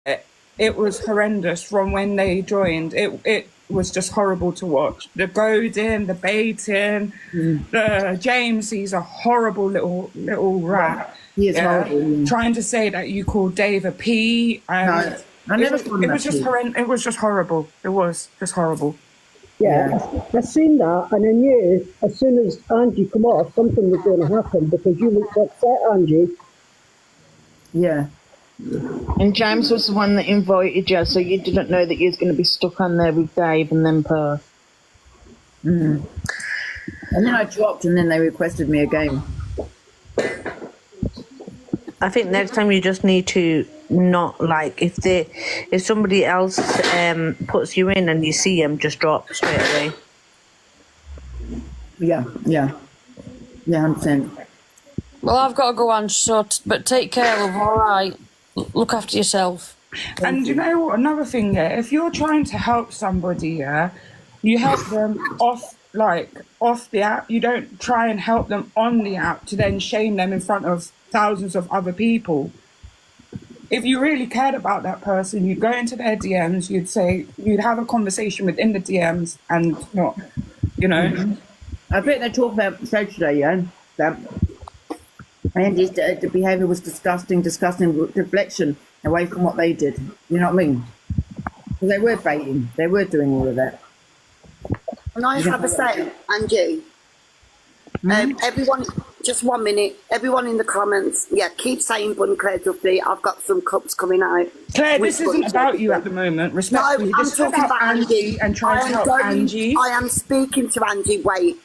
it was horrendous from when they joined. It was just horrible to watch. The goading, the baiting, the James, he's a horrible little rat. He is horrible. Yeah. Trying to say that you called Dave a P. No, I never called him it was just horrendous. It was just horrible. It was just horrible. Yeah, I seen that, and I knew as soon as Angie come off, something was going to happen because you looked upset, Angie. Yeah. And James was the one that invited you, so you didn't know that you was going to be stuck on there with Dave and then Per. And then I dropped, and then they requested me again. I think next time you just need to not like if somebody else puts you in and you see them, just drop straight away. Yeah, 100%. Well, I've got to go on, but take care, love. All right, look after yourself. And you know what? Another thing, yeah, if you're trying to help somebody, yeah, you help them off the app. You don't try and help them on the app to then shame them in front of thousands of other people. If you really cared about that person, you'd go into their DMs, you'd have a conversation within the DMs and not, you know. I think they talk about today, yeah, that and the behaviour was disgusting deflection away from what they did. You know what I mean? They were baiting. They were doing all of that. Can I have a say, Angie? Everyone, just 1 minute. Everyone in the comments, keep saying Bun Claire Duffy. I've got some cups coming out. Claire, this isn't about you at the moment. Respectfully, no, I'm this talking is about Angie and trying to help Angie. I am speaking to Angie. Wait,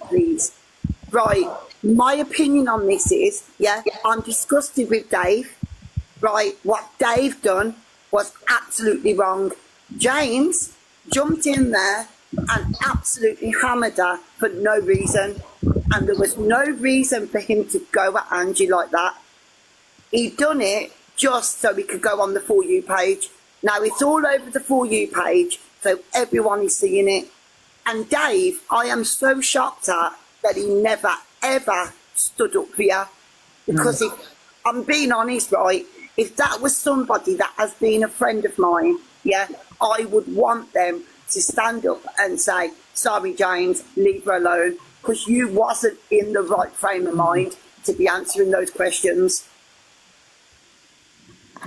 please. Right. My opinion on this is, I'm disgusted with Dave. Right, what Dave done was absolutely wrong. James jumped in there and absolutely hammered her for no reason. And there was no reason for him to go at Angie like that. He done it just so he could go on the For You page. Now it's all over the For You page, so everyone is seeing it. And Dave, I am so shocked at that he never, ever stood up for you. Because if I'm being honest, right, if that was somebody that has been a friend of mine, I would want them to stand up and say, sorry, James, leave her alone, because you wasn't in the right frame of mind to be answering those questions.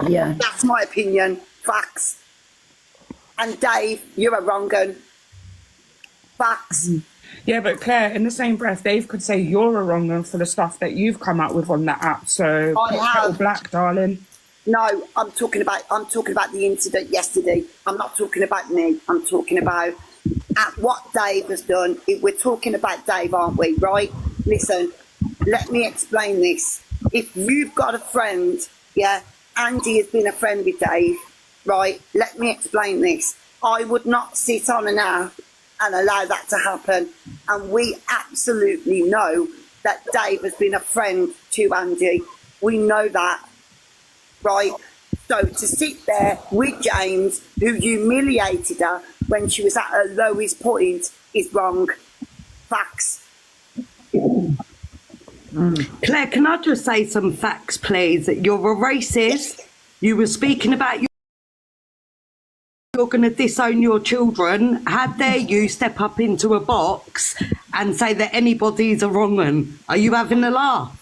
Yeah. That's my opinion. Facts. And Dave, you're a wrong un. Facts. Yeah, but Claire, in the same breath, Dave could say you're a wrong one for the stuff that you've come out with on that app. So, kettle black, darling. No, I'm talking about the incident yesterday. I'm not talking about me. I'm talking about what Dave has done. We're talking about Dave, aren't we? Right? Listen, let me explain this. If you've got a friend, Andy has been a friend with Dave, right? Let me explain this. I would not sit on an app and allow that to happen. And we absolutely know that Dave has been a friend to Andy. We know that, right? So to sit there with James, who humiliated her when she was at her lowest point, is wrong. Facts. Claire, can I just say some facts, please? You're a racist. You were speaking about you're going to disown your children. How dare you step up into a box and say that anybody's a wrong one? Are you having a laugh?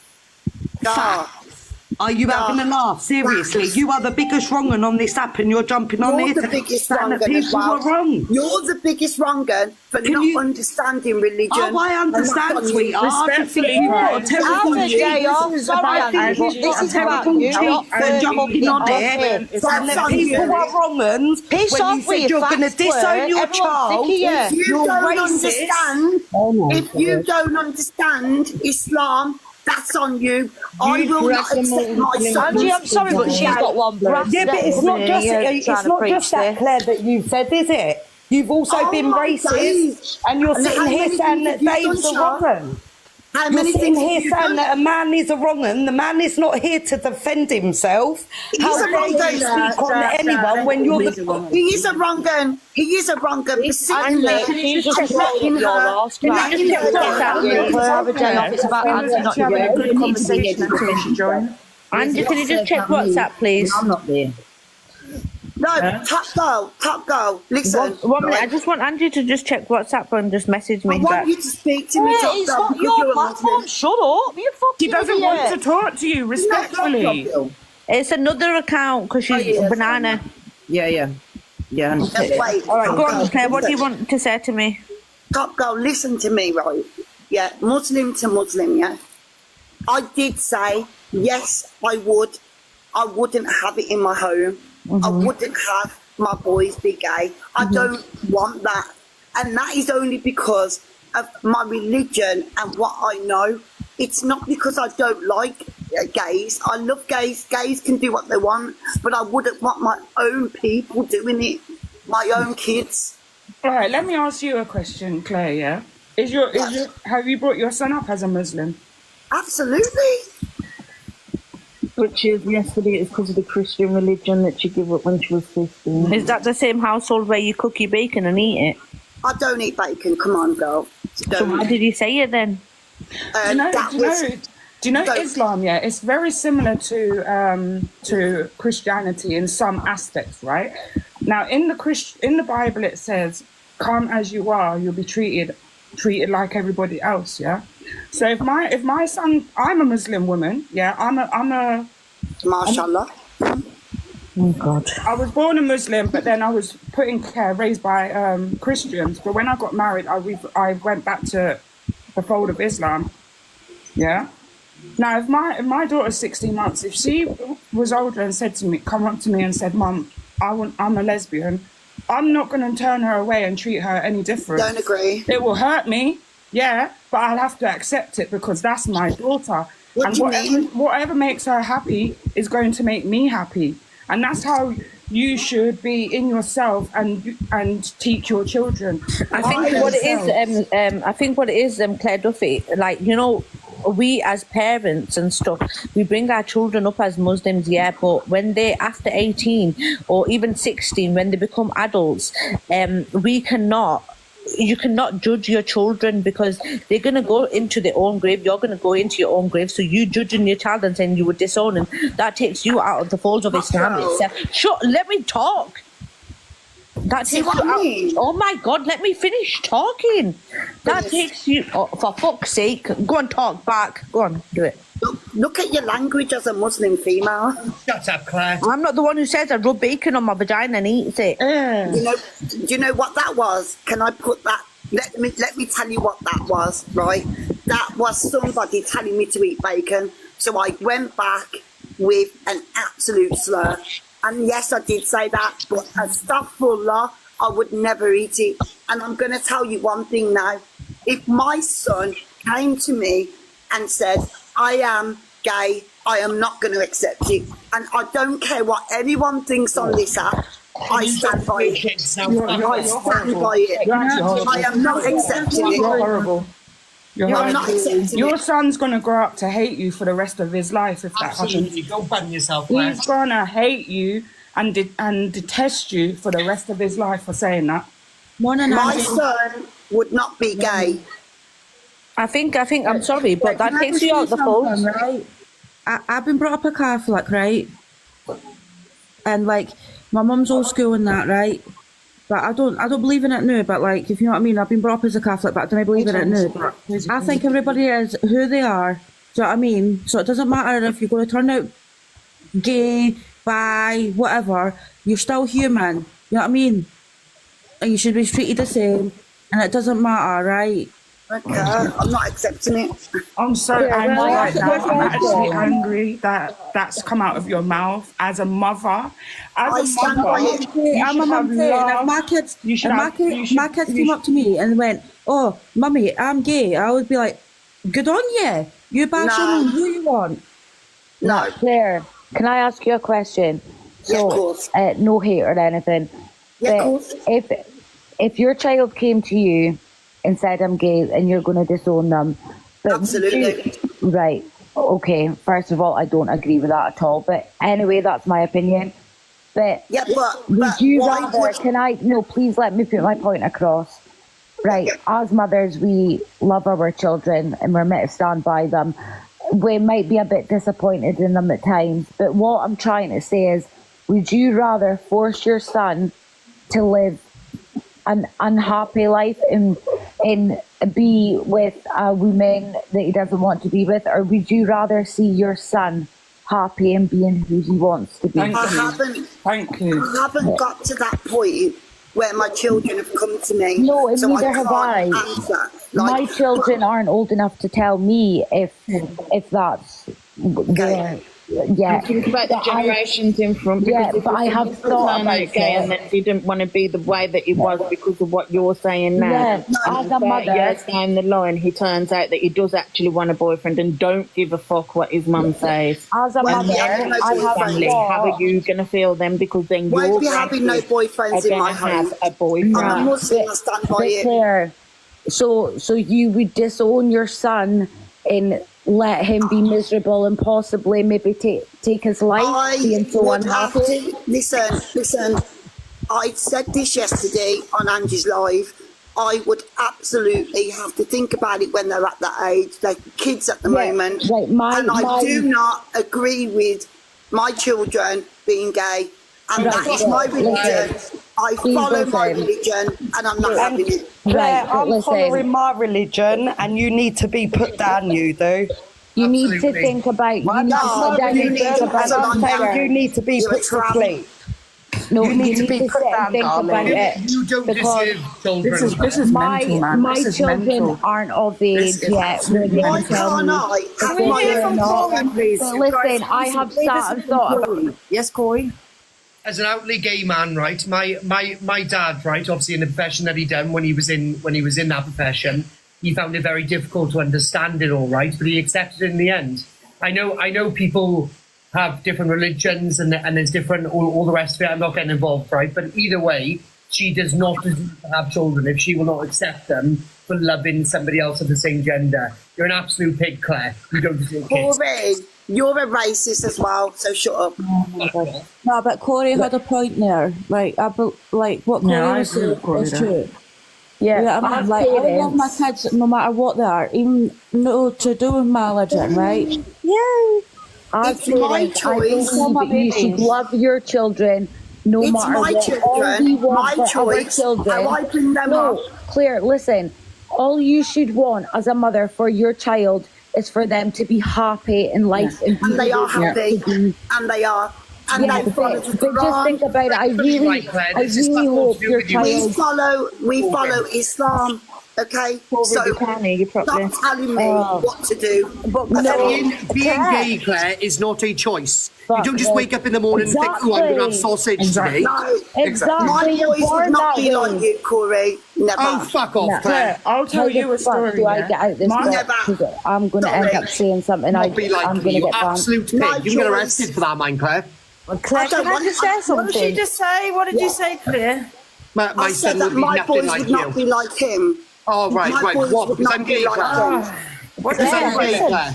Are you having a laugh? Seriously, you are the biggest wrong one on this app and you're jumping on here the biggest wrong that people are wrong. You're the biggest wrong one for not understanding religion. Oh, I understand, sweetheart. I just think you've got a terrible cheek. This is about you, not jumping on it. And that people are wrong ones when you said you're going to disown your child. If you don't understand Islam, that's on you. I will not accept my son. Angie, I'm sorry, but she's got one breath. Yeah, but it's not just that, Claire, that you've said, is it? You've also been racist, and you're sitting here saying that Dave's a wrong one. You're sitting here saying that a man is a wrong one. The man is not here to defend himself. How dare you speak on anyone when you're the... He is a wrong one. He is a wrong one. He's sitting there. She's just letting her. It's about Andy not having a good conversation until she joins. Andy, can you just check WhatsApp, please? I'm not there. No, top girl. Listen. One minute, I just want Angie to just check WhatsApp and just message me I want back. you to speak to me, Yeah, top it's girl. not because your you're a platform. Muslim. Shut up. You fucking She doesn't want to idiot. talk to you respectfully. It's another account because she's yeah, a banana. Yeah. Wait, All right, go on, girl, Claire. What do you listen. want to say to me? Top girl, listen to me, right? Yeah, Muslim to Muslim, yeah. I did say, yes, I would. I wouldn't have it in my home. I wouldn't have my boys be gay. I don't want that. And that is only because of my religion and what I know. It's not because I don't like gays. I love gays. Gays can do what they want, but I wouldn't want my own people doing it. My own kids. All right, let me ask you a question, Claire, yeah? Have you brought your son up as a Muslim? Absolutely. Which is yesterday, it's because of the Christian religion that she gave up when she was 15. Is that the same household where you cook your bacon and eat it? I don't eat bacon. Come on, girl. So why did you say it then? Do you know Islam? Yeah, it's very similar to Christianity in some aspects, right? Now, in the Bible, it says, "Come as you are, you'll be treated like everybody else." Yeah. So if my son, I'm a Muslim woman. Yeah, I'm a. Mashallah. Oh God. I was born a Muslim, but then I was raised by Christians. But when I got married, I went back to the fold of Islam. Yeah. Now, if my daughter's 16 months, if she was older and come up to me and said, "Mum, I'm a lesbian," I'm not going to turn her away and treat her any different. Don't agree. It will hurt me, yeah, but I'll have to accept it because that's my daughter. What do you mean? Whatever makes her happy is going to make me happy. And that's how you should be in yourself and teach your children. I think what it is, Claire Duffy, like, you know, we as parents and stuff, we bring our children up as Muslims, yeah, but when they after 18 or even 16, when they become adults, you cannot judge your children because they're going to go into their own grave. You're going to go into your own grave. So you judging your child and saying you were disowning, that takes you out of the fold of Islam itself. Let me talk. That takes you out. Oh my God, let me finish talking. That takes you, for fuck's sake, go and talk back. Go on, do it. Look at your language as a Muslim female. Shut up, Claire. I'm not the one who says I rub bacon on my vagina and eats it. Do you know what that was? Can I put that? Let me tell you what that was, right? That was somebody telling me to eat bacon. So I went back with an absolute slur. And yes, I did say that, but astaghfirullah, I would never eat it. And I'm going to tell you one thing now. If my son came to me and said, "I am gay," I am not going to accept it. And I don't care what anyone thinks on this app. I stand by it. I stand by it. I am not accepting it. You're horrible. I'm not accepting Your it. son's going to grow up to hate you for the rest of his life if that Absolutely. happens. Go ban yourself, Claire. He's going to hate you and detest you for the rest of his life for saying that. My son would not be gay. I think I'm sorry, but that takes you out the fold. Right? I've been brought up a Catholic, right? And like my mum's old school and that, right? But I don't believe in it now. But like, if you know what I mean, I've been brought up as a Catholic, but I don't believe in it now. But I think everybody is who they are. Do you know what I mean? So it doesn't matter if you're going to turn out gay, bi, whatever. You're still human. You know what I mean? And you should be treated the same. And it doesn't matter, right? Okay, I'm not accepting it. I'm so angry right now. I'm actually angry that that's come out of your mouth as a mother. As a mother, I'm a mum too, and if my kids came up to me and went, "Oh, mummy, I'm gay," I would be like, "Good on you. You bash on who you want." No. Claire, can I ask you a question? Yeah, of course. No hate or anything. Yeah, of course. If your child came to you and said, "I'm gay," and you're going to disown them. But Absolutely. Right. Okay. First of all, I don't agree with that at all. But anyway, that's my opinion. But yeah, but would you rather? Can I? No, please let me put my point across. Right. As mothers, we love our children and we're meant to stand by them. We might be a bit disappointed in them at times, but what I'm trying to say is, would you rather force your son to live an unhappy life and be with a woman that he doesn't want to be with, or would you rather see your son happy and being who he wants to be? Thank you. I haven't got to that point where my children have come to me. No, and so neither have I. Answer. My children aren't old enough to tell me if that's You think about the generations in front. But I have thought about it. And then didn't want to be the way that he was because of what you're saying now. Yeah, as a mother, years down the line, he turns out that he does actually want a boyfriend and don't give a fuck what his mum says. As a mother, I have family. How are you going to feel then? Because then won't be having no boyfriends in my home. Have a boyfriend. I'm Muslim, I stand by it. Claire, so you would disown your son and let him be miserable and possibly maybe take his life, being so unhappy? Listen, I said this yesterday on Angie's Live. I would absolutely have to think about it when they're at that age. They're kids at the moment. Right, I do not agree with my children being gay. And that is my religion. I follow my religion and I'm not having it. Claire, I'm following my religion and you need to be put down, you do. You need to think about you need to be put to sleep. No, you need to be put down, darling. You don't deserve children. This is mental, man. My children aren't of age yet. Why can't I have my own children, please? Listen, I have sat and thought about it. Yes, Corey? As an outly gay man, right? My dad, right? Obviously, in the profession that he done when he was in that profession, he found it very difficult to understand it all, right? But he accepted it in the end. I know people have different religions and there's different all the rest of it. I'm not getting involved, right? But either way, she does not deserve to have children if she will not accept them for loving somebody else of the same gender. You're an absolute pig, Claire. You don't deserve kids. Corey, you're a racist as well, so shut up. No, but Corey had a point there. Like, what Corey was saying is true. Yeah, I mean, like, I love my kids no matter what they are, even no to do with my religion, right? Yeah. It's my choice. You should love your children no matter what. It's my children, my choice. How I bring them up. Claire, listen. All you should want as a mother for your child is for them to be happy in life. And they are happy. And they are. And but just think about it. I really hope your child... We follow Islam. Okay, so stop telling me what to do. But being gay, Claire, is not a choice. You don't just wake up in the morning and think, oh, I'm going to have sausage today. No, exactly. My boys would not be like you, Corey. Never. Oh, fuck off, Claire. I'll tell you a story. Do I get out this? I'm going to end up saying something. I'm going to get banned. Absolute pig. You get arrested for that, man, Claire. Claire, can I just say something? What did she just say? What did you say, Claire? My son would be nothing like you. My boys would not be like him. Oh, right. What? Because I'm gay, Claire. Because I'm gay, Claire.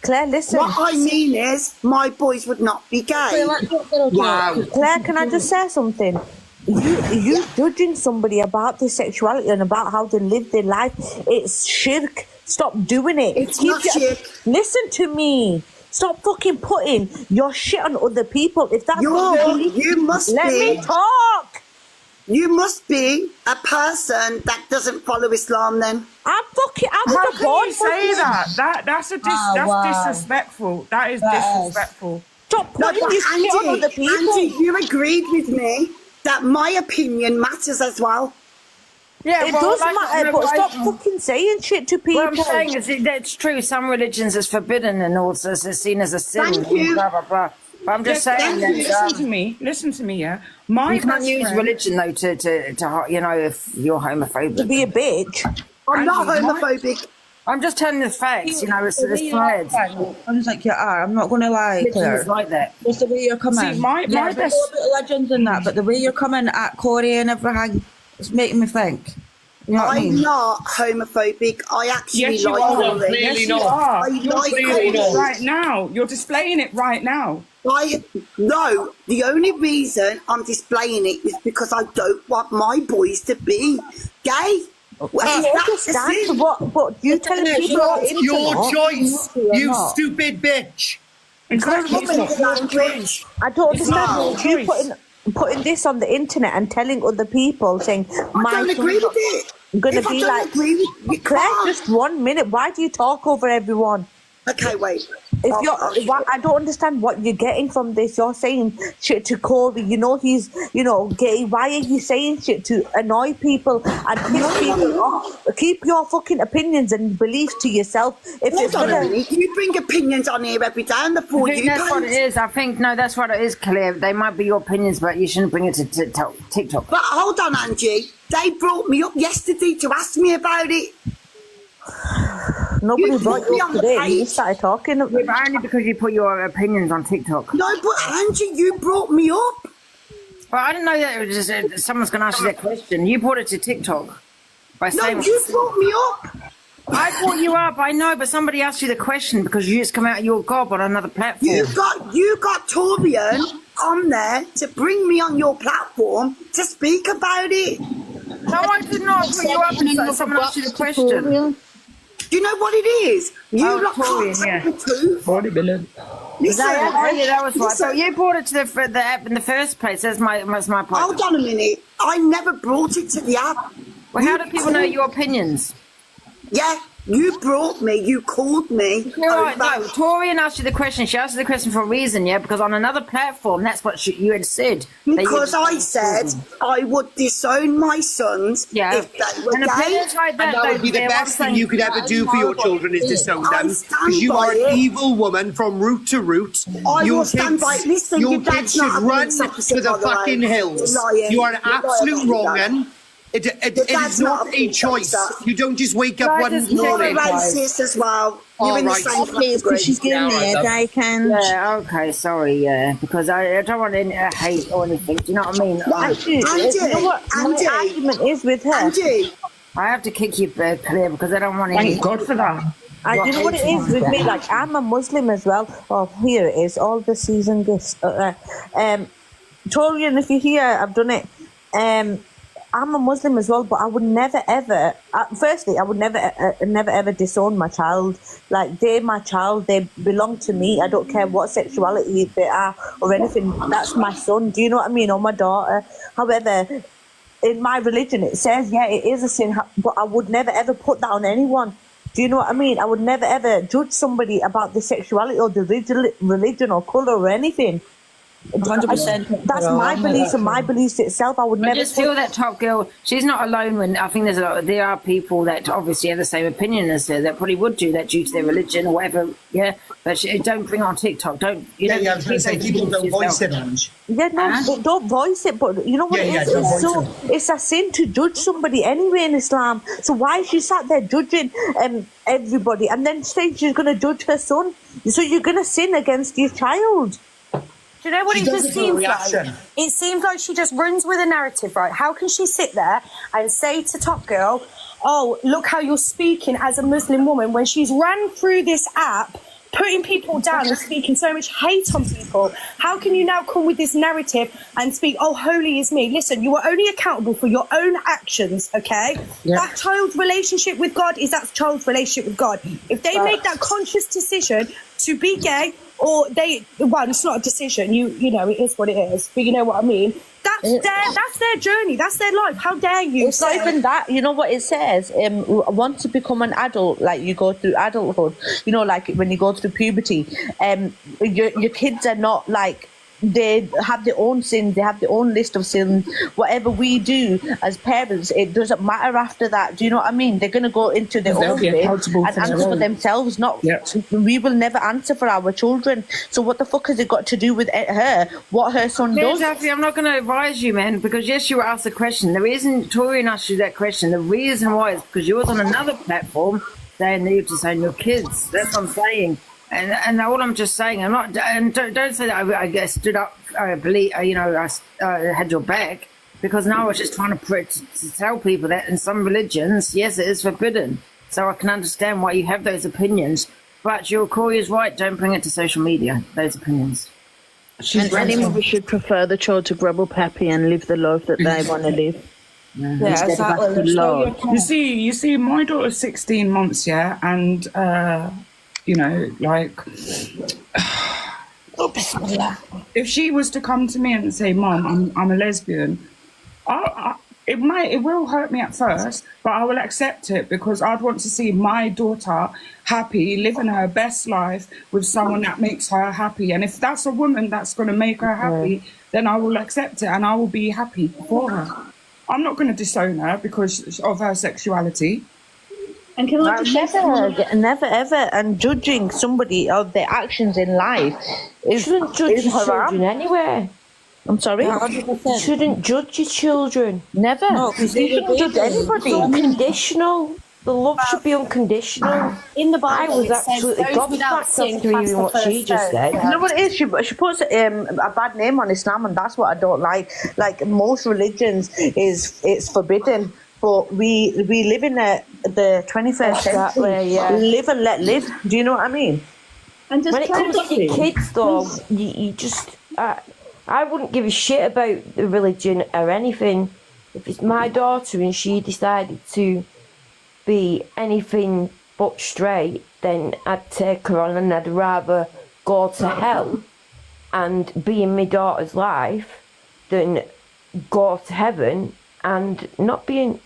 Claire, listen. What I mean is, my boys would not be gay. Wow. Claire, can I just say something? You judging somebody about their sexuality and about how they live their life, it's shirk. Stop doing it. It's not shirk. Listen to me. Stop fucking putting your shit on other people. If that's let me talk. You must be a person that doesn't follow Islam then. How can you say that? That's disrespectful. That is disrespectful. Stop putting your shit on other people. Angie, you agreed with me that my opinion matters as well. Yeah, it does matter, but stop fucking saying shit to people. What I'm saying is it's true. Some religions is forbidden and also it's seen as a sin. Thank you. Blah, blah, blah. But I'm just saying. Listen to me, yeah. You can't use religion though to you know, if you're homophobic. To be a bitch. I'm not homophobic. I'm just telling the facts. You know, it's threads. I'm just like you are. I'm not going to lie, Claire. Like that. Just the way you're coming. See, my best legends in that, but the way you're coming at Corey and everything. It's making me think. You know what I mean? I'm not homophobic. I actually like Corey. Yes, you are. I like Corey right now. You're displaying it right now. No, the only reason I'm displaying it is because I don't want my boys to be gay. But you telling people it's your choice, you stupid bitch. Exactly. language. I don't understand not you choice. putting this on the internet and telling other people saying I don't agree with it. Gonna If I be don't like, agree with you, Claire, can't. just 1 minute. Why do you talk over everyone? Okay, wait. If I don't understand what you're getting from this. You're saying shit to Corey. You know he's, gay. Why are you saying shit to annoy people and piss people off? Keep your fucking opinions and beliefs to yourself. If it's Hold on a gonna, minute. You bring opinions on here every day and the I four think you that's what it post. is. I think, no, that's what it is, Claire. They might be your opinions, but you shouldn't bring it to TikTok. But hold on, Angie. They brought me up yesterday to ask me about it. nobody You brought put me you on up the today. You page. started talking. Yeah, but only because you put your opinions on TikTok. No, but Angie, you brought me up. Well, I didn't know that it was just, someone's going to ask you that question. You brought it to TikTok by No, saying. you brought me up. I brought you up, I know, but somebody asked you the question because you just come out of your gob on another platform. You got Torian on there to bring me on your platform to speak about it. No, I did not put you up and someone asked you the question. Do you know what it is? You lot Torian, can't yeah. tell the truth. Bodybuilding. Listen, Oh, yeah, that was right. So listen. you brought it to the app in the first place. That's my point. Hold on a minute. I never brought it to the app. Well, how do people know your opinions? Yeah, you brought me. You called me. You're right, no, Torian asked you the question. She asked you the question for a reason, yeah? Because on another platform, that's what you had said. Because I said I would disown my sons Yeah. if they were And gay. opinions like And that would be the best thing you could ever do for your children is disown them. Because you are an evil woman from root to root. I Your will stand by. Listen, your your dad's kids should not having run sex to with the by the way. fucking hills. You're lying. You are an You're lying absolute about wrong that. un. It dad's is not not a having choice. sex with that. You don't just wake up one You're morning. racist as well. You're in the Alright. same category. she's giving me a day can. Yeah, okay, sorry, yeah. Because I don't want any hate or anything. Do you know what I mean? Actually, you know what my argument is with her? Angie. I have to kick you clear because I don't want any. Thank God for that. Do you know what it is with me? Like, I'm a Muslim as well. Oh, here it is, all the season gifts. Torian, if you're here, I've done it. I'm a Muslim as well, but I would never ever. Firstly, I would never ever disown my child. Like, they're my child; they belong to me. I don't care what sexuality they are or anything. That's my son. Do you know what I mean? Or my daughter. However, in my religion, it says, yeah, it is a sin, but I would never ever put that on anyone. Do you know what I mean? I would never ever judge somebody about the sexuality or the religion or colour or anything. 100%. That's my beliefs and my beliefs itself. I would I never just feel that Top Girl, she's not alone. When I think there are people that obviously have the same opinion as her that probably would do that due to their religion or whatever. Yeah, but don't bring it on TikTok. Don't. Yeah, I was going to say people don't voice it, Ange. Yeah, no, don't voice it, but you know what it is? It's a sin to judge somebody anyway in Islam. So why is she sat there judging everybody and then saying she's going to judge her son? So you're going to sin against your child. Do you know what it just seems like? It seems like she just runs with a narrative, right? How can she sit there and say to Top Girl, oh, look how you're speaking as a Muslim woman, when she's ran through this app, putting people down and speaking so much hate on people? How can you now come with this narrative and speak, oh, holy is me? Listen, you are only accountable for your own actions, okay? Yeah. That child's relationship with God is that child's relationship with God. If they make that conscious decision to be gay, or it's not a decision, you know, it is what it is, but you know what I mean? That's their journey, that's their life. How dare you? It's not even that. You know what it says? Once you become an adult, like you go through adulthood, you know, like when you go through puberty, your kids are not like, they have their own sins, they have their own list of sins. Whatever we do as parents, it doesn't matter after that. Do you know what I mean? They're going to go into their own way and answer for themselves. We will never answer for our children. So what the fuck has it got to do with her, what her son does? Exactly. I'm not going to advise you, man, because yes, you were asked the question. The reason Torian asked you that question, the reason why is because you was on another platform saying that you disown your kids. That's what I'm saying. And all I'm just saying, I'm not, and don't say that I stood up, I believe, you know, I had your back, because now I was just trying to tell people that in some religions, yes, it is forbidden. So I can understand why you have those opinions, but your Corey is right. Don't bring it to social media, those opinions. And any mother should prefer the child to grow up happy and live the life that they want to live. Yeah, exactly. You see, my daughter's 16 months, yeah, and you know, like, if she was to come to me and say, Mum, I'm a lesbian, it will hurt me at first, but I will accept it because I'd want to see my daughter happy, living her best life with someone that makes her happy. And if that's a woman that's going to make her happy, then I will accept it and I will be happy for her. I'm not going to disown her because of her sexuality. And can I never ever, and judging somebody of their actions in life shouldn't judge your children anyway. I'm sorry? 100%. You shouldn't judge your children. Never. No, you shouldn't judge anybody. It's unconditional. The love should be unconditional. In the Bible, I was absolutely gobsmacked after hearing what she just said. You know what it is? She puts a bad name on Islam, and that's what I don't like. Like most religions, it's forbidden. But we live in the 21st century. Yeah. Live and let live. Do you know what I mean? And when it comes to your kids, though, you just... I wouldn't give a shit about the religion or anything. If it's my daughter and she decided to be anything but straight, then I'd take her on and I'd rather go to hell and be in my daughter's life than go to heaven and not be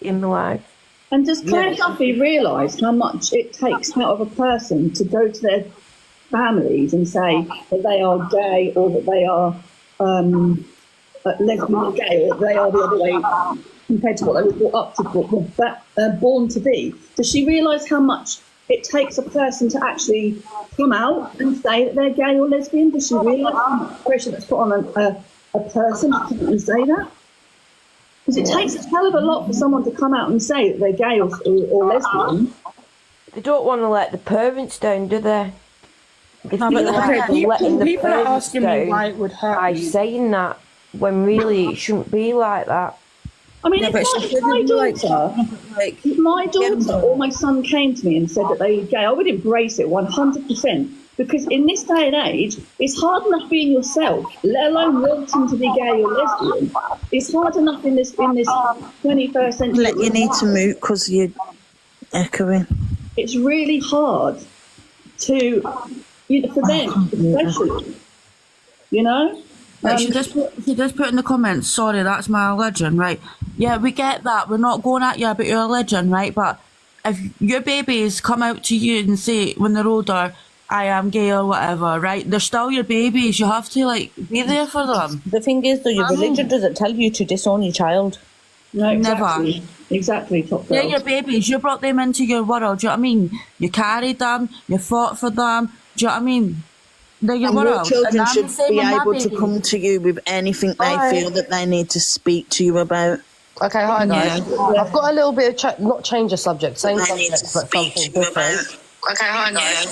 in my life. And does Claire Duffy realise how much it takes out of a person to go to their families and say that they are gay or that they are lesbian or gay or that they are the other way compared to what they were brought up to, born to be? Does she realise how much it takes a person to actually come out and say that they're gay or lesbian? Does she realise how much pressure that's put on a person to come out and say that? Because it takes a hell of a lot for someone to come out and say that they're gay or lesbian. They don't want to let the parents down, do they? If people are asking me why it would hurt by saying that when really it shouldn't be like that. I mean, if my daughter or my son came to me and said that they were gay, I would embrace it 100%. Because in this day and age, it's hard enough being yourself, let alone wanting to be gay or lesbian. It's hard enough in this 21st century. You need to mute because you're echoing. It's really hard to, for them especially, She does put in the comments, sorry, that's my religion, right? Yeah, we get that. We're not going at you about your religion, right? But if your babies come out to you and say when they're older, I am gay or whatever, right? They're still your babies. You have to be there for them. The thing is, though, your religion doesn't tell you to disown your child. No, exactly. Never. Exactly, top girl. They're your babies. You brought them into your world. Do you know what I mean? You carried them. You fought for them. Do you know what I mean? They're your world. Your children should be able to come to you with anything they feel that they need to speak to you about. Okay, hi guys. I've got a little bit of not change the subject, same subject, but something different. Okay, hi guys.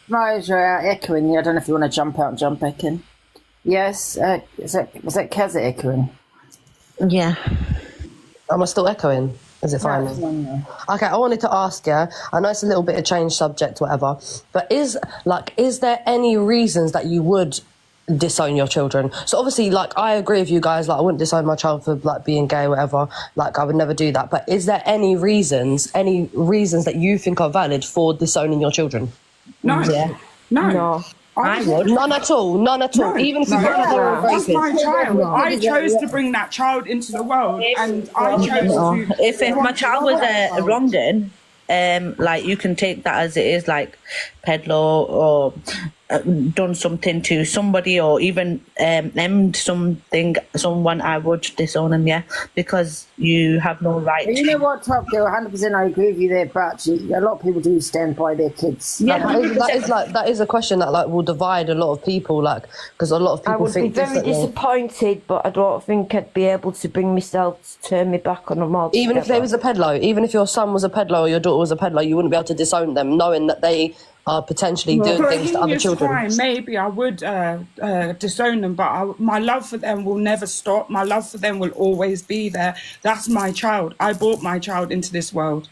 Right, you're echoing. I don't know if you want to jump out and jump back in. Yes, was that Kaz echoing? Yeah. Am I still echoing? Is it fine? No. Okay, I wanted to ask you, I know it's a little bit of change subject, whatever, but is there any reasons that you would disown your children? So obviously, I agree with you guys, I wouldn't disown my child for being gay or whatever, I would never do that, but is there any reasons that you think are valid for disowning your children? No. Yeah. No. I would. None at all. No. Even if that's my child. I chose to bring that child into the world, and I chose to. If my child was a wrongdoing, you can take that as it is, peddler or done something to somebody or even aimed someone, I would disown them, because you have no right. You know what, Top Girl, 100% I agree with you there, but a lot of people do stand by their kids. Yeah, that is a question that will divide a lot of people, because a lot of people think I would be very disappointed, but I don't think I'd be able to bring myself to turn me back on them all. Even if there was a peddler, even if your son was a peddler or your daughter was a peddler, you wouldn't be able to disown them, knowing that they are potentially doing things to other children. Time, maybe I would disown them, but my love for them will never stop. My love for them will always be there. That's my child. I brought my child into this world.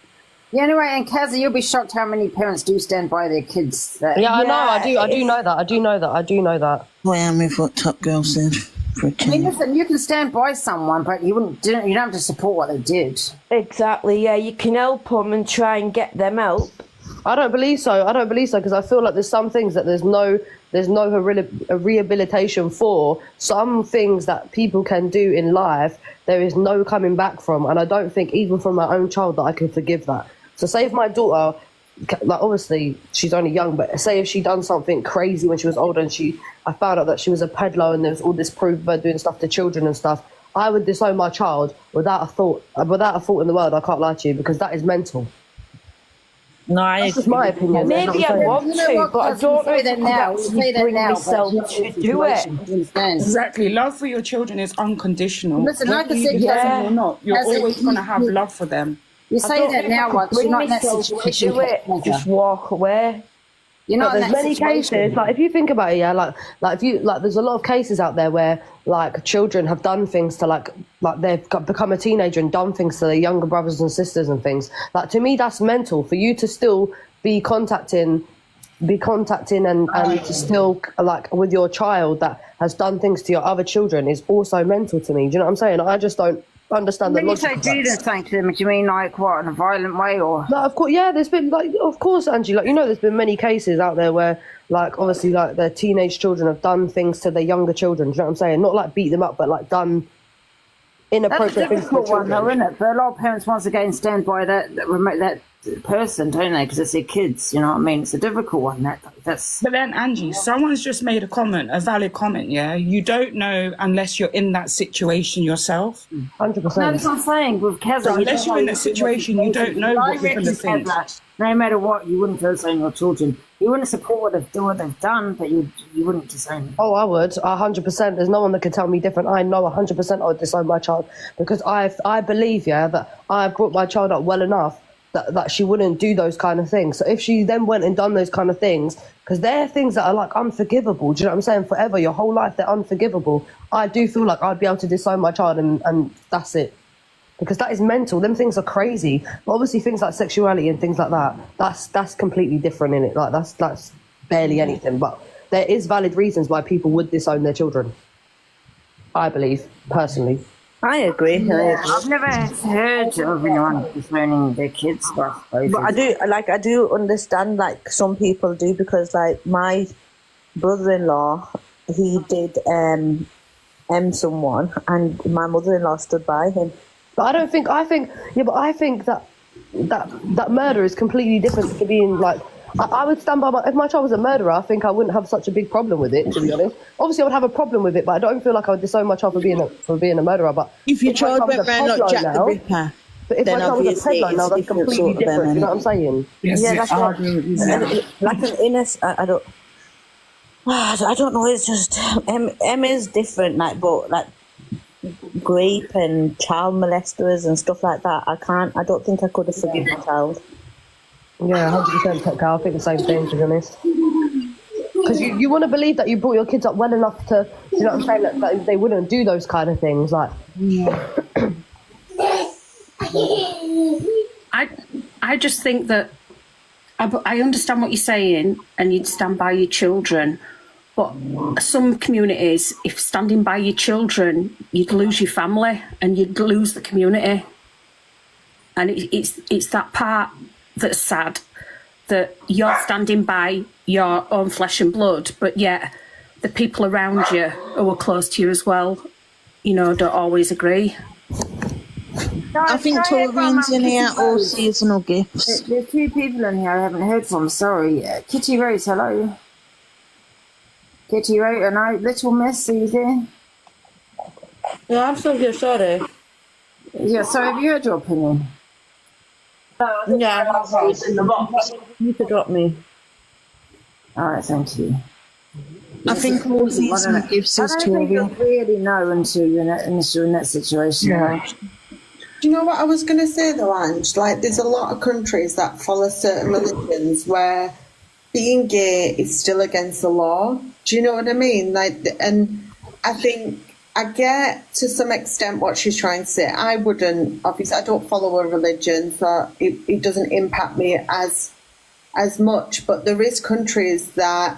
Yeah, anyway, and Kazi, you'll be shocked how many parents do stand by their kids. I know. I do know that. I am with what Top Girl said. Listen, you can stand by someone, but you don't have to support what they did. Exactly. Yeah, you can help them and try and get them help. I don't believe so. I don't believe so because I feel like there's some things that there's no rehabilitation for. Some things that people can do in life, there is no coming back from, and I don't think even from my own child that I can forgive that. So say if my daughter, like obviously she's only young, but say if she done something crazy when she was older and I found out that she was a peddler and there was all this proof of her doing stuff to children and stuff, I would disown my child without a thought in the world. I can't lie to you because that is mental. No, that's just my opinion. Maybe I want to, but I don't know if now. I bring myself to do it. Exactly. Love for your children is unconditional. Listen, like I said, or not, you're always going to have love for them. You say that now, but you're not in that situation. Just walk away. You're not in that there's many situation. cases, like if you think about it, yeah, like if you there's a lot of cases out there where like children have done things to like they've become a teenager and done things to their younger brothers and sisters and things. Like to me, that's mental. For you to still be contacting and to still like with your child that has done things to your other children is also mental to me. Do you know what I'm saying? I just don't understand the logic. When you say do this thing to them, do you mean like what, in a violent way or? No, of course, yeah. There's been of course, Angie. Like there's been many cases out there where like obviously like their teenage children have done things to their younger children. Do you know what I'm saying? Not like beat them up, but like done inappropriate things to one, children. though, isn't it? But a lot of parents once again stand by that person, don't they? Because it's their kids. You know what I mean? It's a difficult one. That's. But then, Angie, someone's just made a valid comment. Yeah, you don't know unless you're in that situation yourself. 100%. No, that's what I'm saying. With Keza, so unless you're in that situation, you don't know what you're going to think. No matter what, you wouldn't disown your children. You wouldn't support what they've done, but you wouldn't disown them. Oh, I would, 100%. There's no one that can tell me different. I know 100% I would disown my child because I believe, yeah, that I've brought my child up well enough that she wouldn't do those kind of things. So if she then went and done those kind of things, because they're things that are like unforgivable, do you know what I'm saying? Forever, your whole life, they're unforgivable. I do feel like I'd be able to disown my child and that's it. Because that is mental. Them things are crazy. But obviously things like sexuality and things like that, that's completely different in it. Like that's barely anything. But there is valid reasons why people would disown their children. I believe, personally. I agree. I've never heard of anyone disowning their kids, but I do understand like some people do because like my brother-in-law, he did someone and my mother-in-law stood by him. But I think that murder is completely different to being like. I would stand by if my child was a murderer, I think I wouldn't have such a big problem with it, to be honest. Obviously, I would have a problem with it, but I don't feel like I would disown my child for being a murderer. But if your child went round like Jack the Ripper, but if my child was a peddler now, that's completely different. You know what I'm saying? Yes, yeah, that's right. Like an innocent, I don't know. It's just M is different, like, but like rape and child molesters and stuff like that. I don't think I could have forgiven my child. Yeah, 100%, Cal. I think the same thing, to be honest. Because you want to believe that you brought your kids up well enough to, you know what I'm saying, that they wouldn't do those kind of things. Like, I just think that I understand what you're saying, and you'd stand by your children. But some communities, if standing by your children, you'd lose your family and you'd lose the community. And it's that part that's sad, that you're standing by your own flesh and blood, but yet the people around you who are close to you as well, you know, don't always agree. I think Taurines in here all seasonal gifts. There's two people in here I haven't heard from, sorry. Kitty Rose, hello. Kitty Rose, and I, Little Miss, are you there? Yeah, I'm still here, sorry. Yeah, so have you heard your opinion? Yeah, you could drop me. Alright, thank you. I think all seasonal gifts is Taurine. I don't think you'll really know until you're in that situation. Yeah. Do you know what I was going to say though, Ange? Like, there's a lot of countries that follow certain religions where being gay is still against the law. Do you know what I mean? Like, and I think I get to some extent what she's trying to say. I wouldn't, obviously, I don't follow a religion, so it doesn't impact me as much. But there is countries that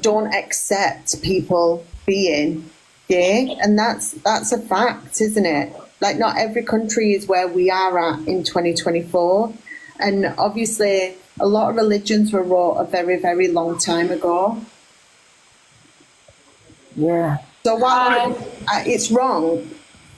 don't accept people being gay, and that's a fact, isn't it? Like, not every country is where we are at in 2024, and obviously a lot of religions were wrought a very, very long time ago. Yeah. So while it's wrong,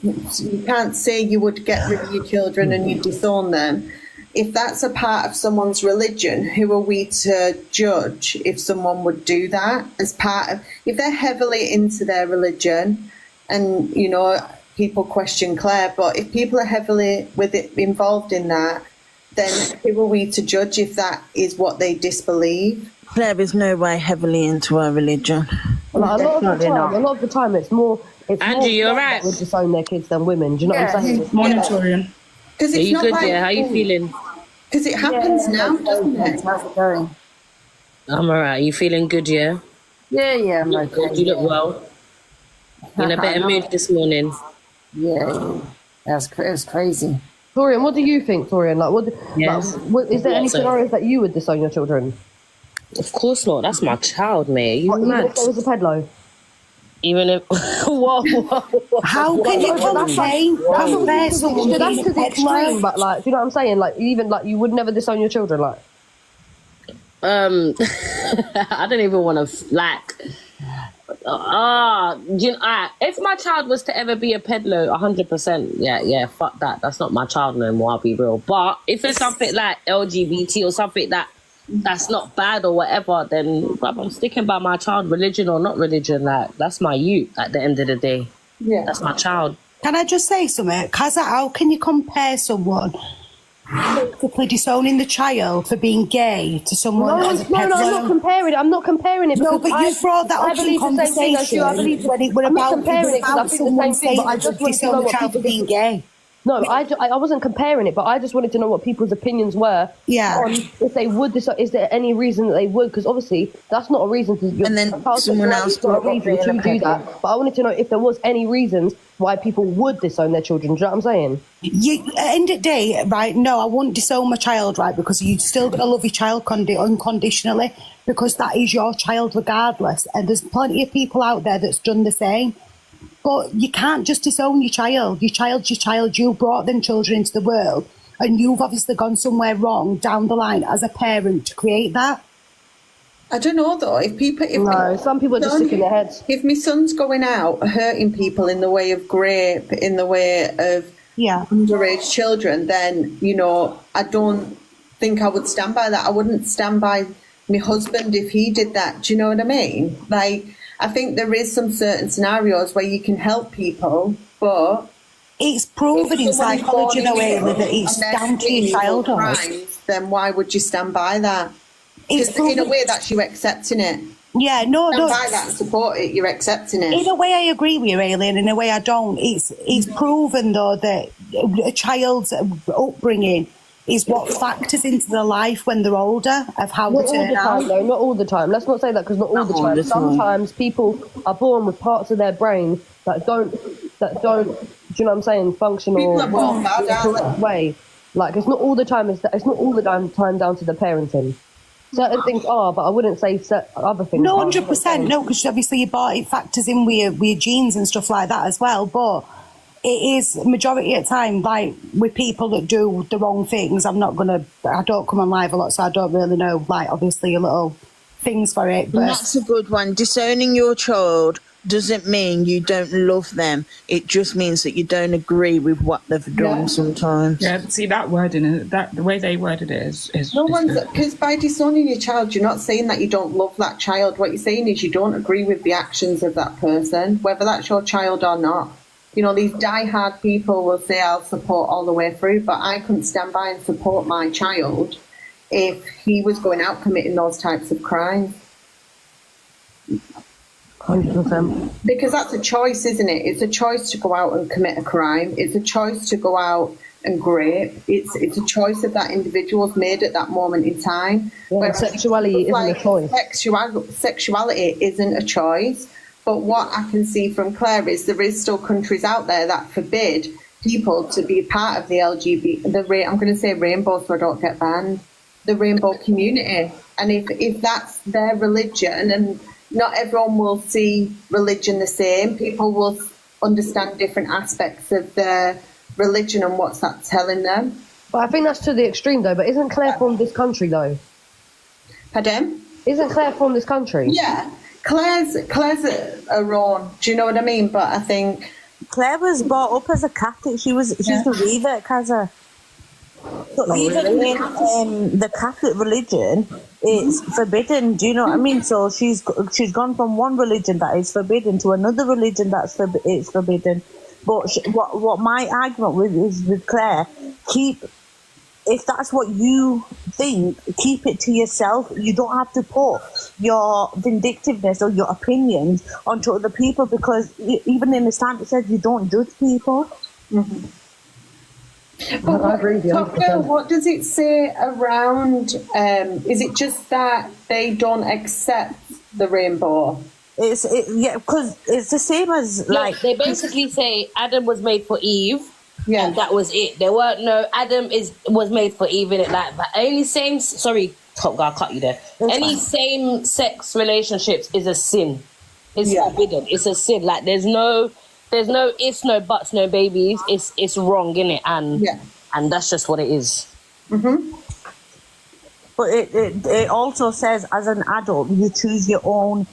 you can't say you would get rid of your children and you disown them. If that's a part of someone's religion, who are we to judge if someone would do that as part of, if they're heavily into their religion, and, you know, people question Claire, but if people are heavily involved in that, then who are we to judge if that is what they disbelieve? Claire is no way heavily into her religion. Like, a lot of the time, it's more. Andrew, you're right. Would disown their kids than women. Do you know what I'm saying? Morning, Torian. Because Are it's you not good? like, Yeah, how you feeling? Because it happens now, doesn't it? How's it going? I'm alright. You feeling good? Yeah. Yeah, I'm okay. Good. You look well. You in a better mood this morning? Yeah, it was crazy. Torian, what do you think, Torian? Like, Yes. Is there any scenarios that you would disown your children? Of course not. That's my child, mate. You Even mad? if there was a pedlo? Even if whoa. How can you compare someone That's being because it's extreme, but like, do you know what I'm saying? Like, even like, you would never disown your children, like. I don't even want to like. You know, if my child was to ever be a peddler, 100%, yeah, fuck that. That's not my child no more. I'll be real. But if it's something like LGBT or something that's not bad or whatever, then bruv, I'm sticking by my child, religion or not religion. Like, that's my youth at the end of the day. Yeah, that's my child. Can I just say something? Kaza, how can you compare someone basically disowning the child for being gay to someone as a peddler? No, I'm not comparing it. I'm not comparing it. No, but you brought that up in conversation when it was about someone saying that just disown the child for being gay. No, I wasn't comparing it, but I just wanted to know what people's opinions were. Yeah. On if they would decide, is there any reason that they would? Because obviously that's not a reason to. And then someone else got a reason to do that. But I wanted to know if there was any reasons why people would disown their children. Do you know what I'm saying? At the end of the day, right? No, I wouldn't disown my child, right? Because you're still gonna love your child unconditionally, because that is your child regardless. And there's plenty of people out there that's done the same. But you can't just disown your child. Your child's your child. You brought them children into the world, and you've obviously gone somewhere wrong down the line as a parent to create that. I don't know though. Some people are just sick in their heads. If my son's going out hurting people in the way of rape, in the way of underage children, then, you know, I don't think I would stand by that. I wouldn't stand by my husband if he did that. Do you know what I mean? Like, I think there is some certain scenarios where you can help people, but it's proven in psychology, though, that it's down to your childhood. Then why would you stand by that? Because in a way, that's you accepting it. Yeah, no. Stand by that and support it. You're accepting it. In a way, I agree with you, Aileen. In a way, I don't. It's proven though that a child's upbringing is what factors into their life when they're older, of how they turn out. Not all the time. Let's not say that, because not all the time. Sometimes people are born with parts of their brain that don't. Do you know what I'm saying? Function or the correct way. Like, it's not all the time. It's not all the time down to the parenting. Certain things are, but I wouldn't say other things. No, 100%. No, because obviously it factors in with your genes and stuff like that as well. But it is majority of the time, like with people that do the wrong things. I don't come on live a lot, so I don't really know, like, obviously a little things for it. But that's a good one. Disowning your child doesn't mean you don't love them. It just means that you don't agree with what they've done sometimes. Yeah, see, that wording, the way they worded it is no one's, because by disowning your child, you're not saying that you don't love that child. What you're saying is you don't agree with the actions of that person, whether that's your child or not. You know, these die-hard people will say, I'll support all the way through, but I couldn't stand by and support my child if he was going out committing those types of crimes. 100%. Because that's a choice, isn't it? It's a choice to go out and commit a crime. It's a choice to go out and rape. It's a choice that that individual's made at that moment in time. Yeah, sexuality isn't a choice. Sexuality isn't a choice. But what I can see from Claire is there is still countries out there that forbid people to be part of the I'm going to say rainbow so I don't get banned, the rainbow community. And if that's their religion, and not everyone will see religion the same, people will understand different aspects of their religion and what's that telling them. But I think that's to the extreme, though. But isn't Claire from this country, though? Pardon? Isn't Claire from this country? Yeah, Claire's her own. Do you know what I mean? But I think Claire was brought up as a Catholic. She's the revert, Kaza. So even in the Catholic religion, it's forbidden. Do you know what I mean? So she's gone from one religion that is forbidden to another religion that's it's forbidden. But what my argument is with Claire, if that's what you think, keep it to yourself. You don't have to put your vindictiveness or your opinions onto other people, because even in Islam it says you don't judge people. Mm-hmm. But what does it say around, is it just that they don't accept the rainbow? Because it's the same as they basically say Adam was made for Eve, and that was it. There weren't Adam was made for Eve in it, like any same. Sorry, Top Guy, I'll cut you there. Any same sex relationships is a sin. It's forbidden. It's a sin. Like there's no ifs, no buts, no babies. It's wrong, innit? And that's just what it is. Mm-hmm. But it also says, as an adult, you choose your own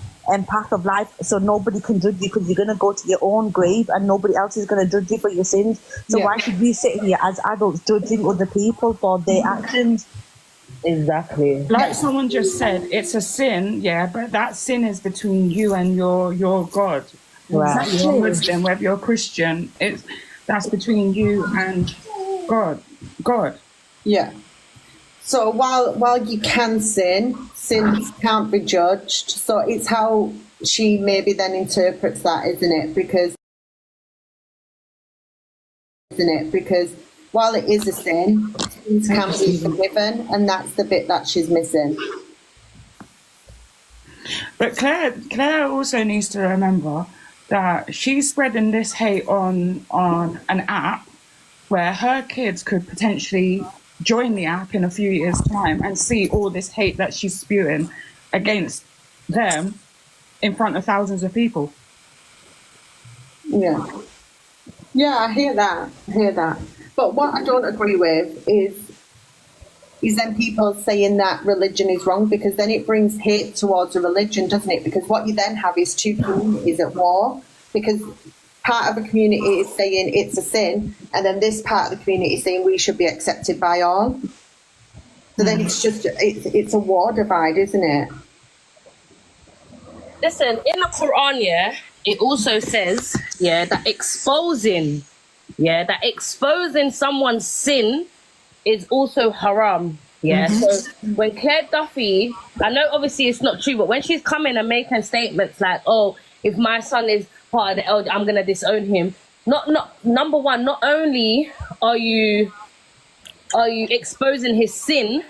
path of life, so nobody can judge you, because you're going to go to your own grave and nobody else is going to judge you for your sins. So why should we sit here as adults judging other people for their actions? Exactly. Like someone just said, it's a sin, but that sin is between you and your God. Right. Whether you're Muslim, whether you're Christian, that's between you and God. Yeah. So while you can sin, sins can't be judged. So it's how she maybe then interprets that, isn't it? Because while it is a sin, sins can be forgiven, and that's the bit that she's missing. But Claire also needs to remember that she's spreading this hate on an app where her kids could potentially join the app in a few years' time and see all this hate that she's spewing against them in front of thousands of people. Yeah, I hear that. But what I don't agree with is then people saying that religion is wrong, because then it brings hate towards a religion, doesn't it? Because what you then have is two communities at war, because part of a community is saying it's a sin, and then this part of the community is saying we should be accepted by all. So then it's a war divide, isn't it? Listen, in the Quran, it also says, that exposing someone's sin is also haram. So when Claire Duffy, I know obviously it's not true, but when she's coming and making statements like, oh, if my son is part of the elder, I'm gonna disown him. Number one, not only are you exposing his sin,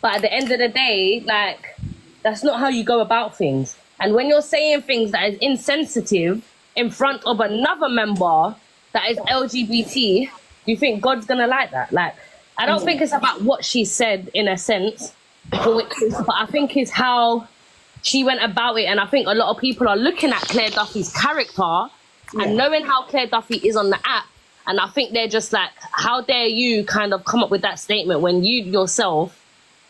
but at the end of the day, like, that's not how you go about things. And when you're saying things that is insensitive in front of another member that is LGBT, do you think God's gonna like that? Like, I don't think it's about what she said in a sense, but I think it's how she went about it. And I think a lot of people are looking at Claire Duffy's character and knowing how Claire Duffy is on the app, and I think they're just like, how dare you kind of come up with that statement when you yourself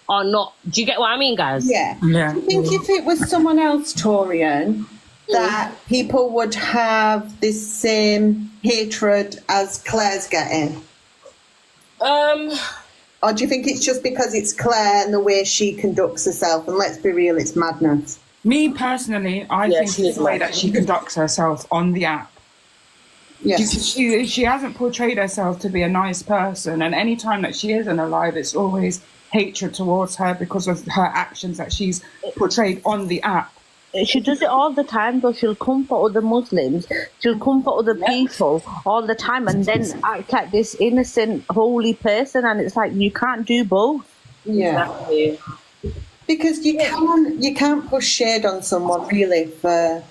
are not. Do you get what I mean, guys? Yeah. Do you think if it was someone else, Torian, that people would have this same hatred as Claire's getting? Or do you think it's just because it's Claire and the way she conducts herself? And let's be real, it's madness. Me personally, I think it's the way that she conducts herself on the app. Yes. She hasn't portrayed herself to be a nice person, and any time that she isn't alive, it's always hatred towards her because of her actions that she's portrayed on the app. She does it all the time, though. She'll comfort other Muslims, she'll comfort other people all the time, and then act like this innocent, holy person, and it's like, you can't do both. Yeah. Exactly. Because you can't push shade on someone, really, for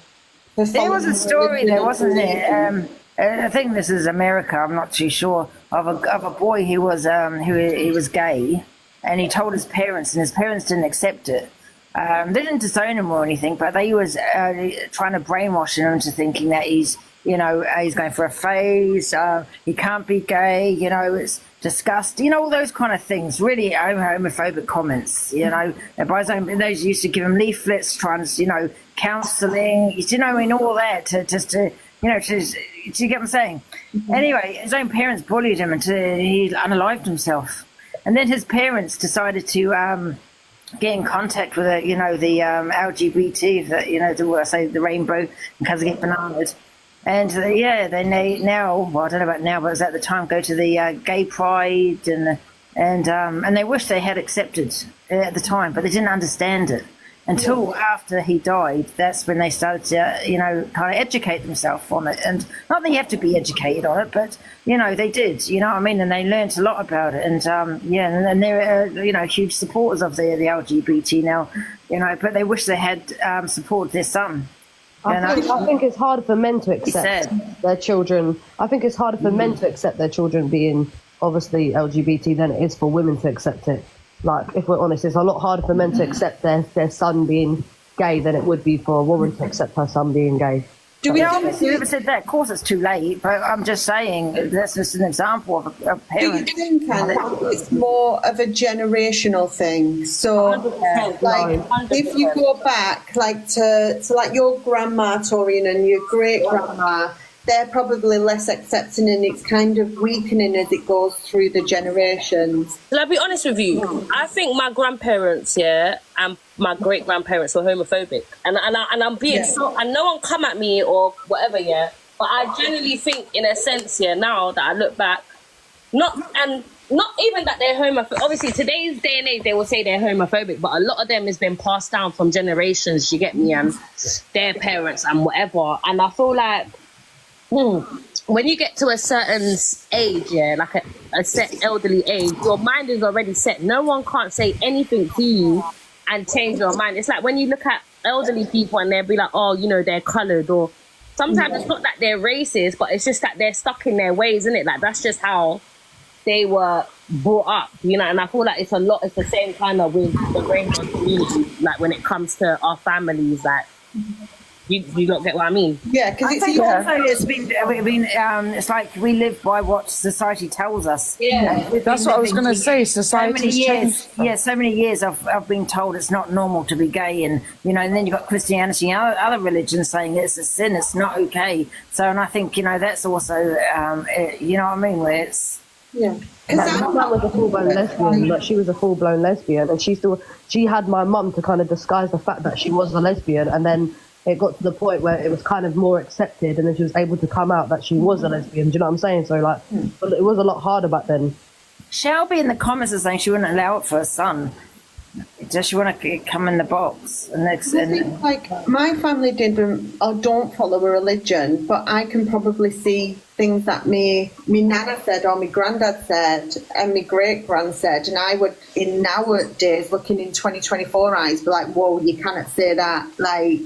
there was a story there, wasn't there? I think this is America, I'm not too sure, of a boy who was gay, and he told his parents, and his parents didn't accept it. They didn't disown him or anything, but they was trying to brainwash him into thinking that he's, you know, he's going for a phase, he can't be gay, you know, it's disgusting, you know, all those kind of things, really homophobic comments, you know. And by his own, those used to give him leaflets, you know, counselling, you know, and all that to you know, to you get what I'm saying? Anyway, his own parents bullied him until he unalived himself. And then his parents decided to get in contact with you know, the LGBT, you know, the rainbow, because they get bananas. And then they now, well, I don't know about now, but it was at the time, go to the gay pride, and they wish they had accepted at the time, but they didn't understand it until after he died. That's when they started to, you know, kind of educate themselves on it. And not that you have to be educated on it, but, you know, they did, you know what I mean? And they learned a lot about it. And, and they're, you know, huge supporters of the LGBT now, you know, but they wish they had supported their son. I think it's harder for men to accept their children. I think it's harder for men to accept their children being obviously LGBT than it is for women to accept it. Like, if we're honest, it's a lot harder for men to accept their son being gay than it would be for a woman to accept her son being gay. Do we never said that? Of course, it's too late. But I'm just saying that's just an example of parents. Do you think, Anna, it's more of a generational thing? So, like, if you go back, like to like your grandma, Torian, and your great grandma, they're probably less accepting, and it's kind of weakening as it goes through the generations. Will I be honest with you? I think my grandparents, and my great grandparents were homophobic, and I'm being so, and no one come at me or whatever, but I genuinely think, in a sense, now that I look back, not even that they're homophobic. Obviously, today's day and age, they will say they're homophobic, but a lot of them has been passed down from generations. You get me, and their parents and whatever. And I feel like, when you get to a certain age, like a set elderly age, your mind is already set. No one can't say anything to you and change your mind. It's like when you look at elderly people and they'll be like, oh, you know, they're coloured, or sometimes it's not that they're racist, but it's just that they're stuck in their ways, isn't it? Like, that's just how they were brought up, you know. And I feel like it's the same kind of with the rainbow community, like when it comes to our families, like, you don't get what I mean? Yeah, because it's like we live by what society tells us. Yeah, that's what I was going to say. Society's changed. So many years I've been told it's not normal to be gay, and you know, and then you've got Christianity and other religions saying it's a sin, it's not okay. So, and I think, you know, that's also, you know what I mean, where it's. Yeah. Because my mum was a full-blown lesbian, but she was a full-blown lesbian, and she had my mum to kind of disguise the fact that she was a lesbian, and then it got to the point where it was kind of more accepted, and then she was able to come out that she was a lesbian. Do you know what I'm saying? So, like, but it was a lot harder back then. Shelby in the comments is saying she wouldn't allow it for her son. Does she want to come in the box? Like, my family didn't or don't follow a religion, but I can probably see things that me nana said or my granddad said and my great grand said, and I would, in nowadays, looking in 2024 eyes, be like, whoa, you cannot say that, like.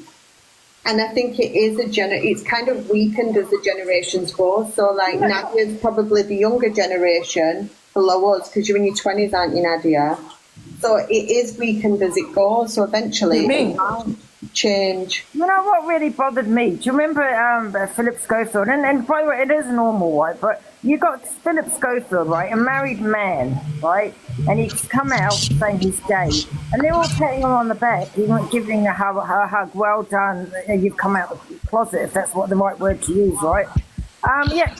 And I think it is it's kind of weakened as the generations go. So, like, Nadia's probably the younger generation below us, because you're in your 20s, aren't you, Nadia? So it is weakened as it goes. So eventually it might change. You know what really bothered me? Do you remember Philip Schofield? And by the way, it is normal, right? But you got Philip Schofield, right? A married man, right? And he's come out saying he's gay. And they're all patting him on the back. He went giving her a hug. Well done. You've come out of the closet, if that's what the right word to use, right?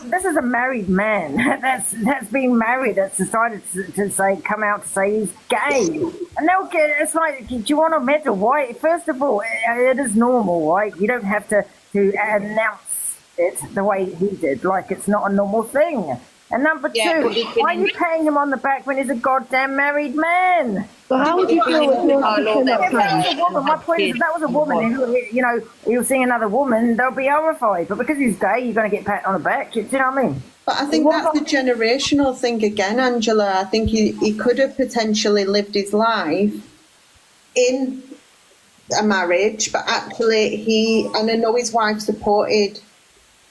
This is a married man that's been married, that's decided to say, come out to say he's gay. And they'll get, it's like, do you want a medal? Why? First of all, it is normal, right? You don't have to announce it the way he did, like it's not a normal thing. And number two, why are you patting him on the back when he's a goddamn married man? So how would you feel if my point is, if that was a woman who, you know, he was seeing another woman, they'll be horrified. But because he's gay, you're going to get patted on the back. Do you know what I mean? But I think that's a generational thing again, Angela. I think he could have potentially lived his life in a marriage, but actually and I know his wife supported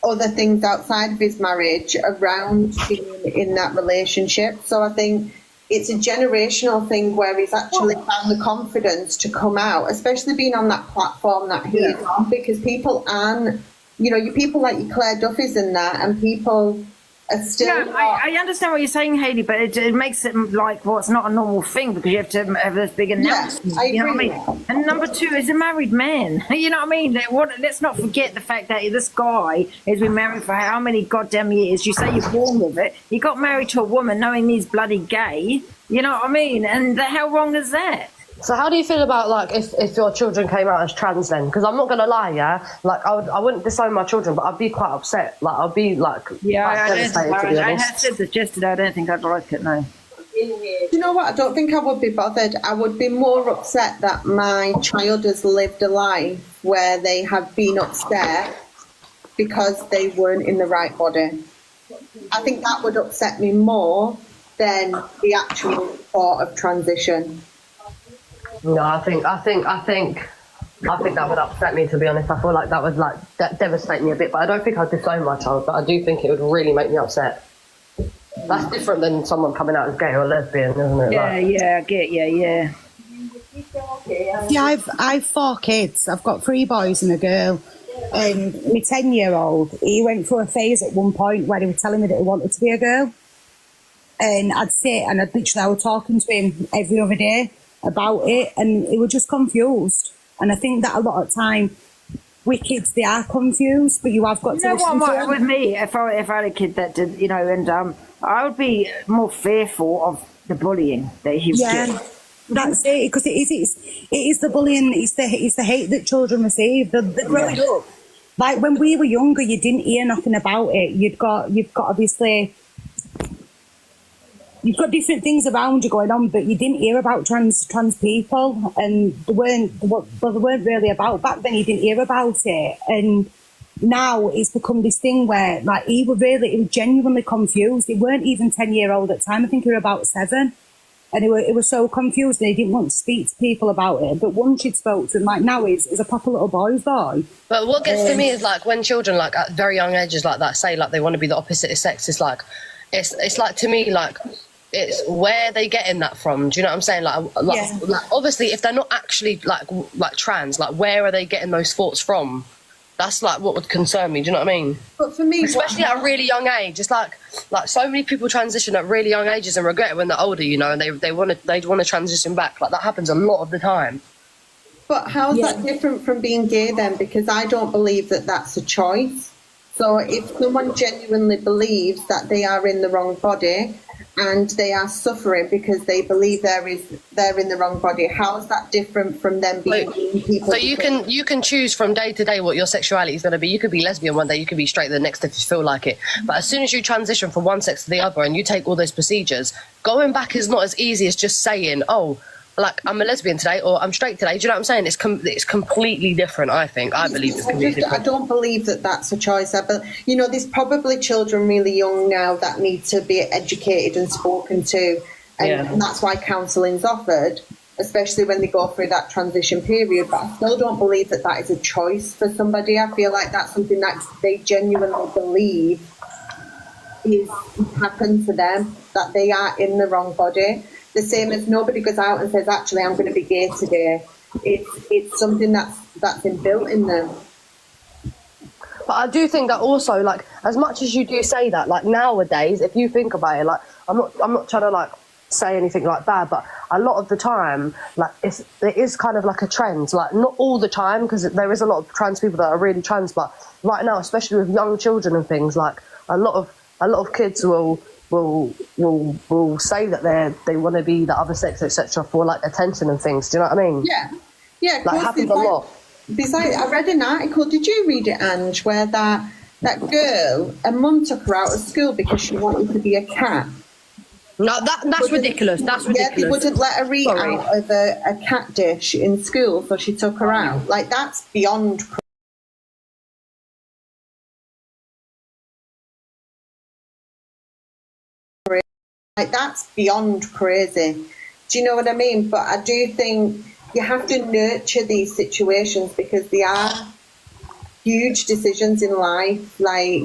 other things outside of his marriage around being in that relationship. So I think it's a generational thing where he's actually found the confidence to come out, especially being on that platform that he is on, because people aren't, you know, people like your Claire Duffys and that, and people are still. Yeah, I understand what you're saying, Hayley, but it makes it like, well, it's not a normal thing because you have to have this big announcement. I you know agree. what I mean? And number two is a married man. You know what I mean? Let's not forget the fact that this guy has been married for how many goddamn years? You say you're born with it. He got married to a woman knowing he's bloody gay. You know what I mean? And how wrong is that? So how do you feel about, like, if your children came out as trans then? Because I'm not going to lie, yeah? Like, I wouldn't disown my children, but I'd be quite upset. Like, I'd be, like, devastated, to be honest. I said this yesterday. I don't think I'd like it, no. You know what? I don't think I would be bothered. I would be more upset that my child has lived a life where they have been upset because they weren't in the right body. I think that would upset me more than the actual thought of transition. No, I think that would upset me, to be honest. I feel like that would, like, devastate me a bit, but I don't think I'd disown my child, but I do think it would really make me upset. That's different than someone coming out as gay or lesbian, isn't it? Yeah, I get you, yeah. Yeah, I've 4 kids. I've got 3 boys and a girl. And my 10-year-old, he went through a phase at one point where he was telling me that he wanted to be a girl. And I'd sit and I was talking to him every other day about it, and he was just confused. And I think that a lot of time with kids, they are confused, but you have got to listen to them. With me, if I had a kid that did, you know, and I would be more fearful of the bullying that he was getting. That's it, because it is the bullying, it's the hate that children receive. They're growing up. Like when we were younger, you didn't hear nothing about it. You've got obviously, you've got different things around you going on, but you didn't hear about trans people, and they weren't really about back then. You didn't hear about it, and now it's become this thing where, like, he was genuinely confused. He weren't even 10-year-old at the time. I think he was about 7, and he was so confused, and he didn't want to speak to people about it. But once you'd spoke to him, like now he's a proper little boy's boy. But what gets to me is, like, when children, like, at very young ages like that, say, like, they want to be the opposite sex, it's like, it's like, to me, like, it's where they getting that from. Do you know what I'm saying? Like obviously, if they're not actually like trans, like, where are they getting those thoughts from? That's like what would concern me. Do you know what I mean? But for me, especially at a really young age, it's like so many people transition at really young ages and regret it when they're older. You know, and they want to transition back. Like, that happens a lot of the time. But how's that different from being gay then? Because I don't believe that that's a choice. So if someone genuinely believes that they are in the wrong body and they are suffering because they believe they're in the wrong body, how is that different from them being people? So you can choose from day to day what your sexuality is going to be. You could be lesbian one day, you could be straight the next if you feel like it. But as soon as you transition from one sex to the other and you take all those procedures, going back is not as easy as just saying, oh, like, I'm a lesbian today or I'm straight today. Do you know what I'm saying? It's completely different, I think. I believe it's completely different. I don't believe that that's a choice. You know, there's probably children really young now that need to be educated and spoken to. And that's why counselling's offered, especially when they go through that transition period. But I still don't believe that that is a choice for somebody. I feel like that's something that they genuinely believe is happened to them, that they are in the wrong body. The same as nobody goes out and says, actually, I'm going to be gay today. It's something that's inbuilt in them. But I do think that also, like, as much as you do say that, like, nowadays, if you think about it, like, I'm not trying to, like, say anything like bad, but a lot of the time, like, it is kind of like a trend. Like, not all the time, because there is a lot of trans people that are really trans, but right now, especially with young children and things, like, a lot of kids will say that they want to be the other sex, etc., for, like, attention and things. Do you know what I mean? Yeah. Like, happens a lot. Besides, I read an article. Did you read it, Ange? Where that girl, a mum took her out of school because she wanted to be a cat. No, that's ridiculous. That's ridiculous. Yeah, they wouldn't let her eat out of a cat dish in school, so she took her out. Like, that's beyond. Like, that's beyond crazy. Do you know what I mean? But I do think you have to nurture these situations because they are huge decisions in life. Like,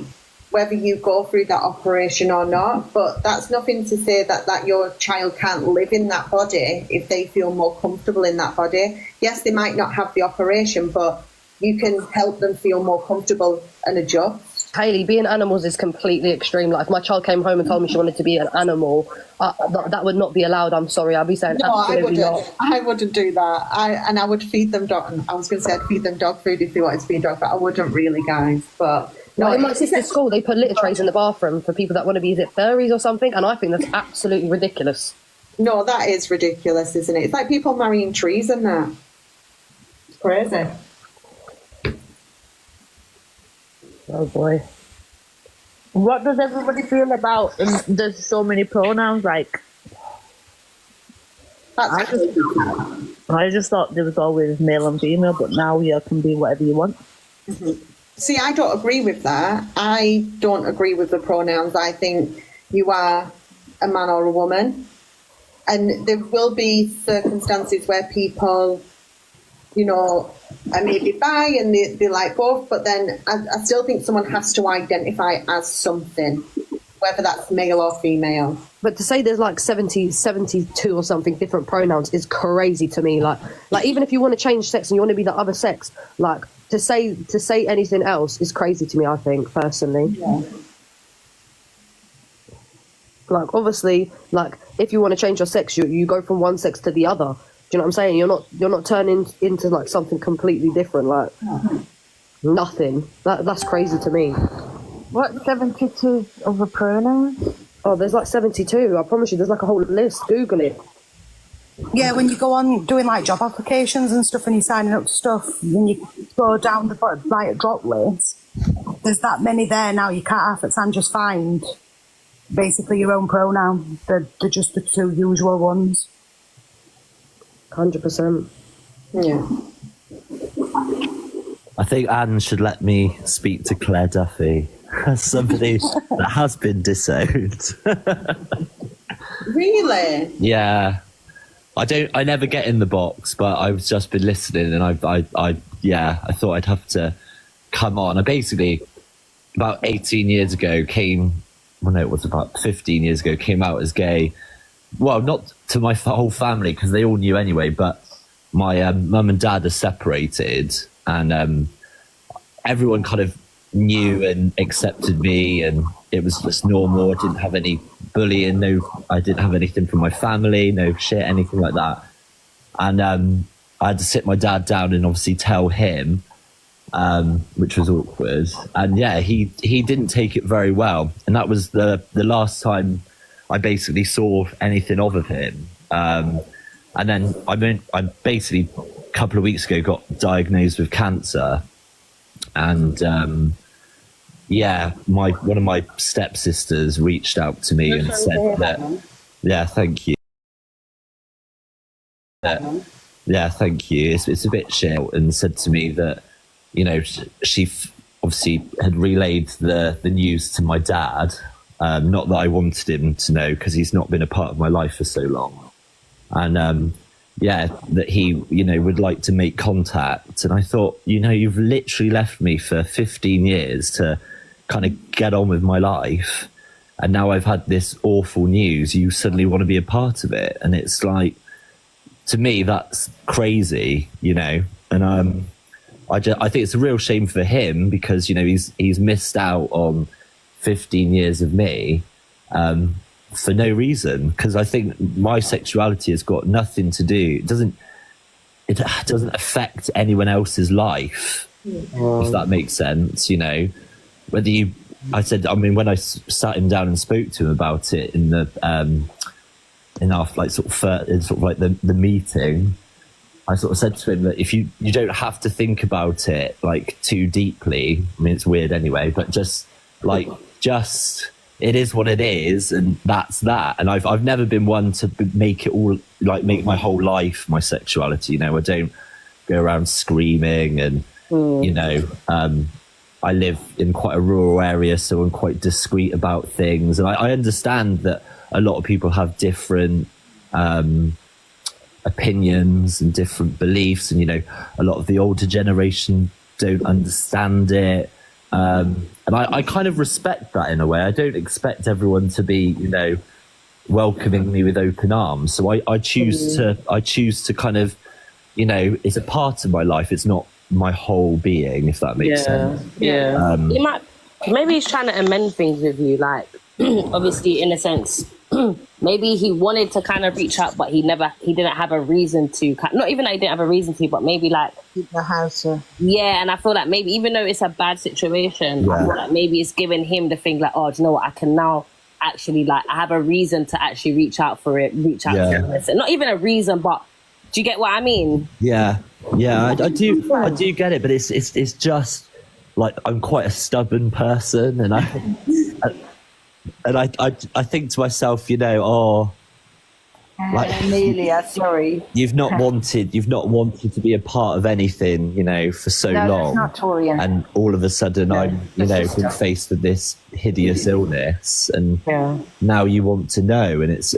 whether you go through that operation or not. But that's nothing to say that your child can't live in that body if they feel more comfortable in that body. Yes, they might not have the operation, but you can help them feel more comfortable and adjust. Hayley, being animals is completely extreme. Like, if my child came home and told me she wanted to be an animal, that would not be allowed. I'm sorry. I'd be saying no, absolutely I wouldn't. not. I wouldn't do that. I would feed them dog. I was going to say I'd feed them dog food if they wanted to be a dog, but I wouldn't really, guys. But no, in my sister's school, they put litter trays in the bathroom for people that want to be, is it furries or something? And I think that's absolutely ridiculous. No, that is ridiculous, isn't it? It's like people marrying trees and that. It's crazy. Oh boy. What does everybody feel about there's so many pronouns? Like, I just thought there was always male and female, but now you can be whatever you want. Mm-hmm. See, I don't agree with that. I don't agree with the pronouns. I think you are a man or a woman, and there will be circumstances where people, you know, are maybe bi and they like both, but then I still think someone has to identify as something, whether that's male or female. But to say there's like 72 or something different pronouns is crazy to me. Like even if you want to change sex and you want to be the other sex, like to say anything else is crazy to me, I think, personally. Yeah. Like, obviously, like, if you want to change your sex, you go from one sex to the other. Do you know what I'm saying? You're not turning into like something completely different, like nothing. That's crazy to me. What, 72 of the pronouns? Oh, there's like 72. I promise you, there's like a whole list. Google it. Yeah, when you go on doing like job applications and stuff, and you're signing up to stuff, when you go down the like drop list, there's that many there now. You can't half at time just find basically your own pronoun. They're just the two usual ones. 100%. Yeah. I think Anne should let me speak to Claire Duffy as somebody that has been disowned. Really? Yeah. I never get in the box, but I've just been listening, and I thought I'd have to come on. I basically, about 18 years ago, it was about 15 years ago, came out as gay. Well, not to my whole family, because they all knew anyway, but my mum and dad are separated, and everyone kind of knew and accepted me, and it was just normal. I didn't have any bullying, I didn't have anything from my family, no shit, anything like that. And I had to sit my dad down and obviously tell him, which was awkward. And yeah, he didn't take it very well. And that was the last time I basically saw anything of him. And then I basically a couple of weeks ago got diagnosed with cancer. And one of my stepsisters reached out to me and said that, yeah, thank you. Yeah, thank you. It's a bit shit, and said to me that, you know, she obviously had relayed the news to my dad. Not that I wanted him to know, because he's not been a part of my life for so long. And that he, would like to make contact. And I thought, you've literally left me for 15 years to kind of get on with my life. And now I've had this awful news. You suddenly want to be a part of it. And it's like, to me, that's crazy, And I think it's a real shame for him, because, he's missed out on 15 years of me for no reason, because I think my sexuality has got nothing to do. It doesn't affect anyone else's life, if that makes sense. Whether when I sat him down and spoke to him about it in the the meeting, I sort of said to him that if you don't have to think about it like too deeply. I mean, it's weird anyway, but just it is what it is, and that's that. And I've never been one to make it all, make my whole life my sexuality. I don't go around screaming, and I live in quite a rural area, so I'm quite discreet about things. And I understand that a lot of people have different opinions and different beliefs, and a lot of the older generation don't understand it. And I kind of respect that in a way. I don't expect everyone to be, you know, welcoming me with open arms. So I choose to kind of, you know, it's a part of my life. It's not my whole being, if that makes sense. Yeah. Maybe he's trying to amend things with you, like obviously in a sense. Maybe he wanted to kind of reach out, but he didn't have a reason to. Not even that he didn't have a reason to, but maybe like how to. Yeah, and I feel like maybe even though it's a bad situation, I feel like maybe it's giving him the thing like, oh, do you know what? I can now actually like I have a reason to actually reach out to this. Not even a reason, but do you get what I mean? Yeah, I do get it, but it's just like I'm quite a stubborn person, and I think to myself, you know, like Amelia, sorry, you've not wanted to be a part of anything, you know, for so long, that's not Torian. And all of a sudden I'm, you know, been faced with this hideous illness, and now you want to know, and it's.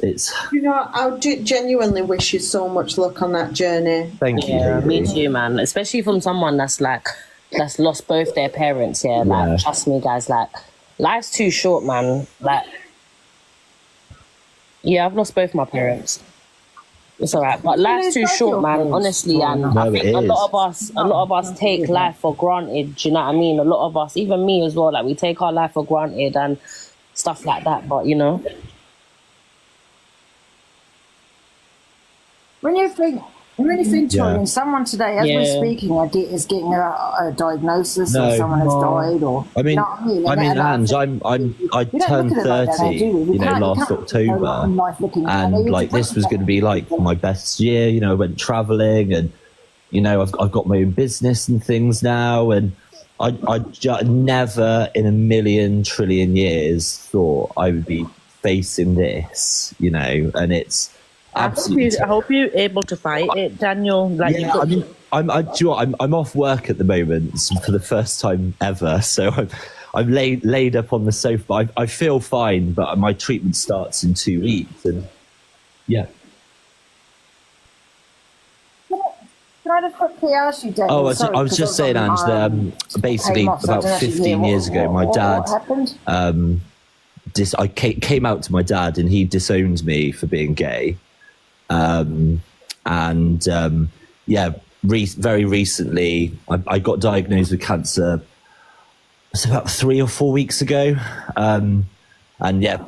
You know, I genuinely wish you so much luck on that journey. Thank you. Yeah, me too, man. Especially from someone that's lost both their parents. Yeah, like trust me, guys, like. Life's too short, man. Like, yeah, I've lost both my parents. It's alright, but life's too short, man. Honestly, and I think a lot of us take life for granted. Do you know what I mean? A lot of us, even me as well, like we take our life for granted and stuff like that. But you know, when you think, Torian, someone today, as we're speaking, is getting a diagnosis or someone has died, or I mean, you know what I mean? Ange, I turned 30, you know, last October, and like this was going to be like my best year. You know, I went traveling, and you know, I've got my own business and things now, and I never in a million trillion years thought I would be facing this, you know, and it's. I hope you're able to fight it, Daniel. Like, yeah, I mean, I'm off work at the moment for the first time ever, so I'm laid up on the sofa. I feel fine, but my treatment starts in 2 weeks, and yeah. Can I just quickly ask you, Daniel? Oh, I was just saying, Ange, that basically about 15 years ago, my dad. I came out to my dad, and he disowned me for being gay. Very recently I got diagnosed with cancer. It's about 3 or 4 weeks ago, and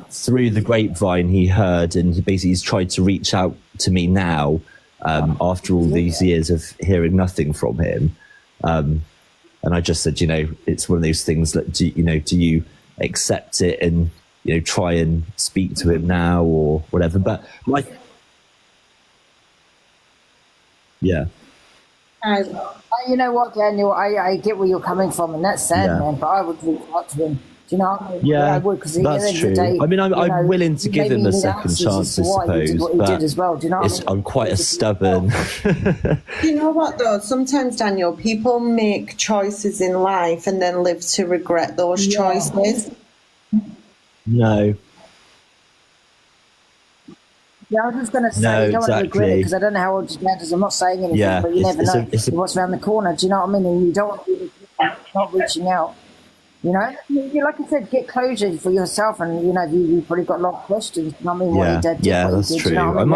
through the grapevine he heard, and he's tried to reach out to me now after all these years of hearing nothing from him, and I just said, you know, it's one of those things that do you accept it and, you know, try and speak to him now or whatever, but like. Yeah. You know what, Daniel? I get where you're coming from, and that's sad, man. But I would reach out to him. Do you know what I mean? Yeah, I would, because that's true. I mean, I'm willing to give him a second chance, I suppose. But I'm quite a stubborn. You know what, though? Sometimes, Daniel, people make choices in life and then live to regret those choices. No. Yeah, I was just going to say, you don't want to regret it, because I don't know how old your dad is. I'm not saying anything, but you never know what's around the corner. Do you know what I mean? And you don't want to be not reaching out. You know, like I said, get closure for yourself, and you know, you've probably got a lot of questions. You know what I mean? What your dad did, that's true. You know what I mean?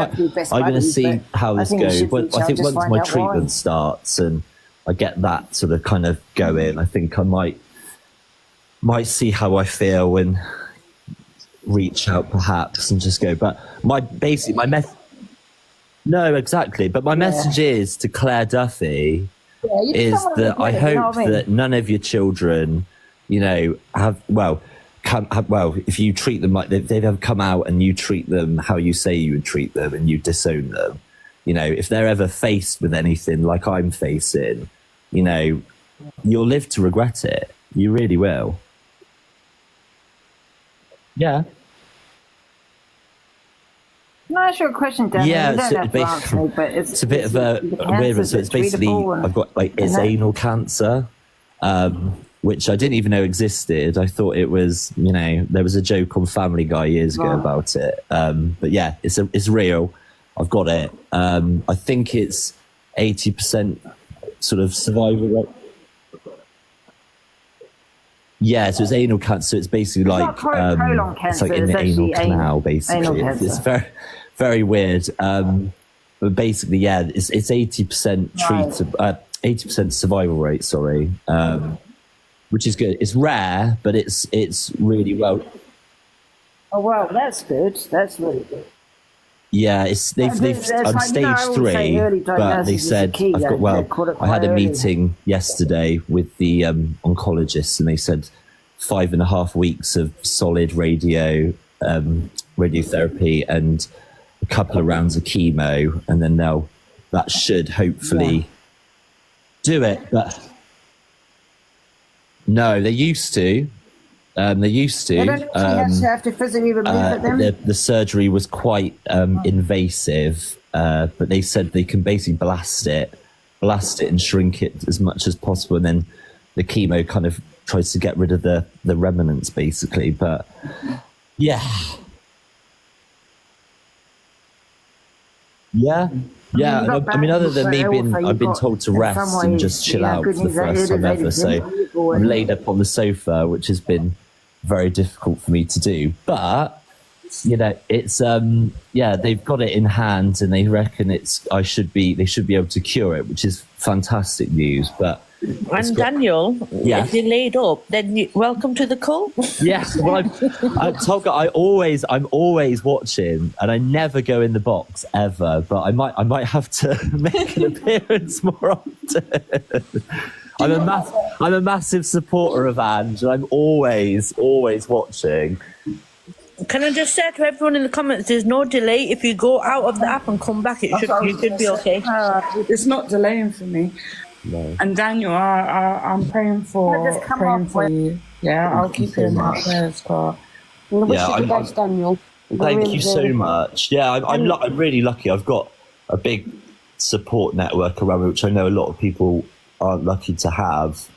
I'm going to see how this goes. I think once my treatment starts and I get that sort of kind of going, I think I might see how I feel and reach out perhaps and just go. But my message. No, exactly. But my message is to Claire Duffy is that I hope that none of your children, you know, if you treat them like they've ever come out and you treat them how you say you would treat them and you disown them, you know, if they're ever faced with anything like I'm facing, you know, you'll live to regret it. You really will. Yeah. Can I ask you a question, Dan? Yeah, you don't have to answer me, but it's a bit of a weird one. So it's basically, I've got it's anal cancer, which I didn't even know existed. I thought it was, you know, there was a joke on Family Guy years ago about it. But yeah, it's real. I've got it. I think it's 80% sort of survival rate. Yeah, so it's anal cancer. So it's basically like colon it's like cancer, in the it's anal actually canal, anal basically. cancer. It's very, very weird. But basically, yeah, it's 80% treatable, 80% survival rate. Sorry, which is good. It's rare, but it's really well. Oh wow, that's good. That's really good. Yeah, I'm stage 3, but they said I had a meeting yesterday with the oncologists, and they said 5.5 weeks of solid radiotherapy and a couple of rounds of chemo, and then that should hopefully do it. But no, they used to. They used to. They don't have to physically remove it then? The surgery was quite invasive, but they said they can basically blast it and shrink it as much as possible, and then the chemo kind of tries to get rid of the remnants, basically. But yeah. I mean, other than me I've been told to rest and just chill out for the first time ever. So I'm laid up on the sofa, which has been very difficult for me to do. But it's they've got it in hand, and they reckon they should be able to cure it, which is fantastic news. But and Daniel, if you're laid up, then welcome to the cult. Yes, well, Tolga, I'm always watching, and I never go in the box ever. But I might have to make an appearance more often. I'm a massive supporter of Ange, and I'm always watching. Can I just say to everyone in the comments, there's no delay. If you go out of the app and come back, you should be okay. It's not delaying for me. No. And Daniel, I'm praying for you. Yeah, I'll keep you in my prayers, Scott. Daniel. Thank you so much. Yeah, I'm really lucky. I've got a big support network around me, which I know a lot of people aren't lucky to have.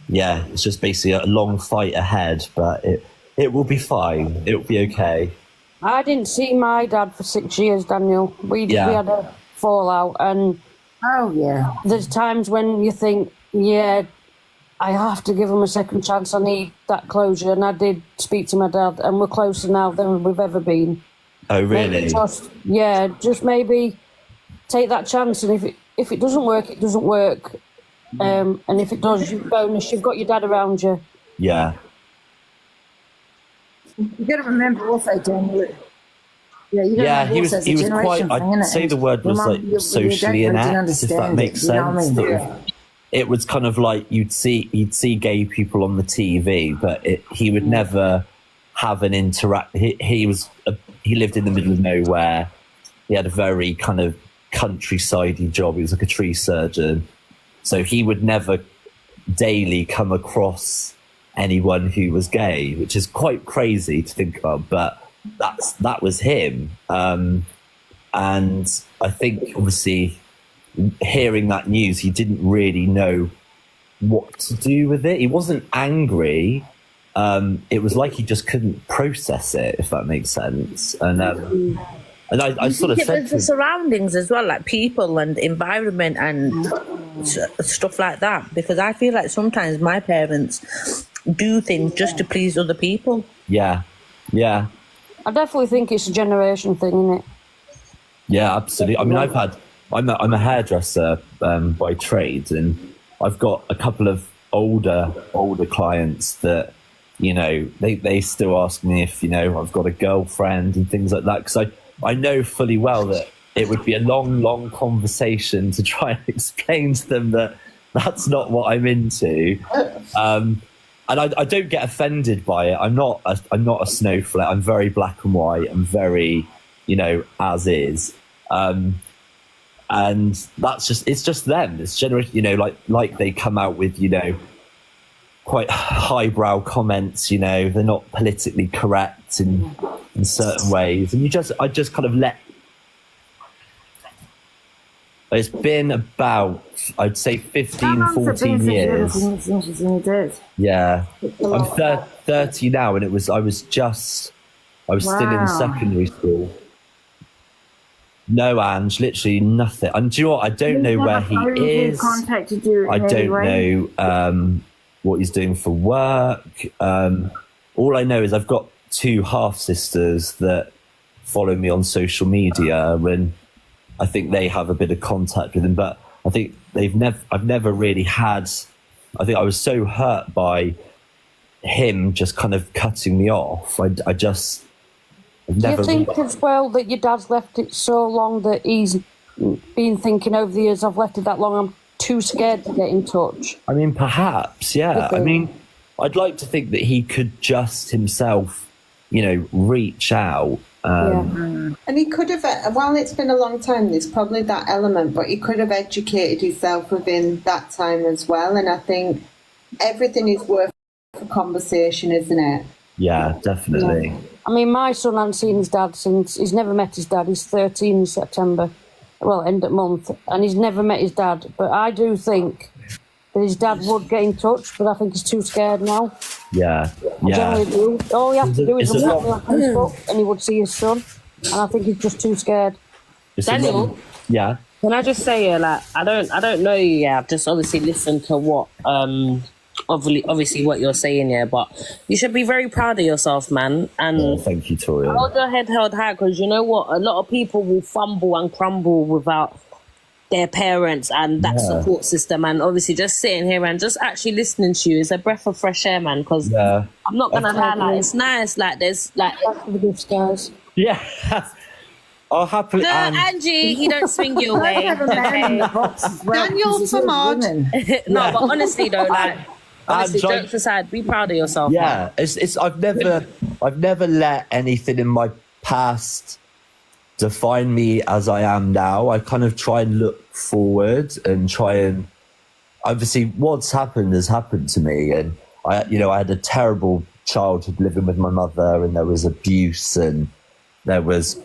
It's just basically a long fight ahead, but it will be fine. It will be okay. I didn't see my dad for 6 years, Daniel. We had a fallout, and there's times when you think, I have to give him a second chance. I need that closure, and I did speak to my dad, and we're closer now than we've ever been. Oh, really? Just maybe take that chance, and if it doesn't work, it doesn't work. And if it does, bonus, you've got your dad around you. Yeah. You got to remember also, Daniel. He was quite. I'd say the word was like socially inept, if that makes sense. It was kind of like you'd see gay people on the TV, but he would never have an interact. He lived in the middle of nowhere. He had a very kind of countryside-y job. He was like a tree surgeon, so he would never daily come across anyone who was gay, which is quite crazy to think about, but that was him. And I think obviously hearing that news, he didn't really know what to do with it. He wasn't angry. It was like he just couldn't process it, if that makes sense. And I sort of said the surroundings as well, like people and environment and stuff like that, because I feel like sometimes my parents do things just to please other people. Yeah. I definitely think it's a generation thing, isn't it? Yeah, absolutely. I mean, I'm a hairdresser by trade, and I've got a couple of older clients that, they still ask me if, I've got a girlfriend and things like that, because I know fully well that it would be a long conversation to try and explain to them that that's not what I'm into. And I don't get offended by it. I'm not a snowflake. I'm very black and white. I'm very, as is. And it's just them. It's generally, like they come out with, quite highbrow comments. They're not politically correct in certain ways, and I just kind of let. It's been about, I'd say, 15, 14 years. Yeah. I'm 30 now, and I was still in secondary school. No, Ange, literally nothing. And do you know what? I don't know where he is. I don't know what he's doing for work. All I know is I've got 2 half sisters that follow me on social media, and I think they have a bit of contact with him, but I think I've never really had, I think I was so hurt by him just kind of cutting me off. I've never. Do you think as well that your dad's left it so long that he's been thinking over the years, I've left it that long, I'm too scared to get in touch? I mean, perhaps, yeah. I mean, I'd like to think that he could just himself, reach out. And he could have, while it's been a long time, there's probably that element, but he could have educated himself within that time as well. And I think everything is worth a conversation, isn't it? Yeah, definitely. Yeah. I mean, my son hasn't seen his dad since, he's never met his dad. He's 13 in September, end of month, and he's never met his dad. But I do think that his dad would get in touch, but I think he's too scared now. Yeah, I generally do. All he has to do is look on Facebook and he would see his son, and I think he's just too scared. Daniel? Yeah? Can I just say, I don't know you, yeah, I've just obviously listened to what, obviously what you're saying, yeah, but you should be very proud of yourself, man. And thank you, Toria. Hold your head held high, because you know what? A lot of people will fumble and crumble without their parents and that support system, and obviously just sitting here and just actually listening to you is a breath of fresh air, man, because I'm not gonna lie, like, it's nice, like there's like the gifts, guys. Yeah. I'll happily Angie, you don't swing your way. Daniel for mod. No, but honestly though, like honestly, jokes aside, be proud of yourself. Yeah, man. it's I've never let anything in my past define me as I am now. I kind of try and look forward and try and, obviously what's happened has happened to me, and I had a terrible childhood living with my mother, and there was abuse, and there was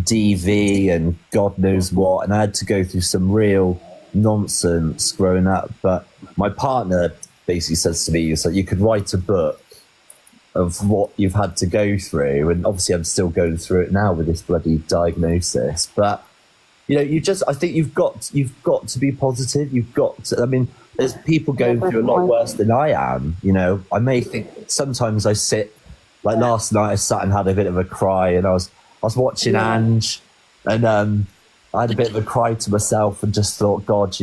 DV and God knows what, and I had to go through some real nonsense growing up. But my partner basically says to me, so you could write a book of what you've had to go through, and obviously I'm still going through it now with this bloody diagnosis. But I think you've got to be positive. You've got to, I mean, there's people going through a lot worse than I am. I may think sometimes I sit, like last night I sat and had a bit of a cry, and I was watching Ange, and I had a bit of a cry to myself and just thought, God,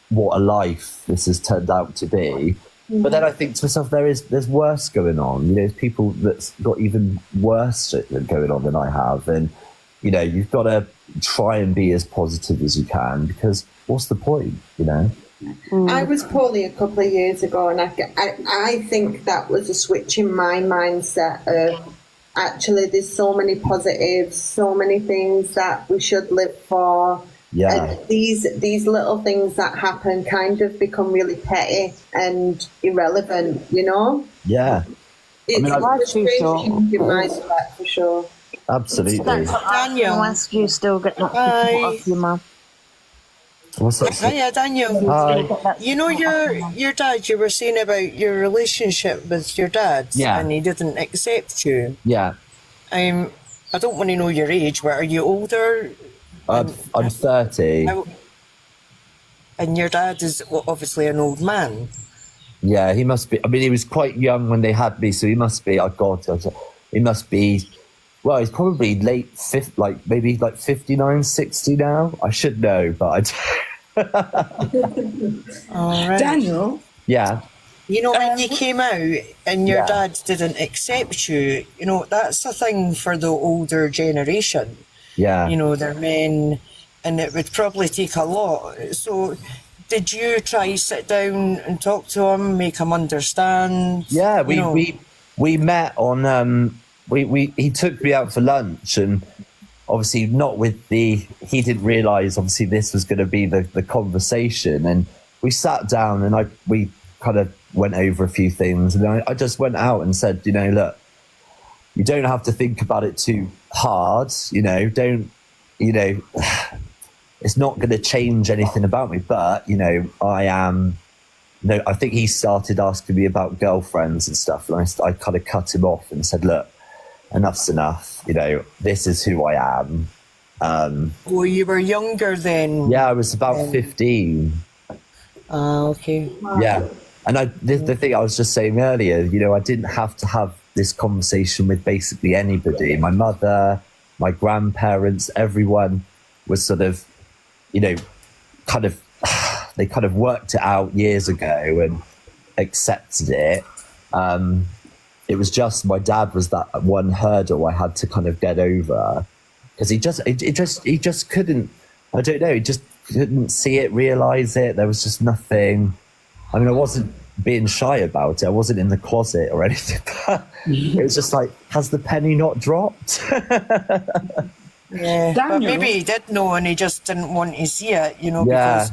what a life this has turned out to be. But then I think to myself, there's worse going on. There's people that's got even worse shit going on than I have, and you've got to try and be as positive as you can, because what's the point? I was poorly a couple of years ago, and I think that was a switch in my mindset of, actually there's so many positives, so many things that we should live for. Yeah. And these little things that happen kind of become really petty and irrelevant, Yeah. It's a strange change in mindset for sure. Absolutely. Daniel, unless you still get knocked off your mum. What's that? Hiya, Daniel. Hi. Your dad, you were saying about your relationship with your dad, and he didn't accept you. Yeah. I don't want to know your age, but are you older? I'm 30. And your dad is obviously an old man. Yeah, he must be. I mean, he was quite young when they had me, so he must be. Oh God, he must be. Well, he's probably late maybe 59, 60 now. I should know, but All right. Daniel? Yeah. When you came out and your dad didn't accept you, that's a thing for the older generation. Yeah. They're men, and it would probably take a lot. So did you try sit down and talk to him, make him understand? Yeah, we met on he took me out for lunch, and obviously he didn't realise obviously this was going to be the conversation, and we sat down and we kind of went over a few things, and I just went out and said, look, you don't have to think about it too hard, don't, it's not going to change anything about me, but, I think he started asking me about girlfriends and stuff, and I kind of cut him off and said, look, enough's enough, this is who I am. Well, you were younger then. Yeah, I was about 15. Okay. Yeah. And the thing I was just saying earlier, you know, I didn't have to have this conversation with basically anybody. My mother, my grandparents, everyone was sort of, you know, kind of, they kind of worked it out years ago and accepted it. It was just my dad was that one hurdle I had to kind of get over, because he just couldn't, I don't know, he just couldn't see it, realize it. There was just nothing. I mean, I wasn't being shy about it. I wasn't in the closet or anything. But it was just like, has the penny not dropped? Yeah, but maybe he did know and he just didn't want to see it, you know, because,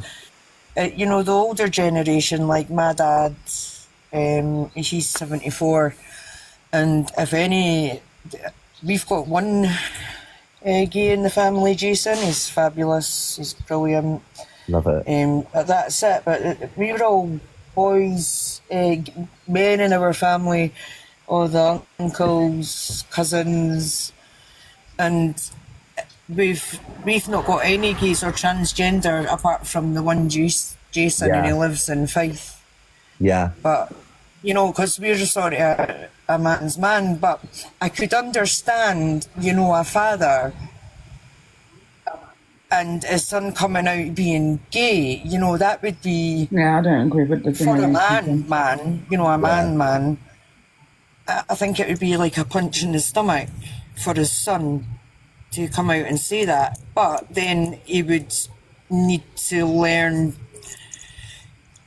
you know, the older generation, like my dad, he's 74, and if any, we've got one gay in the family, Jason. He's fabulous, he's brilliant. Love it. But that's it. But we were all boys, men in our family, all the uncles, cousins, and we've not got any gays or transgender apart from the one Jason, and he lives in Fife. Yeah. But, you know, because we're sort of a man's man, but I could understand, you know, a father and his son coming out being gay, you know, that would be... Yeah, I don't agree with the for a man, you know, a man. I think it would be like a punch in the stomach for his son to come out and say that. But then he would need to learn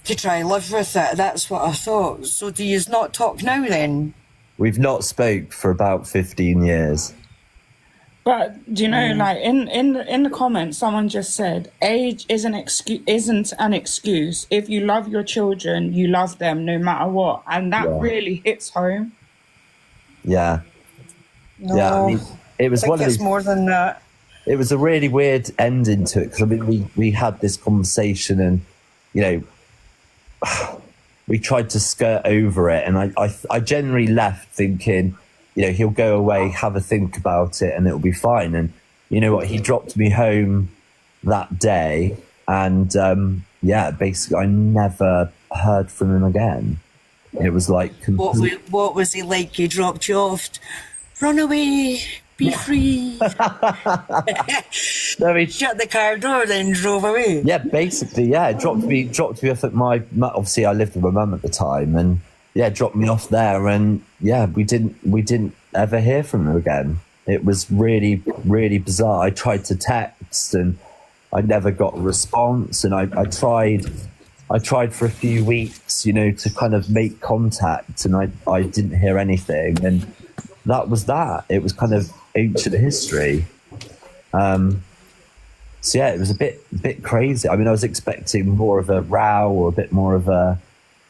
to try live with it. That's what I thought. So do you not talk now then? We've not spoke for about 15 years. But do you know, like in the comments, someone just said, "Age isn't an excuse. If you love your children, you love them no matter what," and that really hits home. Yeah. No, yeah, I mean, it was I think one of it's these, more than that. It was a really weird ending to it, because I mean, we had this conversation, and you know, we tried to skirt over it, and I generally left thinking, you know, he'll go away, have a think about it, and it'll be fine. And you know what? He dropped me home that day, and basically, I never heard from him again. It was like, what was he like? He dropped you off. Run away, be free. No, he shut the car door, then drove away. Yeah, basically, yeah. Dropped me off at my. Obviously, I lived with my mum at the time, and yeah, dropped me off there, and yeah, we didn't ever hear from him again. It was really, really bizarre. I tried to text, and I never got a response, and I tried for a few weeks, you know, to kind of make contact, and I didn't hear anything, and that was that. It was kind of ancient history. So yeah, it was a bit crazy. I mean, I was expecting more of a row, or a bit more of a,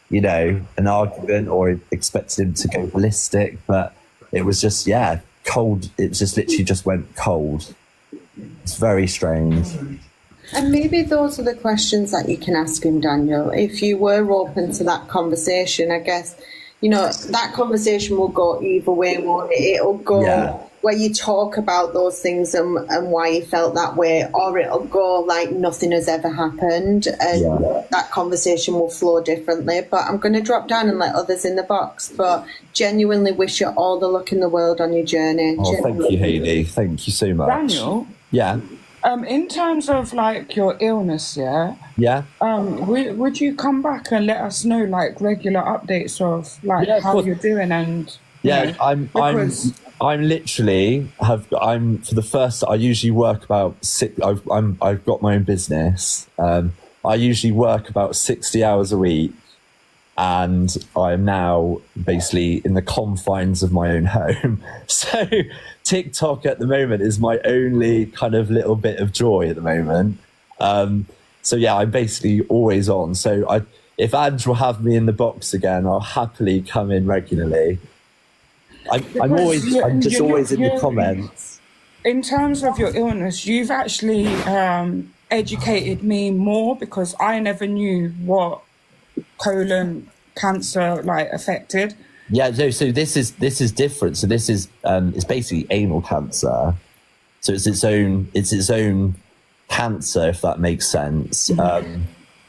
you know, an argument, or expected him to go ballistic, but it was just, cold. It just literally just went cold. It's very strange. And maybe those are the questions that you can ask him, Daniel. If you were open to that conversation, I guess, you know, that conversation will go either way, won't it? It'll go where you talk about those things and why you felt that way, or it'll go like nothing has ever happened, and that conversation will flow differently. But I'm going to drop down and let others in the box, but genuinely wish you all the luck in the world on your journey. Oh, thank you, Hayley. Thank you so much. Daniel? Yeah? In terms of like your illness, would you come back and let us know like regular updates of like how you're doing? And I'm literally I'm for the first. I usually work about I've got my own business. I usually work about 60 hours a week, and I'm now basically in the confines of my own home. So TikTok at the moment is my only kind of little bit of joy at the moment. So yeah, I'm basically always on. So if Ange will have me in the box again, I'll happily come in regularly. I'm just always in the comments. In terms of your illness, you've actually educated me more, because I never knew what colon cancer like affected. Yeah, no, so this is different. So this is it's basically anal cancer. So it's its own cancer, if that makes sense.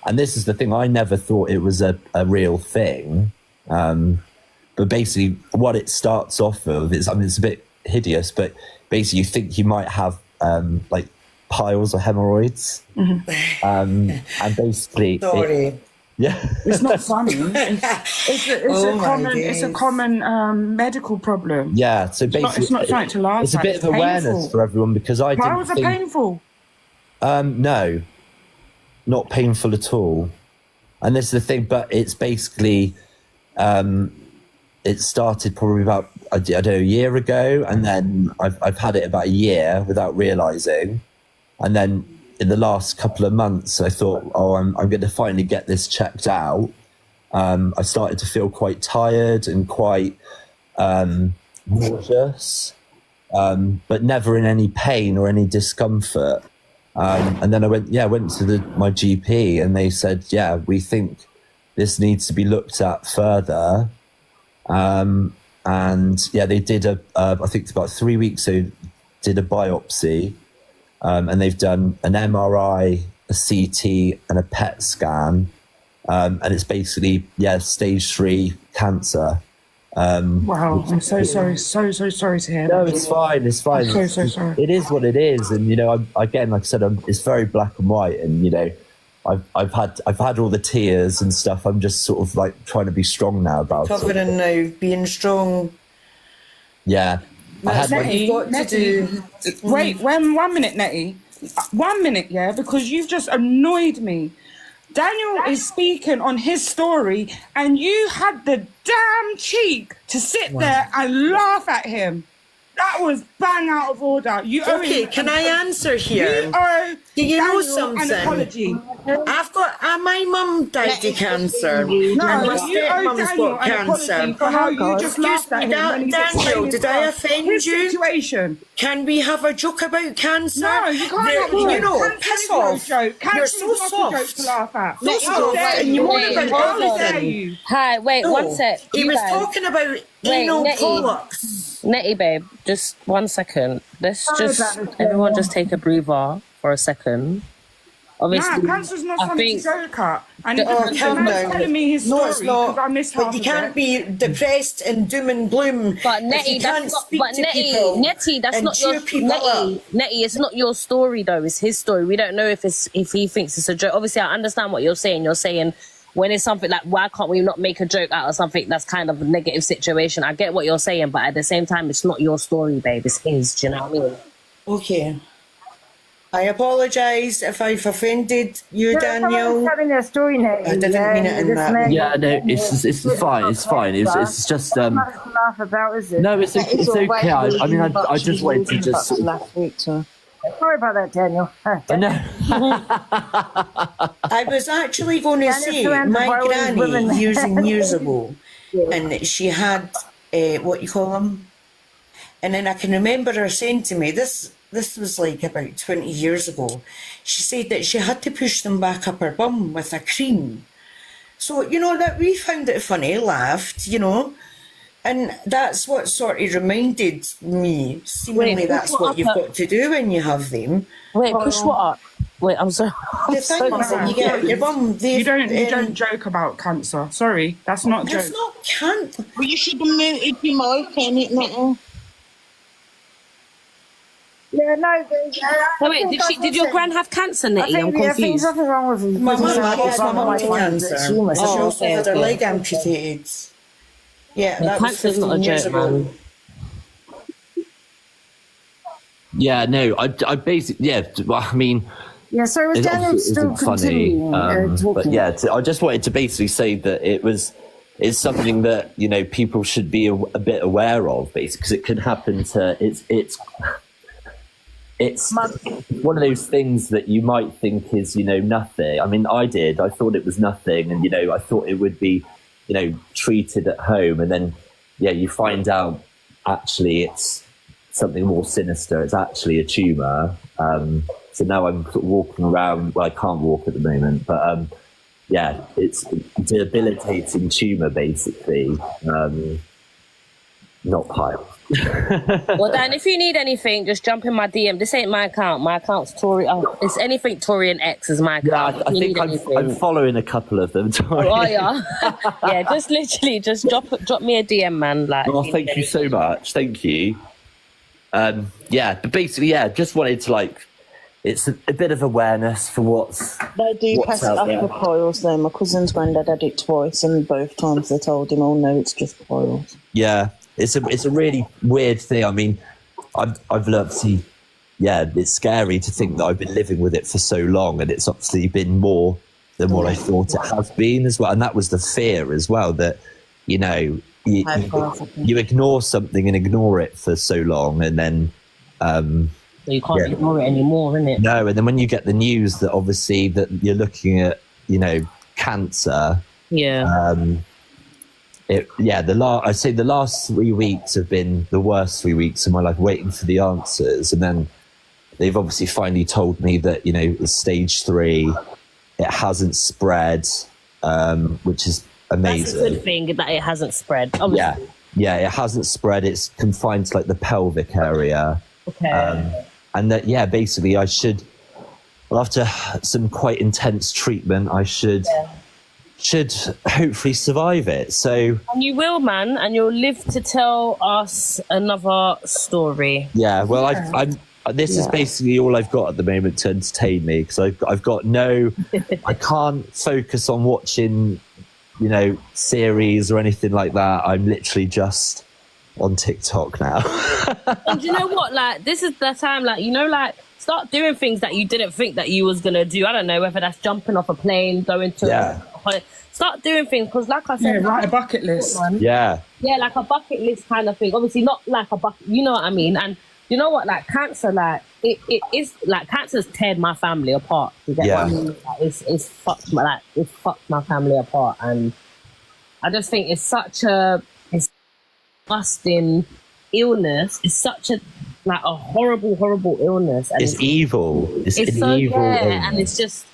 And this is the thing, I never thought it was a real thing. But basically what it starts off with is, I mean, it's a bit hideous, but basically you think you might have like piles or hemorrhoids. And basically... It's not funny. It's a common medical problem. Yeah, so basically... It's not something to laugh at. It's a bit of awareness for everyone, because I didn't Piles are painful. No, not painful at all. And this is the thing, but it's basically... it started probably about, I don't know, a year ago, and then I've had it about a year without realising. And then in the last couple of months, I thought, I'm going to finally get this checked out. I started to feel quite tired and quite nauseous, but never in any pain or any discomfort. And then I went to my GP, and they said, we think this needs to be looked at further. And they did I think about 3 weeks ago, did a biopsy, and they've done an MRI, a CT, and a PET scan, and it's basically stage 3 cancer. Wow, I'm so sorry to hear that. No, it's fine. I'm so sorry. It is what it is, and again, like I said, it's very black and white, and I've had all the tears and stuff. I'm just sort of like trying to be strong now about it. Covering now, being strong. Yeah. Nettie, wait, 1 minute, Nettie. 1 minute, because you've just annoyed me. Daniel is speaking on his story, and you had the damn cheek to sit there and laugh at him. That was bang out of order. Can I answer here? You owe Do you know Daniel something? an apology. I've got my mum died of cancer. No, and my you owe stepmom's Daniel got an cancer. apology for how you just laughed at him when he's Daniel, explaining did I his offend his you? Situation. Can we have a joke about cancer? No, you can't have a joke. You know, Cancer piss is not a off. joke. Cancer You're so is not a soft. joke to laugh at. So soft, and you want about How dare everything. you? Hi, wait, No, one sec. He You was guys. talking about anal polyps. Nettie, babe, just 1 second. Let's everyone just take a breather for a second. Obviously, cancer's not I something think- to joke at. And calm down. telling me his story No, it's not. because I missed half But you of can't it. be depressed and doom and gloom. But if Nettie, you can't that's not. speak But to people Nettie, that's and not your cheer people up. Nettie, it's not your story though. It's his story. We don't know if he thinks it's a joke. Obviously, I understand what you're saying. You're saying when it's something like, why can't we not make a joke out of something that's kind of a negative situation? I get what you're saying, but at the same time, it's not your story, babe. It's his. Do you know what I mean? Okay. I apologise if I've offended you, Daniel. Telling their story, Nettie. I didn't mean it in that. Yeah, no, it's fine. It's fine. It's just Nothing to laugh about, is it? no, it's okay. I mean, I just wanted to just sort of, last week, so. Sorry about that, Daniel. I know. I was actually going to say my granny years ago, and she had what you call them, and then I can remember her saying to me, this was like about 20 years ago. She said that she had to push them back up her bum with a cream. So that we found it funny, laughed, and that's what sort of reminded me. Seemingly, that's what you've got to do when you have them. Wait, push what up? Wait, I'm sorry. The things that you get your bum. You don't joke about cancer. Sorry, that's not a joke. It's not cancer. Well, you should have muted your mic, ain't it? Yeah, no. So wait, did your gran have cancer, Nettie? I'm I think there's confused. nothing wrong with you. My mum had Oh, cancer. She also had her okay. leg amputated. Yeah, that was Cancer's 15 not a years joke, ago. man. Yeah, no, I basically, well, I mean, Yeah, so was it Daniel obviously still isn't funny, continuing but talking? yeah, I just wanted to basically say that it's something that people should be a bit aware of, basically, because it can happen to it's one of those things that you might think is nothing. I mean, I thought it was nothing, and I thought it would be treated at home, and then you find out actually it's something more sinister. It's actually a tumor. So now I'm sort of walking around. Well, I can't walk at the moment, but it's a debilitating tumor, basically. Not piles. Well, Dan, if you need anything, just jump in my DM. This ain't my account. My account's Tori. Oh, it's anything Tori and X is my account. I think I'm following a couple of them. Tori. Oh, yeah. Yeah, just literally, just drop me a DM, man. Like, Oh, thank you so much. Thank you. Yeah, but basically, yeah, just wanted to it's a bit of awareness for what's. They do what's pass it out off there. for coils though. My cousin's granddad had it twice, and both times they told him, "Oh no, it's just coils." Yeah, it's a really weird thing. I mean, I've learned to see. Yeah, it's scary to think that I've been living with it for so long, and it's obviously been more than what I thought it has been as well. And that was the fear as well, that you ignore something and ignore it for so long, and then So you can't ignore it anymore, innit? no, and then when you get the news that obviously that you're looking at cancer. Yeah. I'd say the last 3 weeks have been the worst 3 weeks of my life, waiting for the answers, and then they've obviously finally told me that it's stage 3. It hasn't spread, which is amazing. That's a good thing that it hasn't spread. Obviously. Yeah, it hasn't spread. It's confined to the pelvic area. Okay. And that basically after some quite intense treatment, I should hopefully survive it. So And you will, man, and you'll live to tell us another story. yeah, well, this is basically all I've got at the moment to entertain me, because I've got I can't focus on watching, series or anything like that. I'm literally just on TikTok now. And you know what? This is the time, start doing things that you didn't think that you was gonna do. I don't know whether that's jumping off a plane, going to start doing things, because like I said, write a bucket list. Yeah, like a bucket list kind of thing. Obviously not like a bucket, you know what I mean? And you know what, cancer, it is cancer's teared my family apart. You get what I mean? It's fucked my family apart, and I just think it's such a disgusting illness. It's such a horrible illness. And it's evil. It's an so evil illness. and it's just,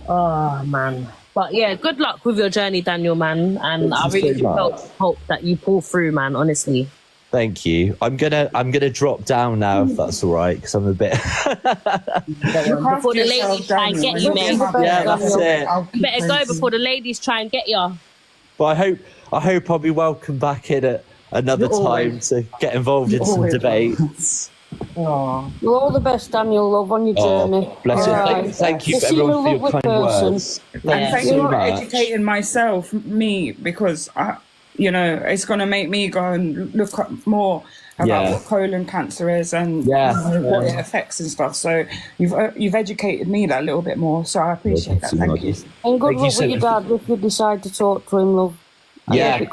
oh man. But yeah, good luck with your journey, Daniel, man. And I really hope that you pull through, man. Honestly. Thank you. I'm gonna drop down now, if that's all right, because I'm a bit. Before the ladies try and get you, man. Yeah, that's it. Better go before the ladies try and get you. But I hope I'll be welcome back in at another time to get involved in some debates. Well, all the best, Daniel, love, on your journey. Bless you. Thank you for everyone for your kind words. And thank you for educating me, because it's going to make me go and look up more about what colon cancer is and what it affects and stuff. So you've educated me that a little bit more. So I appreciate that. Thank you. And good luck with your dad if you decide to talk to him, love. I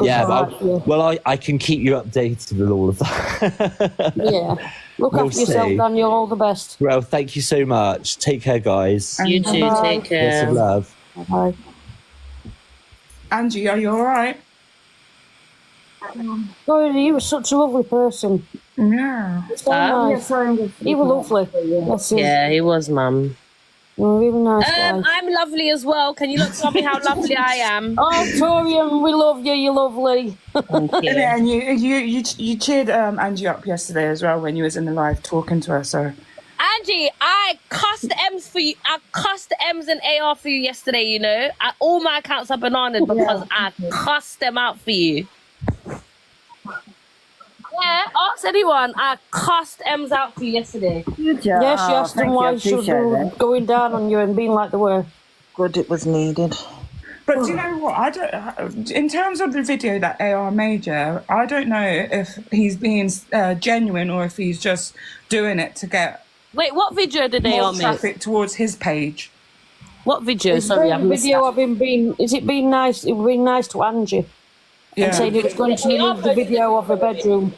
can keep you updated with all of that. Yeah. Look after yourself, Daniel. All the best. Well, thank you so much. Take care, guys. You too. Bye. Take care. Lots of love. Bye. Angie, are you all right? Oh, you were such a lovely person. Yeah. So nice. You were lovely. Yeah, he was, mum. You're a really nice guy. I'm lovely as well. Can you look tell me how lovely I am? Oh, Torian, we love you. You're lovely. Thank you. And you cheered Angie up yesterday as well when you was in the live talking to her. So Angie, I cussed M's for you. I cussed M's and AR for you yesterday. All my accounts are bananas because I cussed them out for you. Yeah, ask anyone. I cussed M's out for you yesterday. Good job. Yeah, she asked them why she was going down on you and being like they were. Good, it was needed. But do you know what? In terms of the video that AR made, I don't know if he's being genuine or if he's just doing it to get. Wait, what video did AR make? Traffic towards his page. What video? Sorry, I've missed video of him being. Is it being nice? It being nice to Angie. Yeah. And saying he was going to remove the video of her bedroom.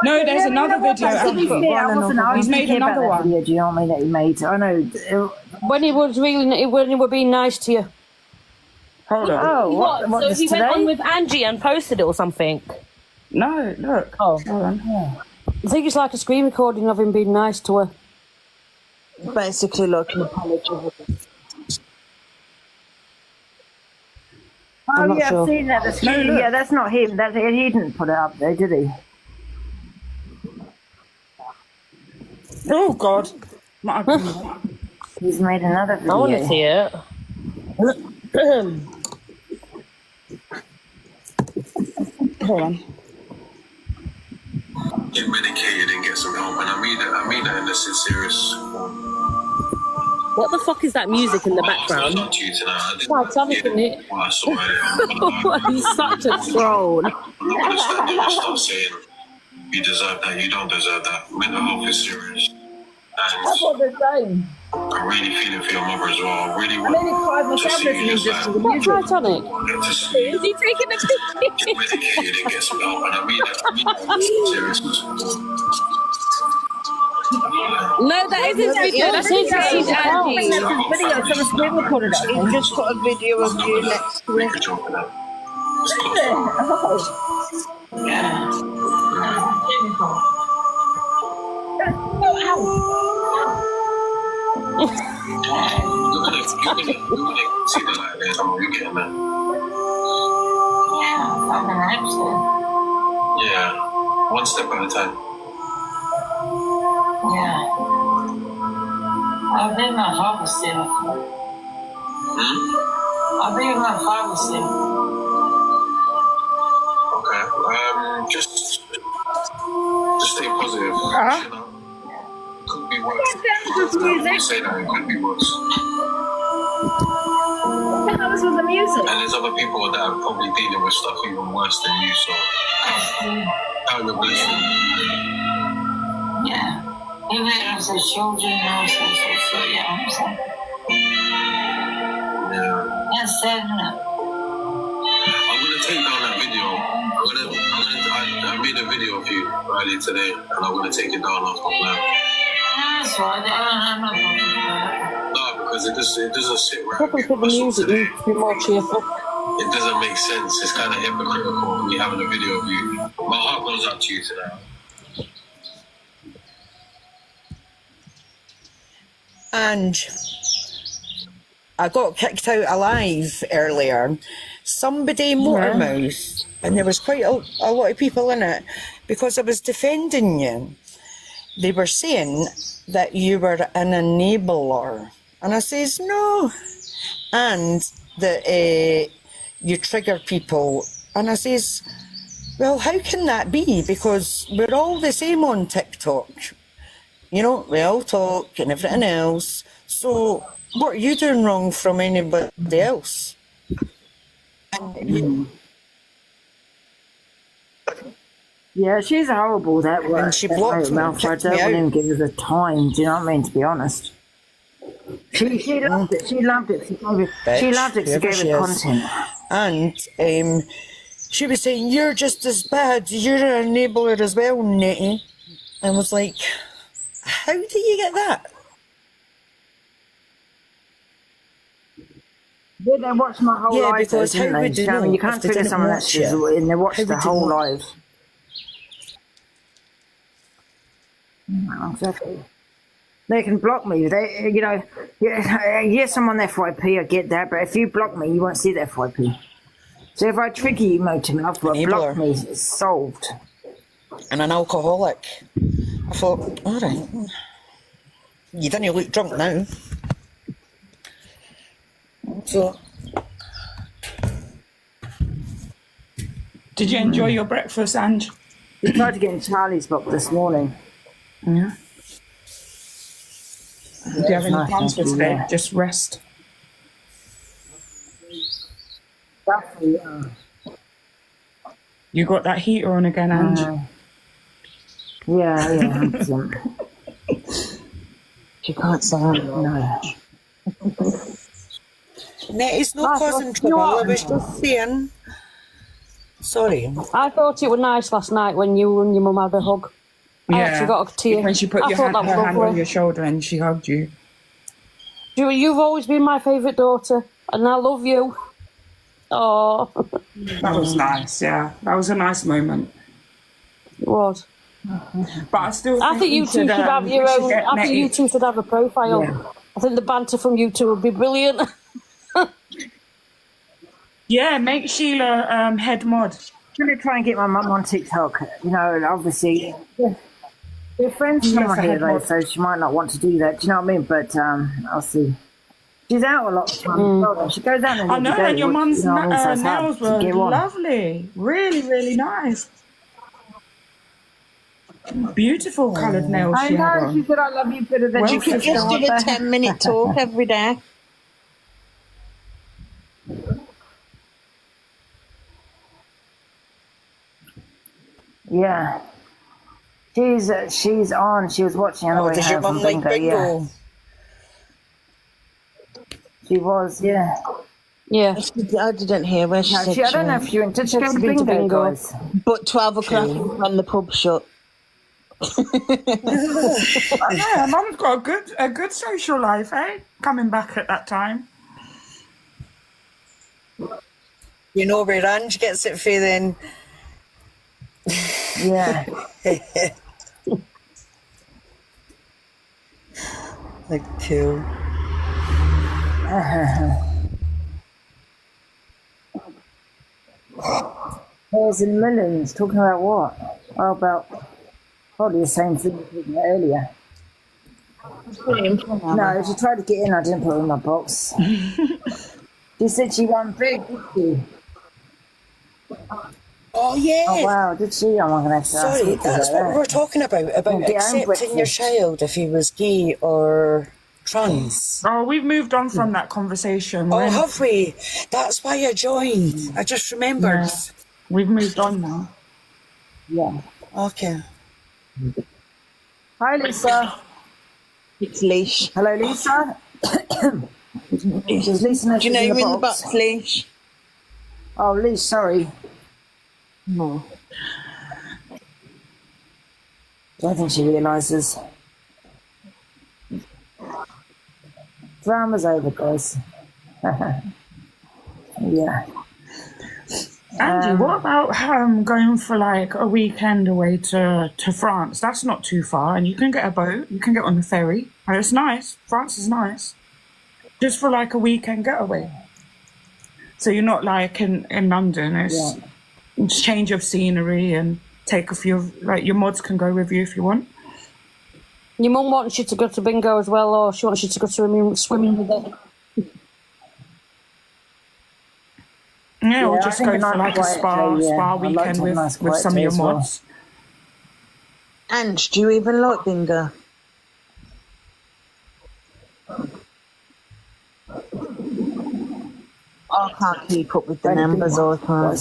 No, there's another video. He's made another one. Video, do you know what I mean? That he made. I know. When he were being nice to you. Hold on. Oh, what so he today? went on with Angie and posted it or something? No, look. Oh, hold on. I think it's like a screen recording of him being nice to her. Basically, like an apology. I'm Oh not yeah, sure. I've seen that. Yeah, that's not him. That's he didn't put it up there, did he? Oh God. He's made another video. I want to see it. Hold on. Get medicated and get some help, and I mean that in the sincerest form. What the fuck is that music in the background? Titanic, isn't it? He's such a troll. I'm not going to stand there and start saying, you deserve that, you don't deserve that. Mental health is serious. That's what they're saying. I'm really feeling for your mother as well. I really want cried to see you just like, What Titanic? to see Is he taking a picture? get medicated and get some help, and I mean that in the sincerest form. No, that isn't video. That's his page, Angie. That's his video. Someone screen recorded it. He just put a video of you next to it. You're gonna see the light there. You're getting that. Yeah, one step at a time. Yeah. I've been my father still. I've been my father still. Okay. Just stay positive. You know? Could be worse. Say that it could be worse. What the hell is with the music? And there's other people that are probably dealing with stuff even worse than you. So, how you're blessing. Yeah. Even as the children also, so yeah, I'm saying. Yeah. And seven. I'm gonna take down that video. I made a video of you earlier today, and I'm gonna take it down after that. That's right. I'm not going to do that. No, because it doesn't sit right. Probably put the music in to be more cheerful. It doesn't make sense. It's kind of hypocritical me having a video of you. My heart goes out to you today. And I got kicked out alive earlier. Somebody motormouth, and there was quite a lot of people in it, because I was defending you. They were saying that you were an enabler. And I says, no. And that you trigger people. And I says, well, how can that be? Because we're all the same on TikTok. You know, we all talk and everything else. So what are you doing wrong from anybody else? Yeah, she's horrible, that way. And she blocked me, I kicked don't me want out. to give her the time, do you know what I mean, to be honest. She loved it, she loved it. She loved it, she gave it content. And she was saying, you're just as bad, you're an enabler as well, Nettie. And I was like, how do you get that? Yeah, they watched my whole Yeah, life, because didn't how they? would Do you you know what I mean? know You can't if they figure didn't someone watch else's, it? and they watched How the would you whole know? life. Exactly. They can block me. They, you know, yes, I'm on FYP, I get that, but if you block me, you won't see the FYP. So if I trigger you, motive enough, block me, it's solved. And an alcoholic. I thought, all right, you didn't look drunk now. So, did you enjoy your breakfast, Ange? We tried to get in Charlie's book this morning. Yeah. Do you have any nice, plans for thank you, today? yeah. Just rest. You got that heater on again, Ange? Yeah, 100%. She can't sound no. Nettie's not causing trouble, I was just saying. Sorry. I thought it was nice last night when you and your mum had a hug. I actually got a tear. When she put I her thought that was hand on lovely. your shoulder and she hugged you. You've always been my favourite daughter, and I love you. Oh, That was nice, yeah. That was a nice moment. it was. But I still I think you two should have your we should own. get I think you Nettie- two should have a profile. Yeah. I think the banter from you two would be brilliant. Yeah, make Sheila head mod. I'm going to try and get my mum on TikTok. You know, obviously, we're friends with someone here, though, so she might not want to do that. Do you know what I mean? But I'll see. She's out a lot of time. She goes out and I know, and your mum's nails were on. lovely. Really, really nice. Beautiful coloured nails I she had know, on. she said I love you better than Well, You could just do a 10-minute talk every day. Yeah. She's on. She was watching. Oh, does your mum like bingo? Yeah. She was, yeah. Yeah. I didn't hear where she said I don't know if she went to bingo, guys. But 12 o'clock is when the pub shut. Yeah, mum's got a good social life, eh? Coming back at that time. You know where Ange gets it for then. Yeah. Like cool. Pairs in millions. Talking about what? Oh, about probably the same thing we did earlier. No, she tried to get in. I didn't put her in my box. She said she won big, did she? Oh, yeah. Oh, wow, did she? I'm not going to have to ask Sorry, you that's what we were talking about accepting your child if he was gay or trans. Oh, we've moved on from that conversation. Oh, have we? That's why I joined. I just remembered. Yeah. We've moved on now. Yeah. Okay. Hi, Lisa. It's Leash. Hello, Lisa. Is Lisa Do you know you're in the box, Leash? Oh, Leash, sorry. No. I don't think she realises. Drama's over, guys. Yeah. Andy, what about going for like a weekend away to France? That's not too far, and you can get a boat. You can get on the ferry, and it's nice. France is nice. Just for like a weekend getaway. So you're not like in London. It's change of scenery and take a few. Like your mods can go with you if you want. Your mum wants you to go to bingo as well, or she wants you to go swimming with her. Yeah, or just I go think for like a spa weekend with some of your mods. And do you even like bingo? I can't keep up with the numbers all the time.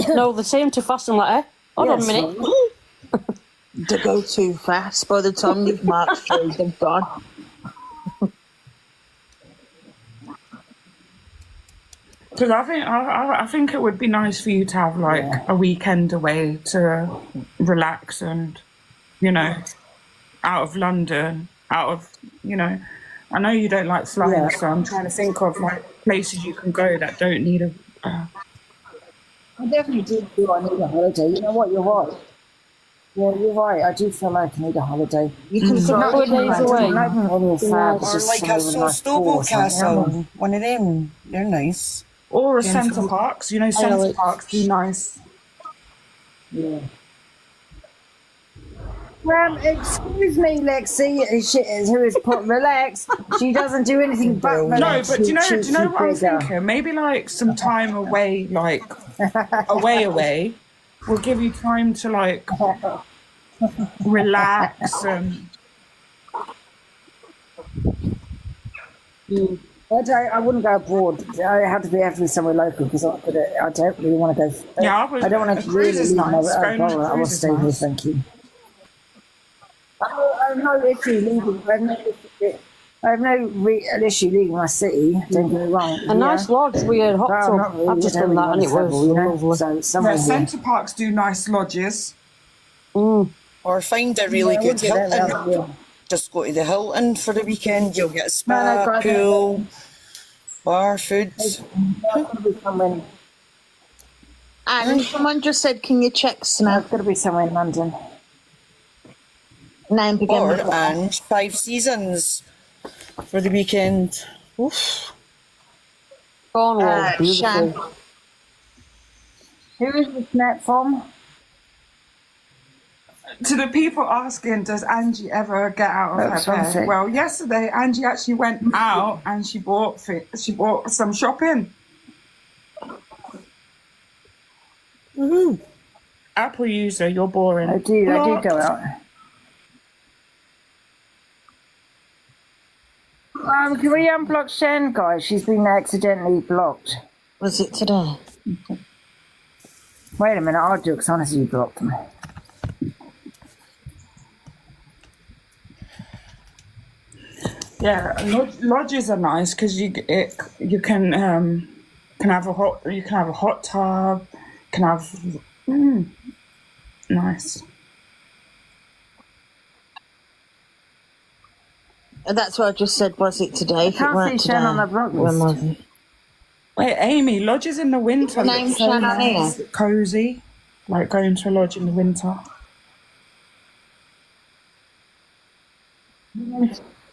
No, the same to fast and letter. Hold on a minute. They go too fast. By the time you've marked through, they're gone. Because I think it would be nice for you to have like a weekend away to relax and, you know, out of London, I know you don't like flying, so I'm trying to think of like places you can go that don't need a. I definitely do feel I need a holiday. You know what? You're right. Yeah, you're right. I do feel like I need a holiday. You can go days away. Or like a Sostobo castle. One of them. They're nice. Or a Centre Parks. You know, Centre Parks be nice. Yeah. Well, excuse me, Lexi, who is put relax. She doesn't do anything but relax. No, but do you know what I'm thinking? Maybe like some time away, like away, will give you time to like relax and. I wouldn't go abroad. I have to be somewhere local because I don't really want to go. Yeah, I don't want to really leave my borough. I will stay here, thank you. I have no issue leaving. I have no issue leaving my city. Don't get me wrong. A nice lodge with a hot tub. I've just done that and it was lovely. Yeah, Centre Parks do nice lodges. Or find a really good Hilton. Just go to the Hilton for the weekend. You'll get a spa, pool, bar, food. And someone just said, can you check Snap? It's got to be somewhere in London. Name begin Or with and 5 Seasons for the weekend. Oof. Cornwall, beautiful. Shan, Who is the snap from? To the people asking, does Angie ever get out of her bed? Well, yesterday Angie actually went out and she bought some shopping. Apple user, you're boring. I do go out. Can we unblock Shen, guys? She's been accidentally blocked. Was it today? Wait a minute, I'll do it because honestly you blocked me. Yeah, lodges are nice because you can have a hot tub, can have nice. And that's what I just said. Was it today? I can't see Shen on the block list. When was it? Wait, Amy, lodges in the winter look so nice, cozy, like going to a lodge in the winter.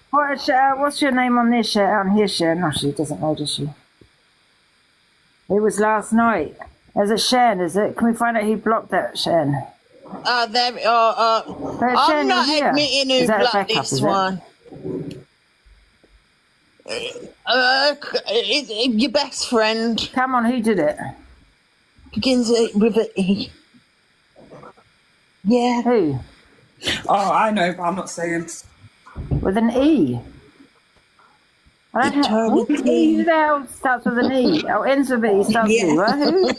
What's your name on this on here, Shen? No, she doesn't know, does she? It was last night. Is it Shen? Is it? Can we find out who blocked that, Shen? I'm not admitting who blocked this one. Your best friend. Come on, who did it? Begins with an E. Yeah. Who? Oh, I know, but I'm not saying. With an E? Who the hell starts with an E? Oh, ends with E, starts with E. What? Who?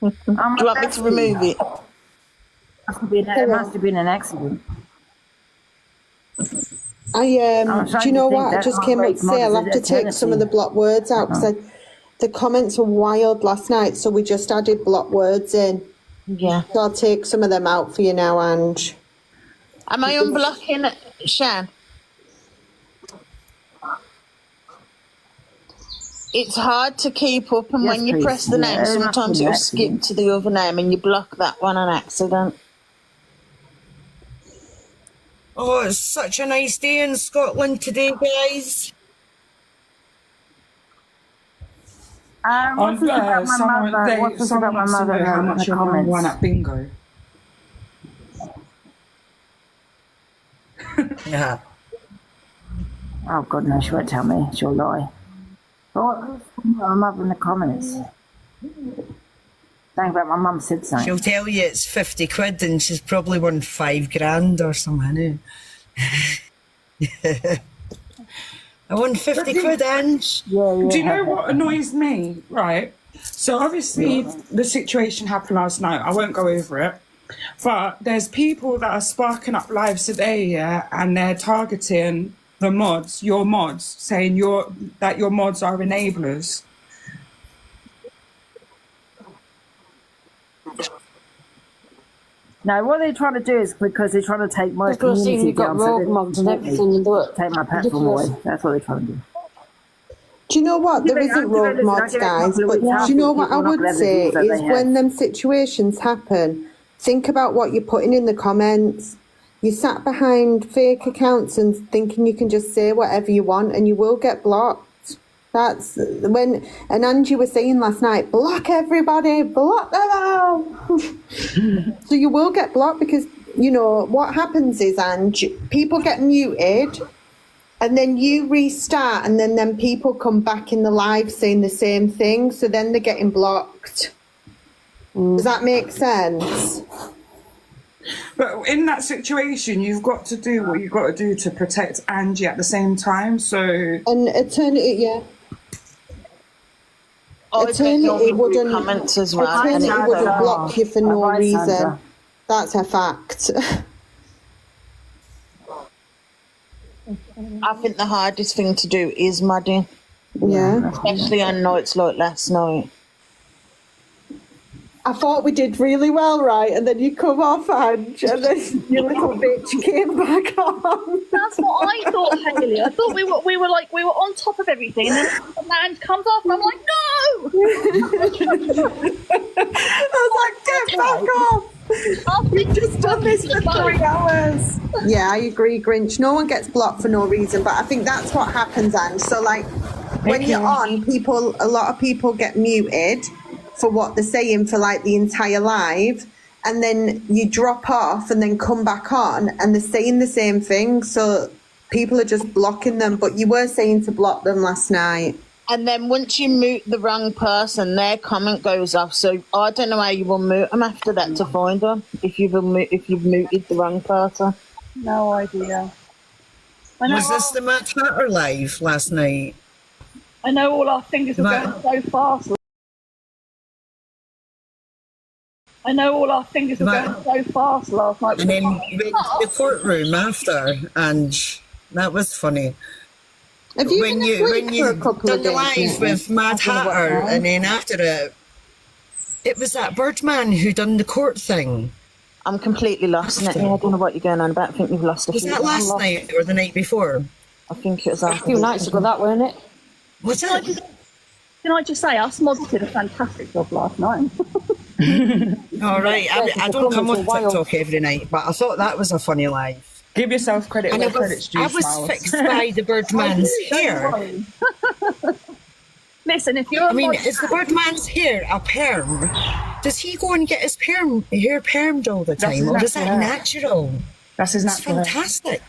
Do you want me to remove it? It must have been an accident. Do you know what? I just came up to say I'll have to take some of the blocked words out because the comments were wild last night, so we just added blocked words in. Yeah. So I'll take some of them out for you now, Ange. Am I unblocking Shan? It's hard to keep up, and when you press the name, sometimes it'll skip to the other name and you block that one on accident. Oh, it's such a nice day in Scotland today, guys. Someone wants to know how much you won at bingo. Yeah. Oh God, no, she won't tell me. She'll lie. Oh, my mother in the comments. Think about my mum said something. She'll tell you it's 50 quid and she's probably won 5 grand or something. I won 50 quid, Ange. Do you know what annoys me? Right. So obviously the situation happened last night. I won't go over it. But there's people that are sparking up lives today, yeah, and they're targeting the mods, your mods, saying that your mods are enablers. No, what they're trying to do is because they're trying to take my community down. So mods and everything in the work. Take my platform away. That's what they're trying to do. Do you know what? There isn't rogue mods, guys. But do you know what I would say is when them situations happen, think about what you're putting in the comments. You sat behind fake accounts and thinking you can just say whatever you want and you will get blocked. That's when, and Angie was saying last night, block everybody, block them out. So you will get blocked because, you know, what happens is, Angie, people get muted and then you restart and then people come back in the live saying the same thing. So then they're getting blocked. Does that make sense? But in that situation, you've got to do what you've got to do to protect Angie at the same time. So and Eternity, yeah. Eternity wouldn't comments as well. Eternity wouldn't block you for no reason. That's a fact. I think the hardest thing to do is modding. Yeah. Especially on nights like last night. I thought we did really well, right? And then you come off, Ange, and then your little bitch came back on. That's what I thought, Hayley. I thought we were on top of everything, and then Ange comes off, and I'm like, no! I was like, get back off! We've just done this for 3 hours. Yeah, I agree, Grinch. No one gets blocked for no reason, but I think that's what happens, Ange. So, like, when you're on, a lot of people get muted. for what they're saying for like the entire live, and then you drop off and then come back on and they're saying the same thing, so people are just blocking them. But you were saying to block them last night. And then once you mute the wrong person, their comment goes off. So I don't know how you will mute them after that to find them if you've muted the wrong person. No idea. Was this the Matt Hatter live last night? I know all our fingers were going so fast. I know all our fingers were going so fast last night. And then we went to the courtroom after, and that was funny. Have you when you done the live with Mad Hatter, and then after it was that Birdman who done the court thing. I'm completely lost in it. I don't know what you're going on about. I think we've lost a few. Was that last night or the night before? I think it was a few nights ago, that weren't it? Was it? Can I just say, us mods did a fantastic job last night. All right, I don't come on TikTok every night, but I thought that was a funny live. Give yourself credit where credit's due. I was fixed by the Birdman's hair. Listen, if you're is the Birdman's hair a perm? Does he go and get his hair permed all the time, or is that natural? That's his natural. It's fantastic.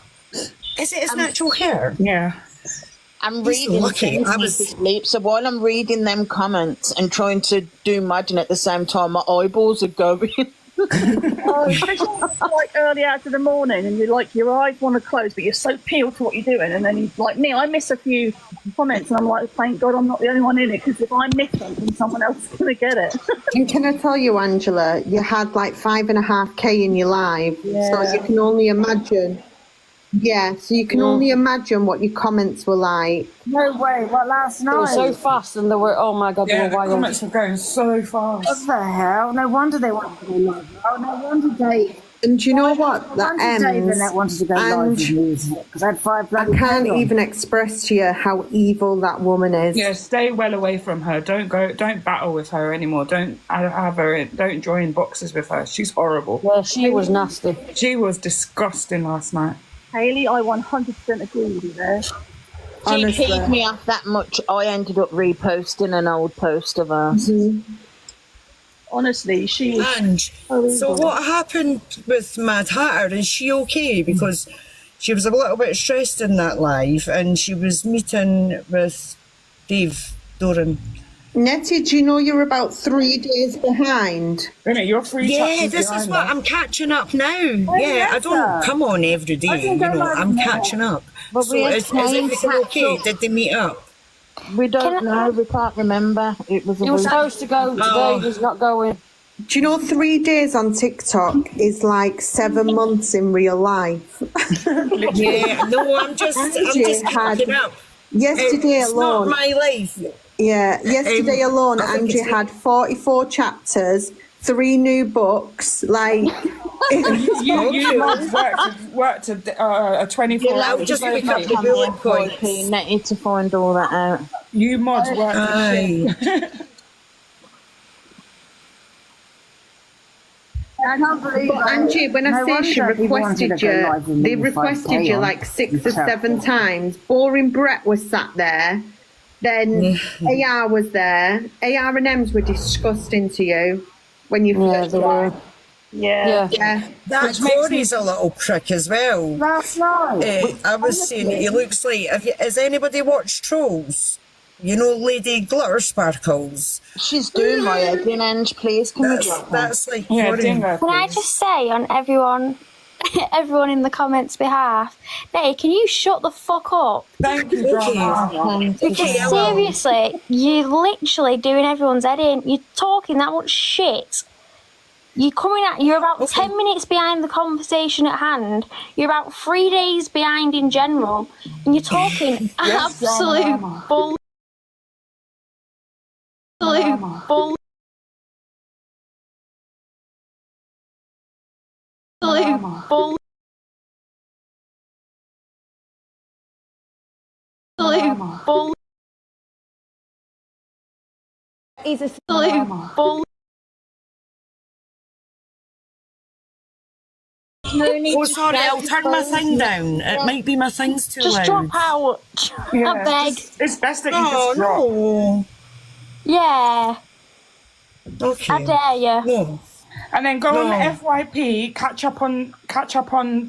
Is it his natural hair? Yeah. I'm reading sleep, so while I'm reading them comments and trying to do modding at the same time, my eyeballs are going. Especially like early hours of the morning, and you're like, your eyes want to close, but you're so peeled to what you're doing, and then you, like me, I miss a few comments, and I'm like, thank God I'm not the only one in it, because if I miss something, someone else is going to get it. And can I tell you, Angela, you had like 5.5k in your live, so you can only imagine. Yeah, so you can only imagine what your comments were like. No way, what, last night? It was so fast, and they were, oh my God, Yeah, they the were wild. comments were going so fast. What the hell? No wonder they wanted to go live. Oh, no wonder Dave. And do you know what? No wonder Dave and that wanted to go live because I had 5 bloody I can't pounds on. even express to you how evil that woman is. Yeah, stay well away from her. Don't battle with her anymore. Don't have her in. Don't join boxes with her. She's horrible. Yeah, she was nasty. She was disgusting last night. Hayley, I 100% agree with you there. She peeved me off that much. I ended up reposting an old post of hers. Honestly, she was. And so what happened with Mad Hatter? Is she okay? Because she was a little bit stressed in that live, and she was meeting with Dave Doran. Nettie, do you know you're about 3 days behind? You're 3 Yeah, this is what I'm catching up now. I don't come on every day. I'm catching up. But so is everything okay? Did they meet up? We don't know. We can't remember. It was. He was supposed to go today. He's not going. Do you know 3 days on TikTok is like 7 months in real life? Yeah, no, I'm just catching up. Yesterday it's alone. Not my life. Yeah, yesterday alone, Angie had 44 chapters, 3 new books. Like, you mods worked a 24 hours. Just pick up the bullet points. Nettie to find all that out. You mods worked. I can't believe but Angie, when I say she requested you, they requested you like 6 or 7 times. Boring Brett was sat there. Then AR was there. AR and M's were disgusting to you when you first were. Yeah. That Corey's a little prick as well. Last night. I was saying he looks like. Has anybody watched Trolls? You know, Lady Glitter Sparkles. She's doing my head in, Ange. Please, can we drop her? That's like. Can I just say on everyone in the comments' behalf, Nay, can you shut the fuck up? Thank you, Drama. Because seriously, you're literally doing everyone's head in. You're talking that much shit. You're about 10 minutes behind the conversation at hand. You're about 3 days behind in general, and you're talking absolute bull. Absolute bull. Absolute bull. Absolute bull. He's a absolute bull. Oh, sorry, I'll turn my thing down. It might be my thing's too loud. Just drop out. I beg. It's best that you just drop. No. Yeah. Okay. I dare you. No. And then go on No. FYP, catch up on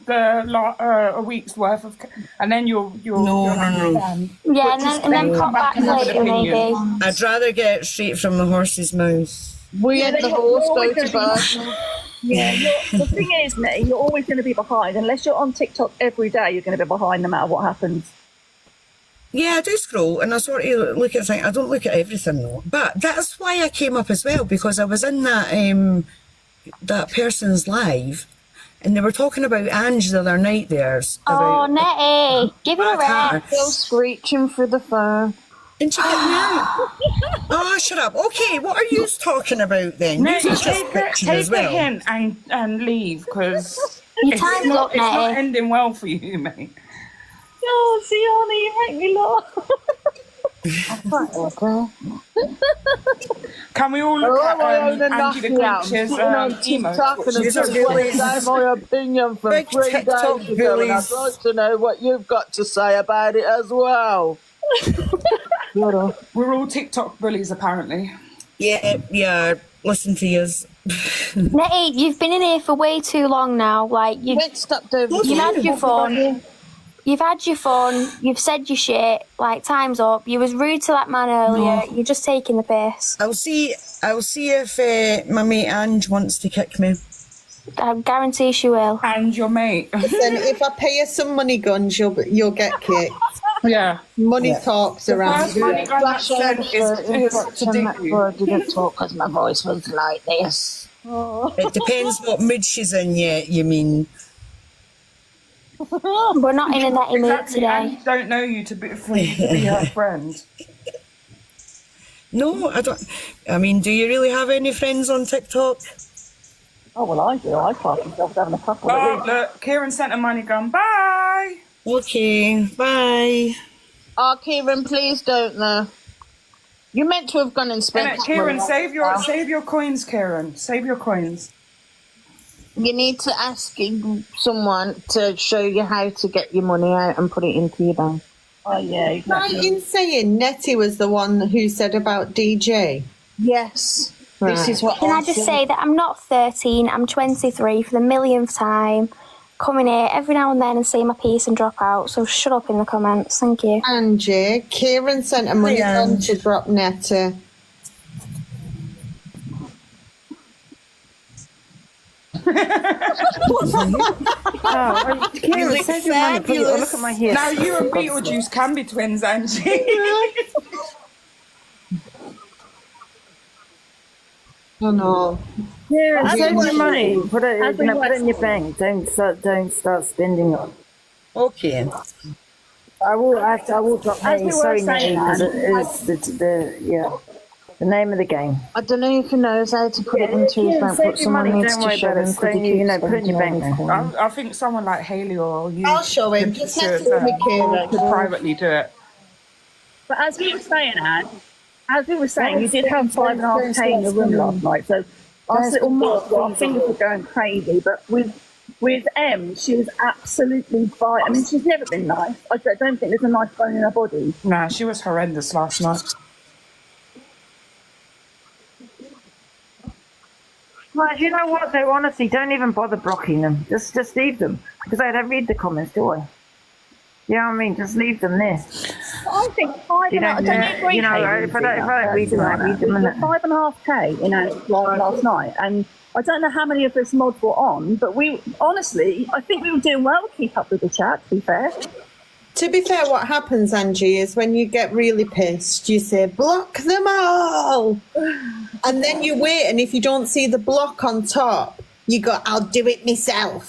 the a week's worth of, and then you'll No. understand. Yeah, But and then pop come back and have an later, maybe. opinion. I'd rather get it straight from the horse's mouth. We Yeah, had the you're horse go always to gonna be- birth. Yeah, the thing is, Nettie, you're always going to be behind. Unless you're on TikTok every day, you're going to be behind no matter what happens. Yeah, I do scroll and I sort of look at things. I don't look at everything though. But that's why I came up as well, because I was in that person's live and they were talking about Ange the other night there. Oh, Nettie, give her a rest. Still screeching through the phone. And she get me out. Oh, shut up. Okay, what are you talking about then? No, Yours is just take fiction as well. the hint and leave, because Your it's time's not up, Nettie. ending well for you, mate. Oh, Sienna, you make me laugh. Can we all look at Angie the Grinch's emotes? She's my opinion from Big 3 TikTok days ago, and I'd bullies. like to know what you've got to say about it as well. We're all TikTok bullies, apparently. Yeah, listen to yous. Nettie, you've been in here for way too long now. Like, you've had your fun. You've had your fun. You've said your shit. Like, time's up. You was rude to that man earlier. You're just taking the piss. I'll see if my mate Ange wants to kick me. I guarantee she will. And your mate. Listen, if I pay you some money guns, you'll get kicked. Yeah. Money talks around. First money gun that said is to dig you. I didn't talk because my voice was like this. It depends what mood she's in, you mean. We're not in a Nettie mood Exactly, today. I don't know you for you to be her friend. No, I don't. I mean, do you really have any friends on TikTok? Oh, well, I do. I class myself as having a couple Oh, look, Kieran sent a money gun. Bye. Okay, bye. Oh, Kieran, please don't know. You meant to have gone and spent that Kieran, money. save your coins, Kieran. Save your coins. You need to ask someone to show you how to get your money out and put it into your bank. Oh, yeah, exactly. Right in saying Nettie was the one who said about DJ. Yes. Right. This is what Can I just say that I'm not 13, I'm 23 for the millionth time. Coming here every now and then and say my piece and drop out. So shut up in the comments. Thank you. Angie, Kieran sent a money gun to drop Nettie. Kieran, save your money, please. Oh, look at my hair. Now you and Beetlejuice can be twins, Angie. Oh no. Yeah, save your money. Put it, As we put it in were- your bank. Don't start spending it. Okay. I will drop As we names. were Sorry, saying, names. It is the name of the game. I don't know if he knows how to put it into his bank, save but your someone money, needs don't to worry show about him. it. 'cause he You know, keeps put it in your spending bank. money. I think someone like Haley or you. I'll show him. Just message me, Kieran. Could privately do it. But as we were saying, Anne, you did have 5.5K in the room last night. So us little mods, our fingers were going crazy. But with Em, she was absolutely fine. I mean, she's never been nice. I don't think there's a nice bone in her body. Nah, she was horrendous last night. Well, you know what? Though, honestly, don't even bother blocking them. Just leave them, because I don't read the comments, do I? You know what I mean? Just leave them there. I think five and a half. I don't agree. You know, if I don't read them, I read them. And 5.5K in our live last night, and I don't know how many of us mods were on, but we honestly, I think we were doing well to keep up with the chat. To be fair. To be fair, what happens, Angie, is when you get really pissed, you say, block them all. And then you wait, and if you don't see the block on top, you go, I'll do it myself.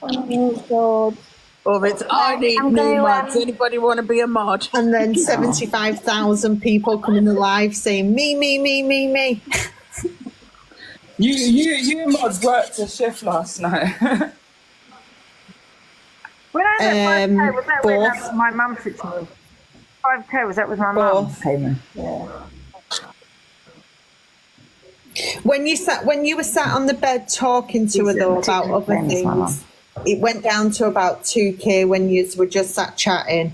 Oh, God. Or it's, I need new mods. Anybody want to be a mod? And then 75,000 people come in the live saying, me. You mods worked a shift last night. when I had 5K, was that when both. my mum fixed me? 5K, was that with my mum payment? Yeah. When you were sat on the bed talking to her though about other things, it went down to about 2K when you were just sat chatting.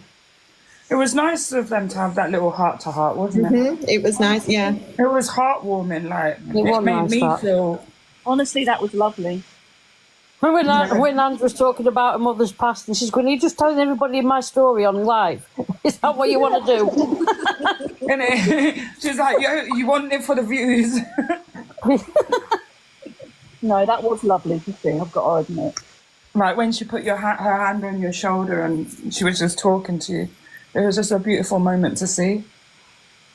It was nice of them to have that little heart-to-heart, wasn't it? It was nice, yeah. It was heartwarming, like, it made me feel... Honestly, that was lovely. When Ange was talking about her mother's past, and she's going, "Are you just telling everybody my story on live? Is that what you want to do?" Innit? She's like, you want it for the views. No, that was lovely to see, I've got to admit. Like, when she put her hand on your shoulder and she was just talking to you, it was just a beautiful moment to see.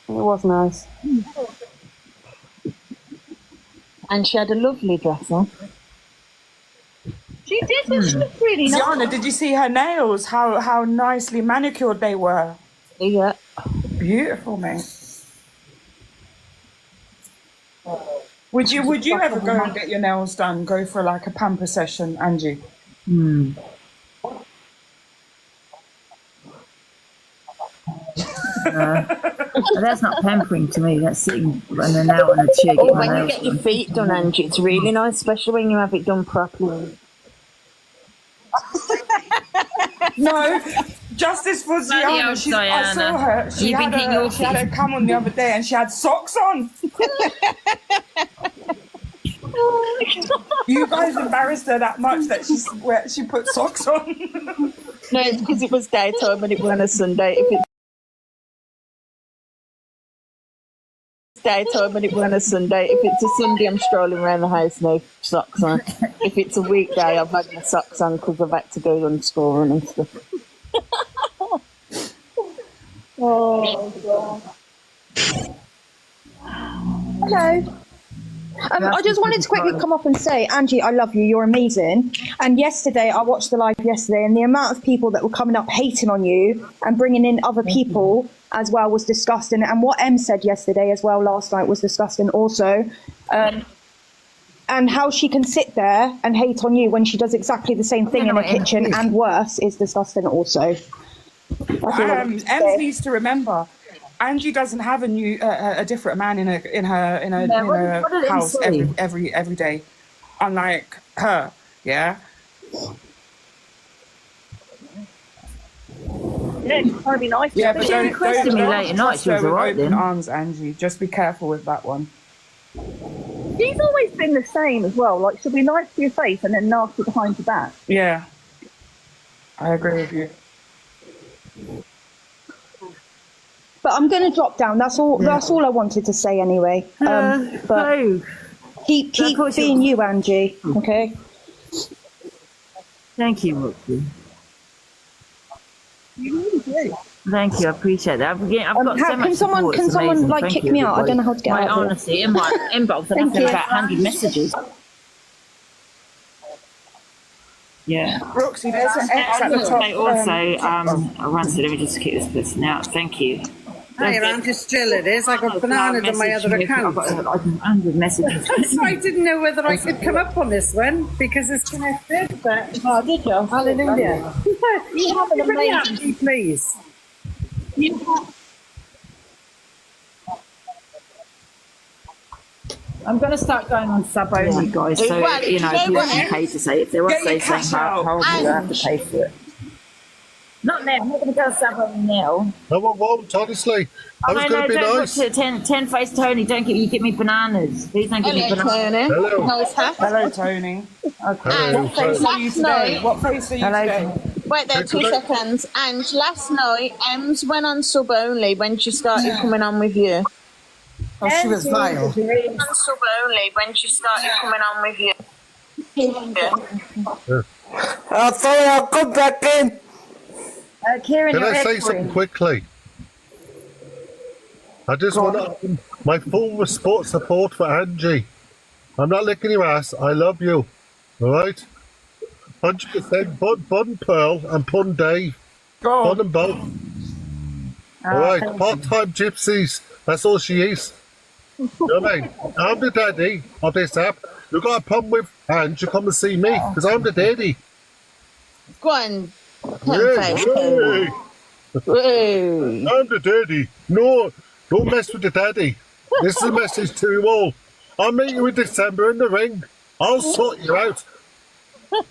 It was nice. And she had a lovely dress on. She did, she looked really nice. Tiana, did you see her nails? How nicely manicured they were. Yeah. Beautiful, mate. Would you ever go and get your nails done? Go for like a pamper session, Angie? That's not pampering to me. That's sitting and then out on a chair. Oh, when you get your feet done, Angie, it's really nice, especially when you have it done properly. No, justice for Ziana. I saw her. She had her come on the other day and she had socks on. You guys embarrassed her that much that she put socks on. No, it's because it was daytime and it was on a Sunday. If it's daytime and it was on a Sunday, if it's a Sunday, I'm strolling around the house, no socks on. If it's a weekday, I've had my socks on because I've had to go on school and stuff. Oh, God. Hello. I just wanted to quickly come up and say, Angie, I love you. You're amazing. And yesterday, I watched the live yesterday, and the amount of people that were coming up hating on you and bringing in other people as well was disgusting. And what Em said yesterday as well last night was disgusting also. And how she can sit there and hate on you when she does exactly the same thing in the kitchen and worse is disgusting also. Em needs to remember, Angie doesn't have a different man in her house every day, unlike her. Yeah. Yeah, she's trying to be nice. Yeah, but don't requested me late at night. She was alright then. Arms, Angie. Just be careful with that one. She's always been the same as well. Like, she'll be nice to your face and then nasty behind your back. Yeah, I agree with you. But I'm going to drop down. That's all. Yeah. That's all I wanted to say anyway. But keep being you, Angie. Okay. Thank you, Roxy. You really do. Thank you, I appreciate that. I've got so much support. Can someone like kick me out? I don't know how to get out of here. Honestly, in my inbox, I've got about 100 messages. Yeah. Roxy, there's an X at the top. Let me just kick this person out. Thank you. Hey, I'm just still it is. I got bananas on my other account. I've got 100 messages. So I didn't know whether I could come up on this one because it's connected. But did you? Hallelujah. You have an amazing. Please. I'm going to start going on sub only, guys. So you know, if you want to pay to say if they want to say something horrible, I have to pay for it. Not now. I'm not going to go sub only now. No, I won't. Honestly, I was going to be nice. Ten face Tony. Don't give me bananas. Please don't give me bananas. Hello, Tony. Okay. What face are you today? What face are you today? Wait there 2 seconds. And last night, Ems went on sub only when she started coming on with you. Oh, she was vile. On sub only when she started coming on with you. Oh, sorry, I'll come back in. Kieran, can I say something quickly? I just want to my full support for Angie. I'm not licking your ass. I love you. All right? 100% Bun Pearl and Pun Dave. Bun them both. All right? Part-time gypsies. That's all she is. You know what I mean? I'm the daddy of this app. You've got a problem with Angie, you come and see me because I'm the daddy. Go on. Hey. I'm the daddy. No, don't mess with the daddy. This is a message to you all. I'll meet you in December in the ring. I'll sort you out.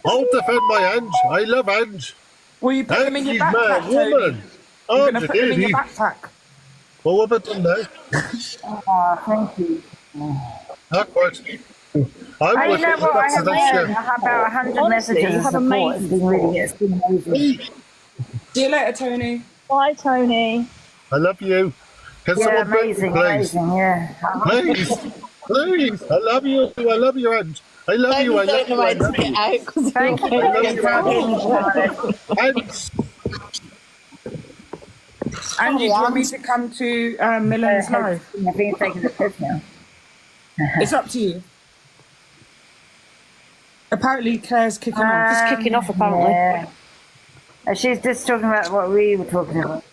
I'll defend my Ange. I love Ange. Will you put them in your backpack, woman. You're going to put them in your backpack. Well, what have I done now? Thank you. Awkward. You know what? I have about 100 messages of support. It's been amazing. See you later, Tony. Bye, Tony. I love you. Can someone amazing, please? yeah. Please, please. I love you, Ange. I love you. I love you. I love you. Thank you. Angie, do you want me to come to Millen's live? I think it's taking the piss now. It's up to you. Apparently, Claire's kicking off. Just kicking off, apparently. Yeah. She's just talking about what we were talking about.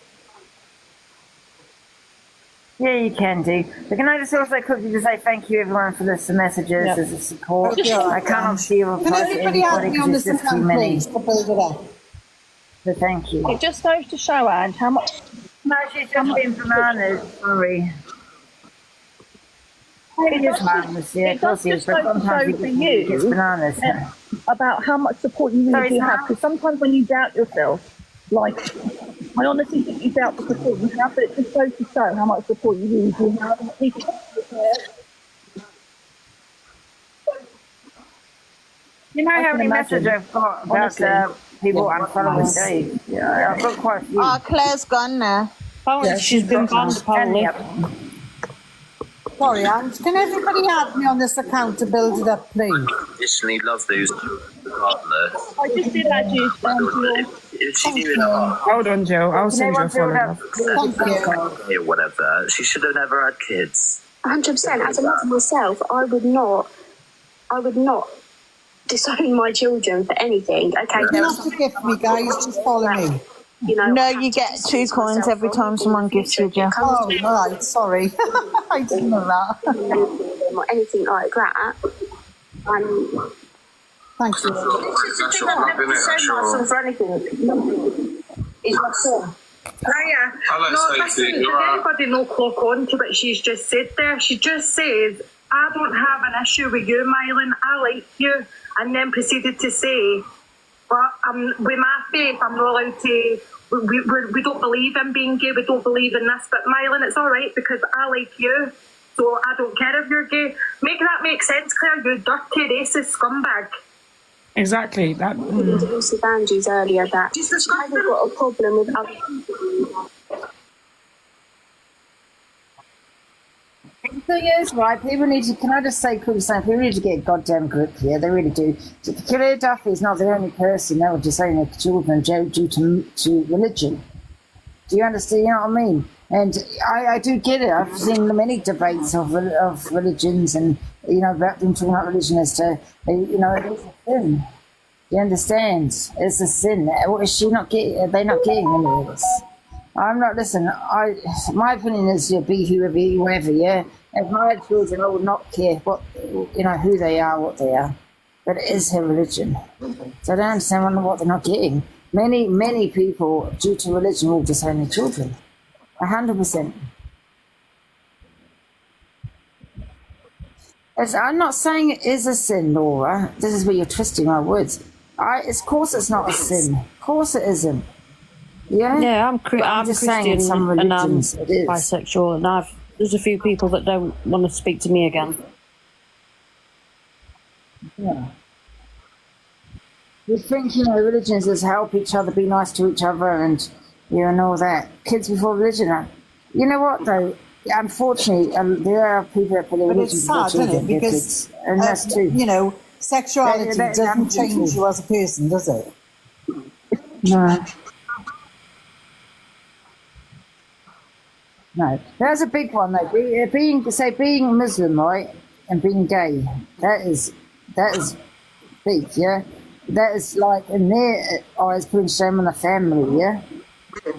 Yeah, you can do. But can I just also quickly just say thank you, everyone, for the messages as a support. I can't obviously reply to everybody because there's just too many. So thank you. It just goes to show, Ange, how much... No, she's just been bananas. Sorry. It is bananas, yeah. It does just go to show for you bananas. about how much support you really do have. Because sometimes when you doubt yourself, like, I honestly think you doubt the support you have, but it just goes to show how much support you really do have. And people you know how many messages I've got about people unfollowing Dave? Yeah, I've got quite a few. Oh, Claire's gone now. Oh, she's been banned, apparently. Sorry, Ange. Can everybody add me on this account to build it up, please? Additionally, love those regardless. I just did that, Juice. If she knew in her heart, Hold on, Joe. I'll send you a follow-up. or whatever, she should have never had kids. 100%. As a mother myself, I would not disown my children for anything. Okay, You have to gift me, guys. Just follow me. You know, No, you get 2 coins every time someone gifts you, Jeff. Oh, right. Sorry. I didn't know that. or anything like that. Thank you. That's your love, innit? That's your... For anything is my son. Hello, Stacey. Did anybody know clock on to what she's just said there? She just says, I don't have an issue with you, Mylan. I like you. And then proceeded to say, but with my faith, I'm not allowed to... We don't believe in being gay. We don't believe in this. But Mylan, it's all right because I like you. So I don't care if you're gay. Make that make sense, Claire. You dirty, racist scumbag. Exactly. That. Lucy Banji's earlier that I haven't got a problem with other people. The thing is, right, people need to, can I just say quickly something, people need to get a goddamn grip here, they really do. Claire Duffy is not the only person that would disown their children due to religion. Do you understand, you know what I mean? And I do get it, I've seen many debates of religions and, you know, about them talking about religion as to, you know, it is a sin. Do you understand? It's a sin. What is she not getting, are they not getting any of this? I'm not, listen, my opinion is you be whoever, yeah? If my children, I would not care what, you know, who they are, what they are. But it is her religion. So I don't understand what they're not getting. Many people, due to religion, will disown their children. 100%. I'm not saying it is a sin, Laura. This is where you're twisting my words. Of course it's not a sin. Of course it isn't. Yeah, yeah, I'm just Christian saying some religions and I'm it is. bisexual, and there's a few people that don't want to speak to me again. Yeah. You think, you know, religions is help each other, be nice to each other, and you know, and all that. Kids before religion. You know what though? Unfortunately, there are people that put their religion before children, because and that's true. You know, sexuality doesn't change you as a person, does it? No. No, that's a big one though. Being Muslim, right, and being gay, that is big, yeah. That is like in their eyes putting shame on the family, yeah.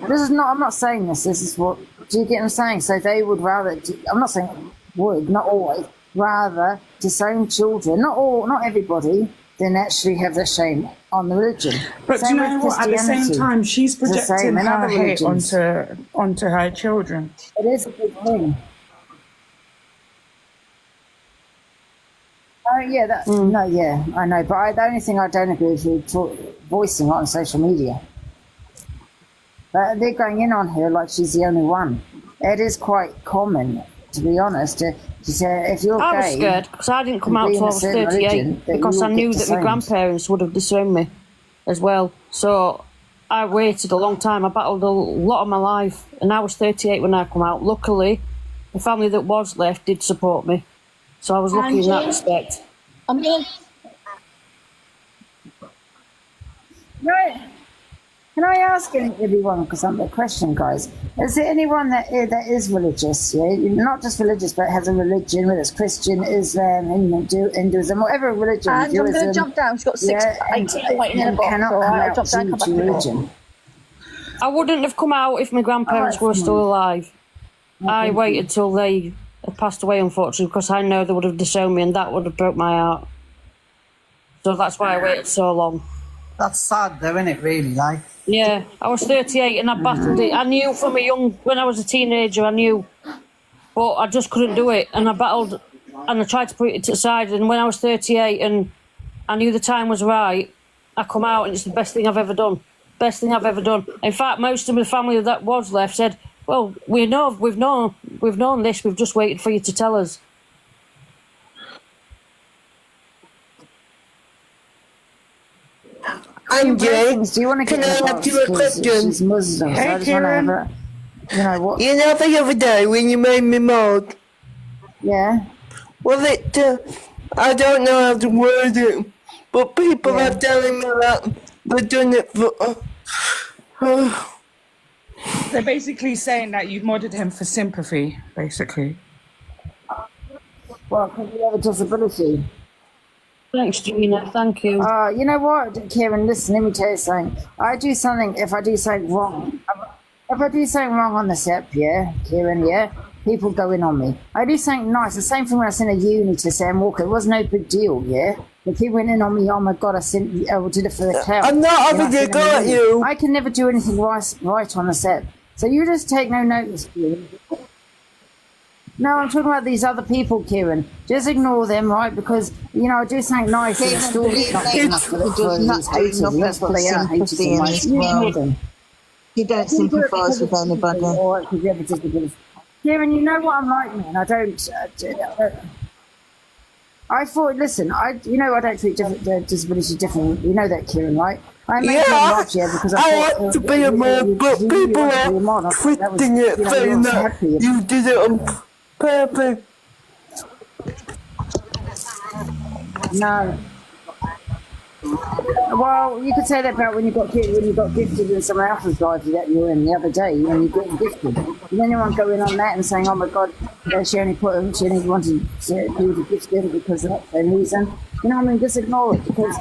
This is not. I'm not saying this. This is what. Do you get what I'm saying? So they would rather. I'm not saying would, not always. Rather disown children, not everybody, than actually have the shame on the religion. But do you know what? At the same time, she's projecting her hate onto her children. It is a big thing. Oh yeah, no, yeah, I know. But the only thing I don't agree with you voicing it on social media. But they're going in on her like she's the only one. It is quite common, to be honest. She said, if you're I was gay, scared because I didn't come out till I was 38 because I knew that my grandparents would have disowned me as well. So I waited a long time. I battled a lot of my life, and I was 38 when I come out. Luckily, the family that was left did support me, so I was lucky in that respect. Right. Can I ask everyone, because I'm a question, guys, is there anyone that is religious, yeah? Not just religious, but has a religion, whether it's Christian, Islam, Hinduism, whatever religion, And I'm going to jump down. She's got 6 people waiting in a box. Cannot All come right, I'll out jump down, due come back to in a box. religion. I wouldn't have come out if my grandparents were still alive. I waited till they had passed away, unfortunately, because I know they would have disowned me, and that would have broke my heart. So that's why I waited so long. That's sad, though, isn't it? Really, like. Yeah, I was 38 and I battled it. I knew when I was a teenager, I knew, but I just couldn't do it. And I battled, and I tried to put it to the side. And when I was 38 and I knew the time was right, I come out, and it's the best thing I've ever done. Best thing I've ever done. In fact, most of the family that was left said, "Well, we've known this. We've just waited for you to tell us." Angie, do you want to can I ask you a question? She's Muslim, so I just want to have her, you know what? You know the other day when you made me mad? Yeah. Was it, I don't know how to word it, but people are telling me that they've done it for... They're basically saying that you modded him for sympathy, basically. Well, because you have a disability. Thanks, Gina. Thank you. You know what, Kieran, listen, let me tell you something. If I do something wrong on this app, yeah, Kieran, yeah, people go in on me. I do something nice. The same thing when I sent a uni to Sam Walker. It was no big deal, yeah? If he went in on me, oh my God, I did it for the clout. I'm not having a go at you. I can never do anything right on this app. So you just take no notice, Kieran. No, I'm talking about these other people, Kieran. Just ignore them, right? Because, you know, I do something nice and it's still not enough for these haters. Let's play out haters in my ignore them. You don't sympathise with anybody. Kieran, you know what I'm like, man. I don't... I thought, listen, I don't treat disability different. You know that, Kieran, right? I made mod because I want to be a mod, but people are twisting it, saying that you did it on purpose. No. Well, you could say that about when you got gifted in someone else's life that you were in the other day when you got gifted. And anyone going on that and saying, "Oh my God, she only wanted to do the gifted because of that same reason." You know what I mean? Just ignore it because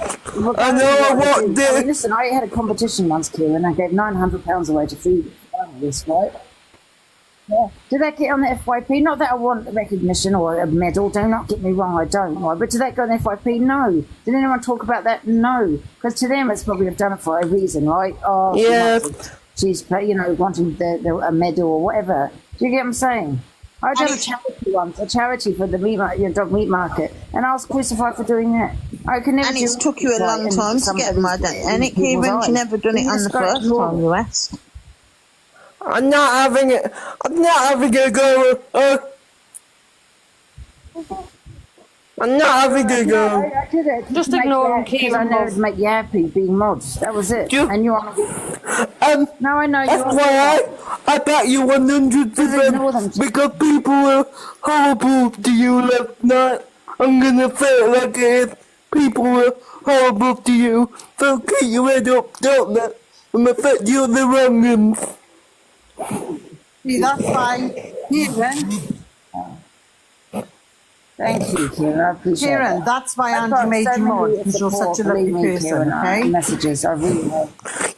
I know listen, I had a competition once, Kieran. I gave £900 away to feed this, right? Yeah. Did that get on the FYP? Not that I want recognition or a medal. Do not get me wrong, I don't. Right? But did that go on the FYP? No. Did anyone talk about that? No. Because to them, it's probably have done it for a reason, right? Oh, yeah. She's wanting a medal or whatever. Do you get what I'm saying? I done a charity once, a charity for the dog meat market, and I was crucified for doing that. I can never. And it's took you a long time to get mad at, and it Kieran, you never done it on the first time you asked. I'm not having it. I'm not having a go. I'm not having a go. I did it. Just ignore them, Kieran. I know to make you happy being mods. That was it. And you want to no, I know you. FYI, I bet you 100% because people were horrible to you last night. I'm gonna say it like it is. People were horrible to you. So keep your head up, don't let them affect you the wrong ones. See, that's fine. Kieran. Thank you, Kieran. I appreciate Kieran, that. that's why Angie made you mod, because you're such a lovely person, okay? Messages, I really have.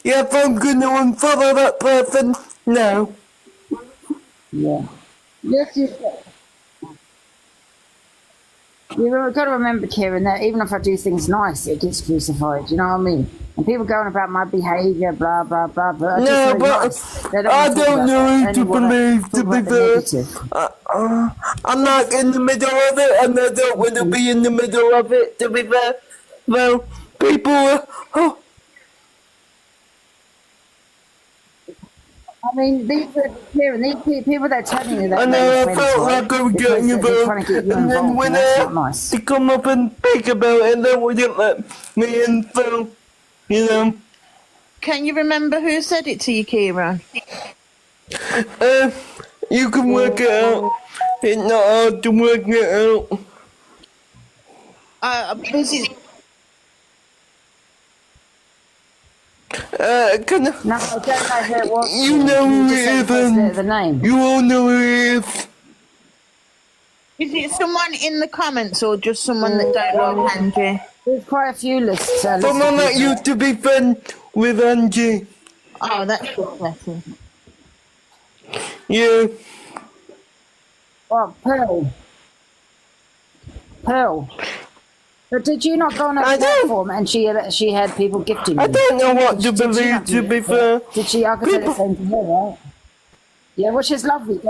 Yep, I'm gonna unfollow that person now. Yeah. Yes, you You've got to remember, Kieran, that even if I do things nice, it gets crucified. You know what I mean? And people going about my behaviour, blah, blah, blah, but no, but I don't know who to believe, to be fair. I'm not in the middle of it, and I don't want to be in the middle of it, to be fair. Well, people are... I mean, these people that are telling you that. I know, I felt like I was getting involved, and then when they come up and speak about it, they wouldn't let me in, so, you know. Can you remember who said it to you, Kieran? You can work it out. It's not hard to work it out. Was it? Can I? No, I don't know who it was. You know who it is, the name. You all know who it is. Is it someone in the comments or just someone that don't like Angie? There's quite a few lists. Someone that used to be friends with Angie. Oh, that's pathetic. Yeah. Oh, Pearl. But did you not go on a platform and she had people gifting you? I don't know what to believe, to be fair. Did she? I could say the same to her, right? Yeah, which is lovely.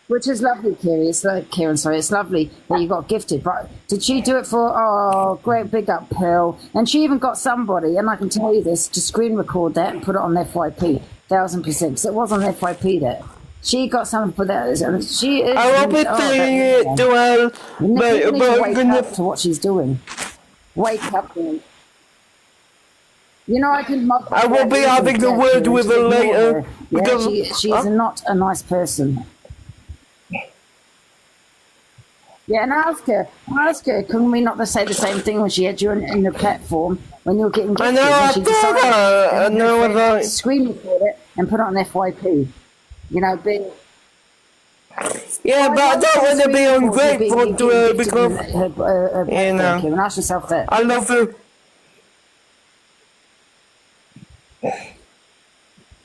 Which is lovely, Kieran. Sorry, it's lovely that you got gifted. But did she do it for? Oh, great big up, Pearl. And she even got somebody, and I can tell you this, to screen record that and put it on FYP, 1000%. Because it was on FYP that. She got something for that. She is. I will be saying it to her, but wake up to what she's doing. Wake up, man. You know, I will be having a word with her later. Yeah, she is not a nice person. Yeah, and ask her, couldn't we not say the same thing when she had you in the platform when you were getting gifted? I know that. Screen record it and put it on FYP. You know, yeah, but I don't want to be ungrateful to her because, you know, ask yourself that. I love her.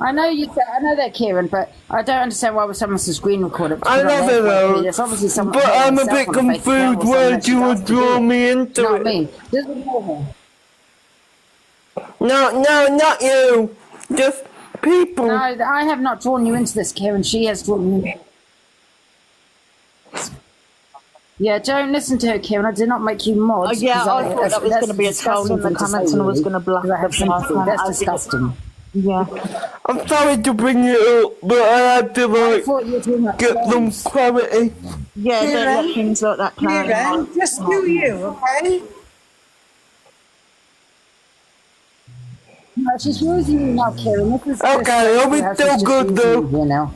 I know that, Kieran, but I don't understand why someone's to screen record it. I love her though, There's obviously someone, but I'm a bit confused why you would draw me into it. Not me. Just ignore her. No, not you. Just people. No, I have not drawn you into this, Kieran. She has drawn you. Yeah, don't listen to her, Kieran. I did not make you mod. Oh, yeah, I thought that was going to be a troll in the comments and I was going to block the That's disgusting. Yeah. I'm sorry to bring it up, but I had to get some clarity. Yeah, don't let things like that Kieran, just do you, okay? No, she's using you now, Kieran. Okay, I'll be still good though. You know.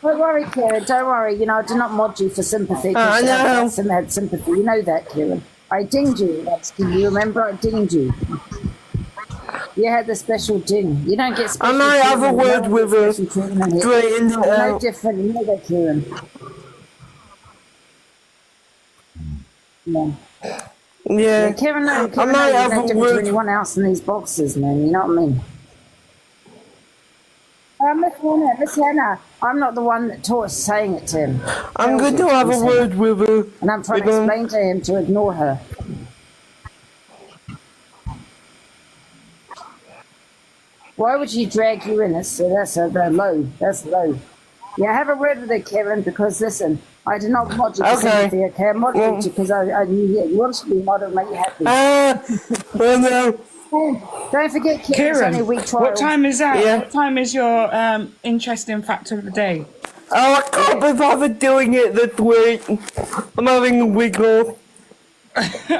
Don't worry, Kieran. Don't worry. You know, I did not mod you for sympathy. I know. Some had sympathy. You know that, Kieran. I dinged you. Do you remember? I dinged you. You had the special ding. You don't get special. I might have a word with her. Straighten it out. No different. You know that, Kieran. No. Yeah. Kieran, no. I might have no a different word. to anyone else in these boxes, man. You know what I mean? Miss Hannah, I'm not the one that taught us saying it to him. I'm going to have a word with her. And I'm trying to explain to him to ignore her. Why would she drag you in? That's low. That's low. Yeah, have a word with her, Kieran, because listen, I did not mod you for sympathy, okay? I modded you because I knew you wanted to be modded, make you happy. Well, no. Don't forget, Kieran, only week 12. What time is that? Yeah. What time is your interesting fact of the day? Oh, I can't be bothered doing it this week. I'm having a week off.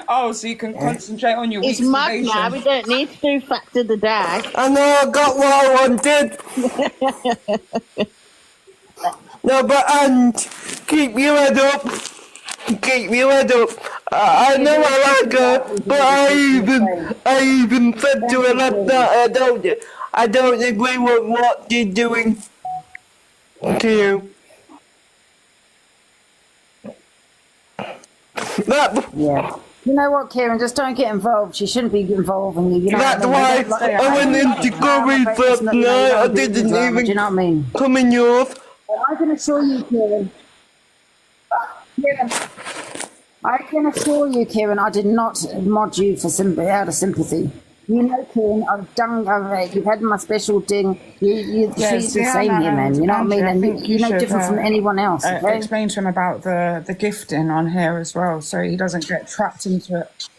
Oh, so you can concentrate on your It's week's mad relation. now. We don't need to do fact of the day. I know, I got what I wanted. No, but keep your head up. Keep your head up. I know I like her, but I even said to her last night, I don't agree with what she's doing to you. Yeah. You know what, Kieran? Just don't get involved. She shouldn't be involving you. You know That's what I why I went into Corey's last night. I didn't even do you know what I mean? come in yours. I can assure you, Kieran. I can assure you, Kieran, I did not mod you for out of sympathy. You know, Kieran, you've had my special ding. You treat the same here, man. You know what I mean? And you're no different from anyone else. Okay? Explain to him about the gifting on here as well, so he doesn't get trapped into it.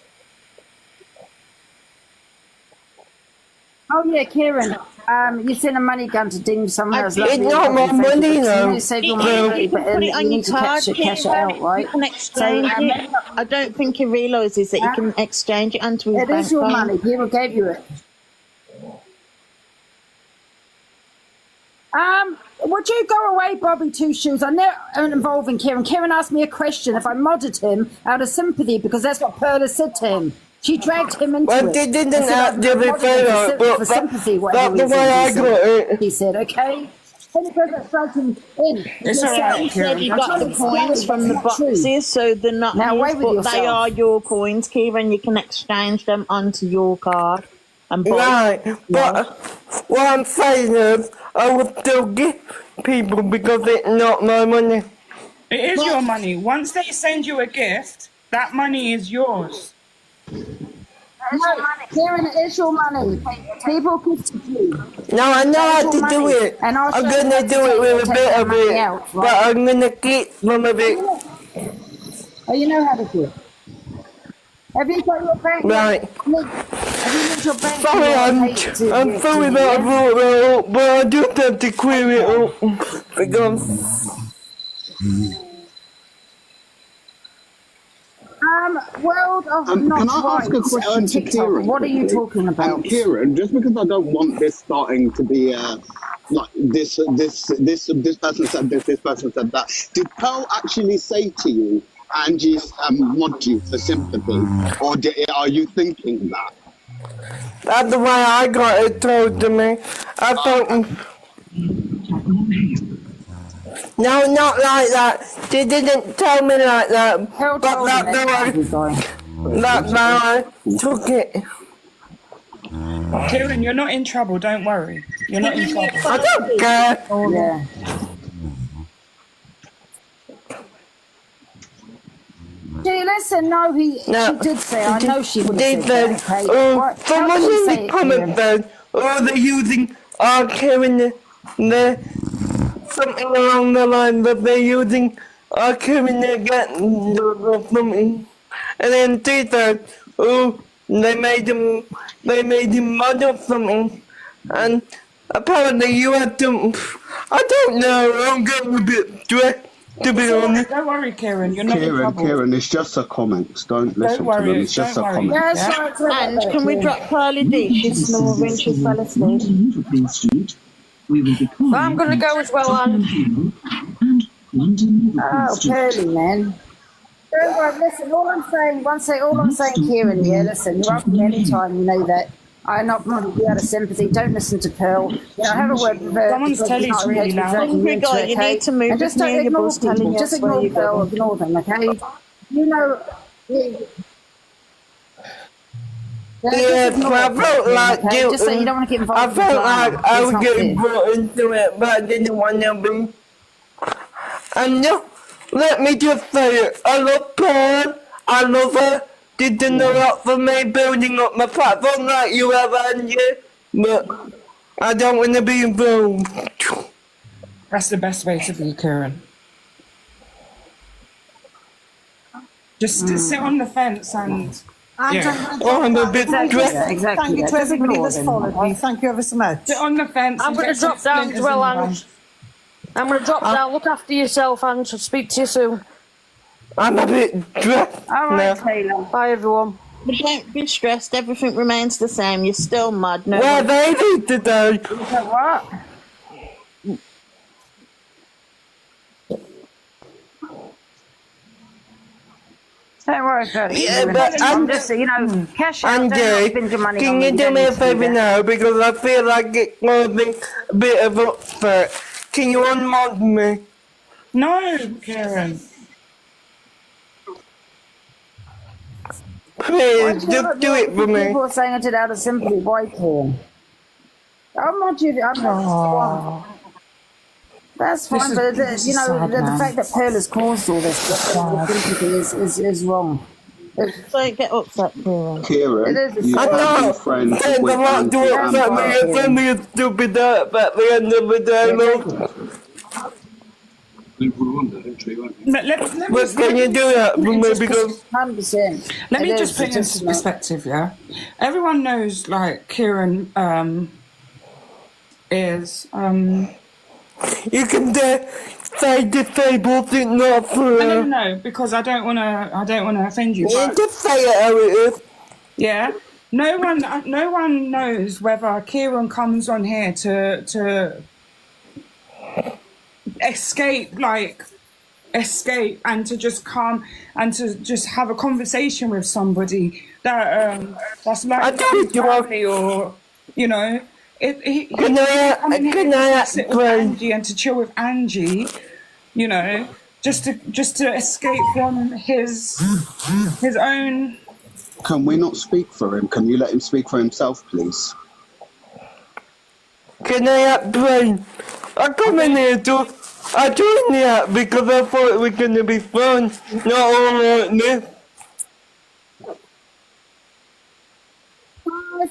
Oh yeah, Kieran. You send a money gun to ding someone else. It's not my money, though. You save your money, You can put it on your card, cash it out, right? You can exchange it. I don't think he realises that you can exchange it onto his It bank is your phone. money. People gave you it. Would you go away, Bobby Two Shoes? I know I'm involving Kieran. Kieran asked me a question if I modded him out of sympathy because that's what Perla said to him. She dragged him into it. Well, they didn't I said, have to be fair, for sympathy, whatever that's the way I reason, got it. he said, okay? Then he goes and throws him in. It's all right, He said he got the coins from the boxes, so they're not Now, his, away with but they yourself. are your coins, Kieran. You can exchange them onto your card. And buy. Right, but what I'm saying is, I would still give people because it's not my money. It is your money. Once they send you a gift, that money is yours. No, Kieran, it is your money. People gifted you. No, I know how to do it. And I'm gonna do it with a bit of it, but I'm gonna keep some of it. Oh, you know how to do it. Have you got your bank? Right. Have you got your bank? Sorry, I'm sorry that I brought that up, but I just have to clear it up because. World of Can not I ask a rights question on to TikTok. Kieran? What are you quickly? talking about? Kieran, just because I don't want this starting to be like this person said this person said that. Did Pearl actually say to you, Angie's mod you for sympathy, or are you thinking that? That's the way I got it told to me. I thought. No, not like that. They didn't tell me like that. But that's how I took it. Kieran, you're not in trouble. Don't worry. You're not in trouble. I don't care. Yeah. Gee, listen, no, she did say, I know she would have said that. Okay. Someone in the comment said, they're using Kieran, something along the line that they're using Kieran again or something. And then they said, they made him mud or something. And apparently you had to, I don't know, I'm getting a bit stressed, to be honest. Don't worry, Kieran, you're not in trouble. Kieran, it's just a comment. Don't listen to them. It's just a comment. And can we drop Pearly D? She's snoring, she fell asleep. I'm going to go as well, Anne. Oh, Pearly, man. Don't worry, listen, all I'm saying, Kieran, yeah, listen, you're up me anytime, you know that. I'm not going to be out of sympathy. Don't listen to Pearl. You know, have a word with her. Someone's telly is really loud. You need to move. And just don't ignore people. Just ignore Pearl, ignore them, okay? You know... Yeah, I felt like guilty. Just say you don't want to get involved. I felt like I was getting brought into it, but I didn't want to be. And let me just say it. I love Pearl. I love her. She did a lot for me, building up my platform like you have, Angie. But I don't want to be involved. That's the best way to be, Kieran. Just sit on the fence and... Yeah. I'm a bit stressed. Exactly. Thank you to everybody that's followed me. Thank you ever so much. Sit on the fence. I'm going to drop down as well, Anne. I'm going to drop down. Look after yourself, Anne. So speak to you soon. I'm a bit stressed. All right, Taylor. Bye, everyone. But don't be stressed. Everything remains the same. You're still mad. No. Well, they need to do. What? Don't worry about it. Yeah, but I'm just, you know, cash out. Angie, can you do me a favour now? Because I feel like it's causing a bit of upset. Can you unmod me? No, Kieran. Please, just do it for me. People are saying I did out of sympathy. Why, Kieran? I'm not you. I'm not. That's fine, but you know, the fact that Pearl has caused all this sympathy is wrong. Don't get upset, Kieran. Kieran, I know. There's a lot to upset me. It's only a stupid act at the end of the day, look. But can you do that for me? Because 100%. Let me just put it into perspective, yeah? Everyone knows, like, Kieran is... you can say disabled, it's not for... No, because I don't want to offend you. You just say it how it is. Yeah? No one knows whether Kieran comes on here to escape and to just come and to just have a conversation with somebody that's like family, or you know, can I sit with Angie and to chill with Angie, you know, just to escape from his own. Can we not speak for him? Can you let him speak for himself, please? Can I explain? I come in here I joined the app because I thought it was going to be fun, not all like this.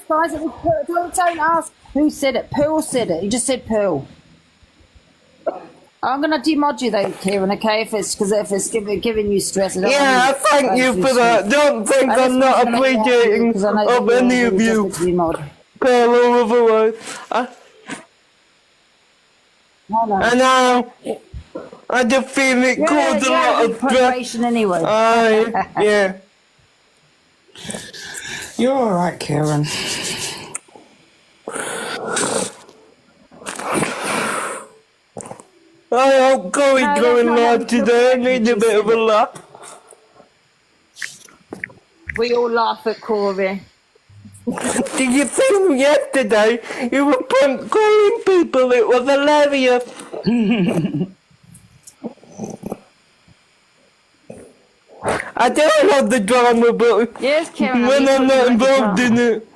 Guys, don't ask who said it. Pearl said it. You just said Pearl. I'm going to demod you though, Kieran, okay? If it's giving you stress. Yeah, thank you for that. Don't think I'm not appreciating of any of you. Pearl or otherwise. And I just feel it caused a lot of stress. Anyway. Yeah. You're all right, Kieran. I hope Corey's going live today. I need a bit of a laugh. We all laugh at Corey. Did you see him yesterday? You were calling people. It was hilarious. I don't love the drama, but yes, Karen, when I'm not involved in it.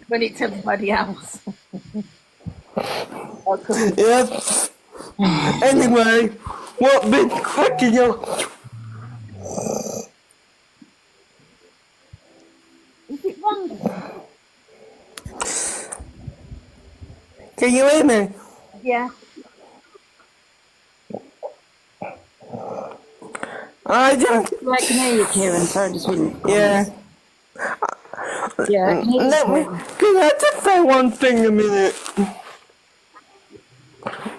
When it's everybody else. Yes. Anyway, what been cracking up? Is it wrong? Can you hear me? Yeah. I can hear you, Kieran. Sorry, just wouldn't. Yeah. Yeah. Can I just say one thing a minute?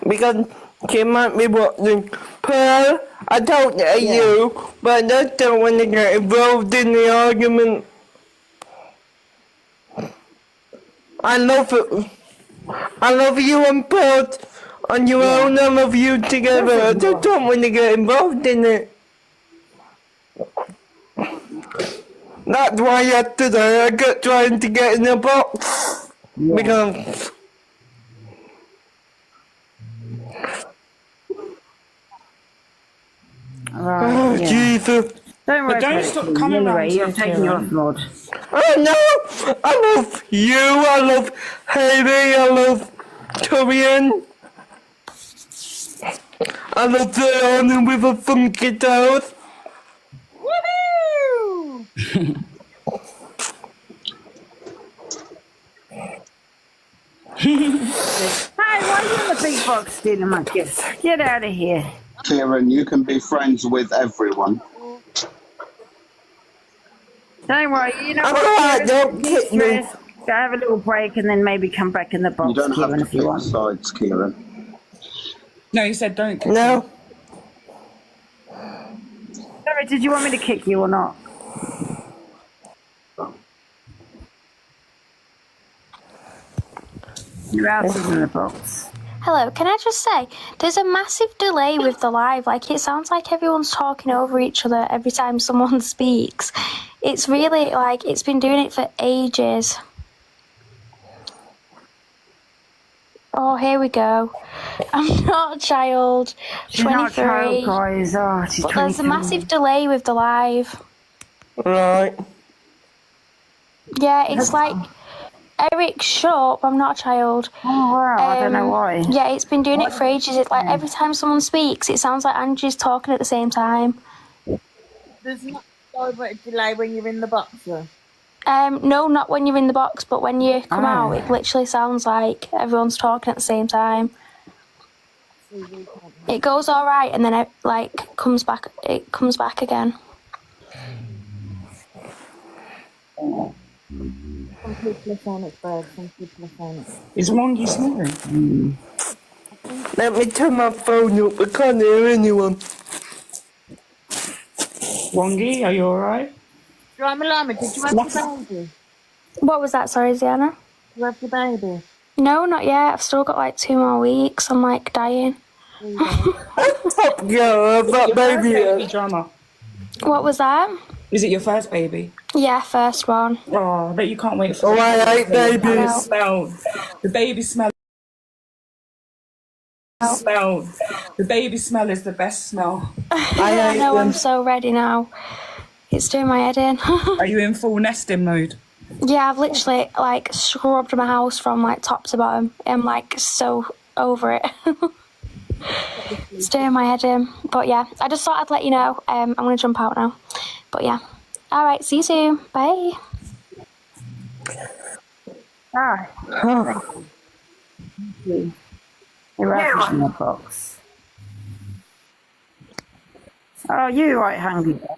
Because she might be watching. Pearl, I don't know you, but I just don't want to get involved in the argument. I love it. I love you and Pearl on your own. I love you together. I just don't want to get involved in it. That's why yesterday I got trying to get in a box. Because Jesus. Don't worry, don't stop coming around. You're taking your off mode. Oh no! I love you, I love Haley, I love Torian. I love Disowning with a funky toes. Woohoo! Hey, why are you in the big box stealing my gifts? Get out of here. Kieran, you can be friends with everyone. Don't worry, you know what? Alright, don't kick me. Go have a little break and then maybe come back in the box, You don't have Kieran, to if you pick want. sides, Kieran. No, you said don't kick No. Sorry, did you want me to kick you or not? Your house is in the box. Hello, can I just say, there's a massive delay with the live. Like, it sounds like everyone's talking over each other every time someone speaks. It's really, like, it's been doing it for ages. Oh, here we go. I'm not a child. She's 23. not a child, guys. Oh, she's 23. There's a massive delay with the live. Right. Yeah, it's like... Eric, shut up, I'm not a child. Oh, wow, I don't know why. Yeah, it's been doing it for ages. It's like every time someone speaks, it sounds like Angie's talking at the same time. There's not a delay when you're in the box, though. No, not when you're in the box, but when you come out, it literally sounds like everyone's talking at the same time. It goes all right, and then it like comes back. It comes back again. Some people are saying it's bad, some people are saying it's... Is Mongi snoring? Let me turn my phone up. I can't hear anyone. Wongi, are you alright? Lama, did you have the baby? What was that? Sorry, Ziana? Did you have the baby? No, not yet. I've still got like 2 more weeks. I'm like dying. Yeah, that baby. Drama. What was that? Is it your first baby? Yeah, first one. Oh, I bet you can't wait for I hate babies. The baby smell. The baby smell is the best smell. I know, I'm so ready now. It's doing my head in. Are you in full nesting mode? Yeah, I've literally like scrubbed my house from like top to bottom. I'm like so over it. It's doing my head in. But yeah, I just thought I'd let you know. I'm gonna jump out now. But yeah. Alright, see you soon. Bye. Ah. You're right in the box. Oh, you right, hungry guy?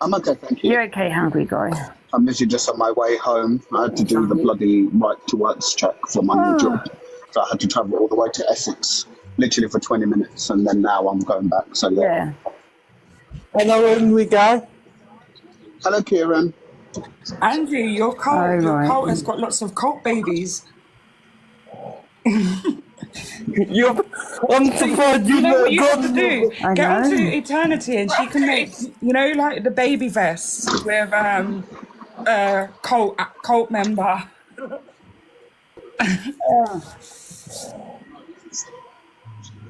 I'm okay, thank you. You're okay, hungry guy. I'm literally just on my way home. I had to do the bloody right to works check for my new job. So I had to travel all the way to Essex, literally for 20 minutes, and then now I'm going back. So yeah. Hello, hungry guy. Hello, Kieran. Andrew, your cult has got lots of cult babies. I'm surprised you know what you have to got do? I Get know. onto Eternity and she can make, you know, like the baby vests with cult member.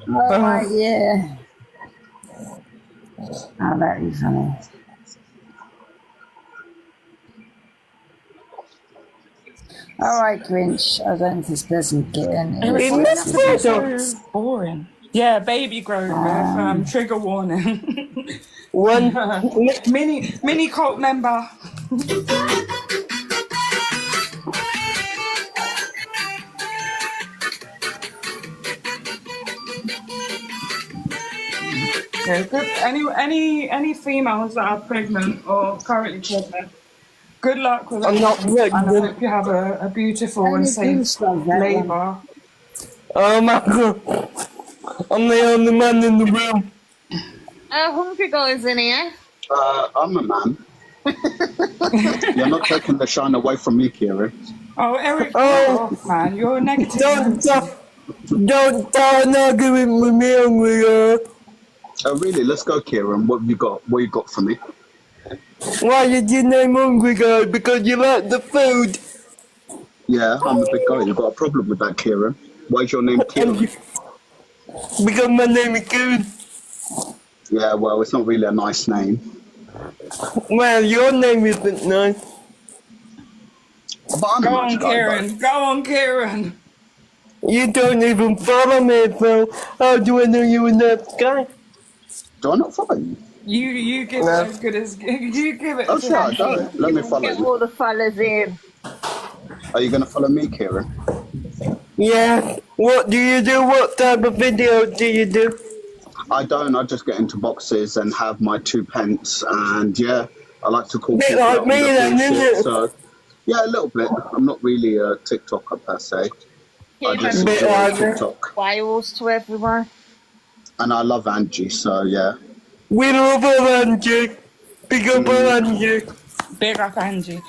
Oh, right, yeah. Oh, that is funny. All right, Grinch. I don't think this person getting It's so boring. Yeah, baby grow with trigger warning. One mini cult member. Yeah, good. Any females that are pregnant or currently pregnant, good luck with it. I'm not pregnant. And I hope you have a beautiful and safe labour. Oh my god. I'm the only man in the room. Hungry guys in here. I'm a man. You're not taking the shine away from me, Kieran. Oh, Eric, man, you're negative. Don't start arguing with me, hungry girl. Oh, really? Let's go, Kieran. What have you got? What you got for me? Why did you name hungry guy? Because you like the food. Yeah, I'm a big guy. You got a problem with that, Kieran? Why is your name Kieran? Because my name is Kieran. Yeah, well, it's not really a nice name. Well, your name isn't nice. But I'm Go a on, nice guy, Kieran. though. Go on, Kieran. You don't even follow me, so how do I know you're a nice guy? Do I not follow you? You give it as good as you give it. Oh, sure, I don't. Let me follow Get you. all the fellas in. Are you going to follow me, Kieran? Yeah. What do you do? What type of video do you do? I don't. I just get into boxes and have my 2 pence. And yeah, I like to call Bit people like out me on their then, isn't bullshit, it? So yeah, a little bit. I'm not really a TikToker per se. I just Bit enjoy like TikTok. Wales to everyone. And I love Angie, so yeah. We love her, Angie. Big up her, Angie. Big up, Angie.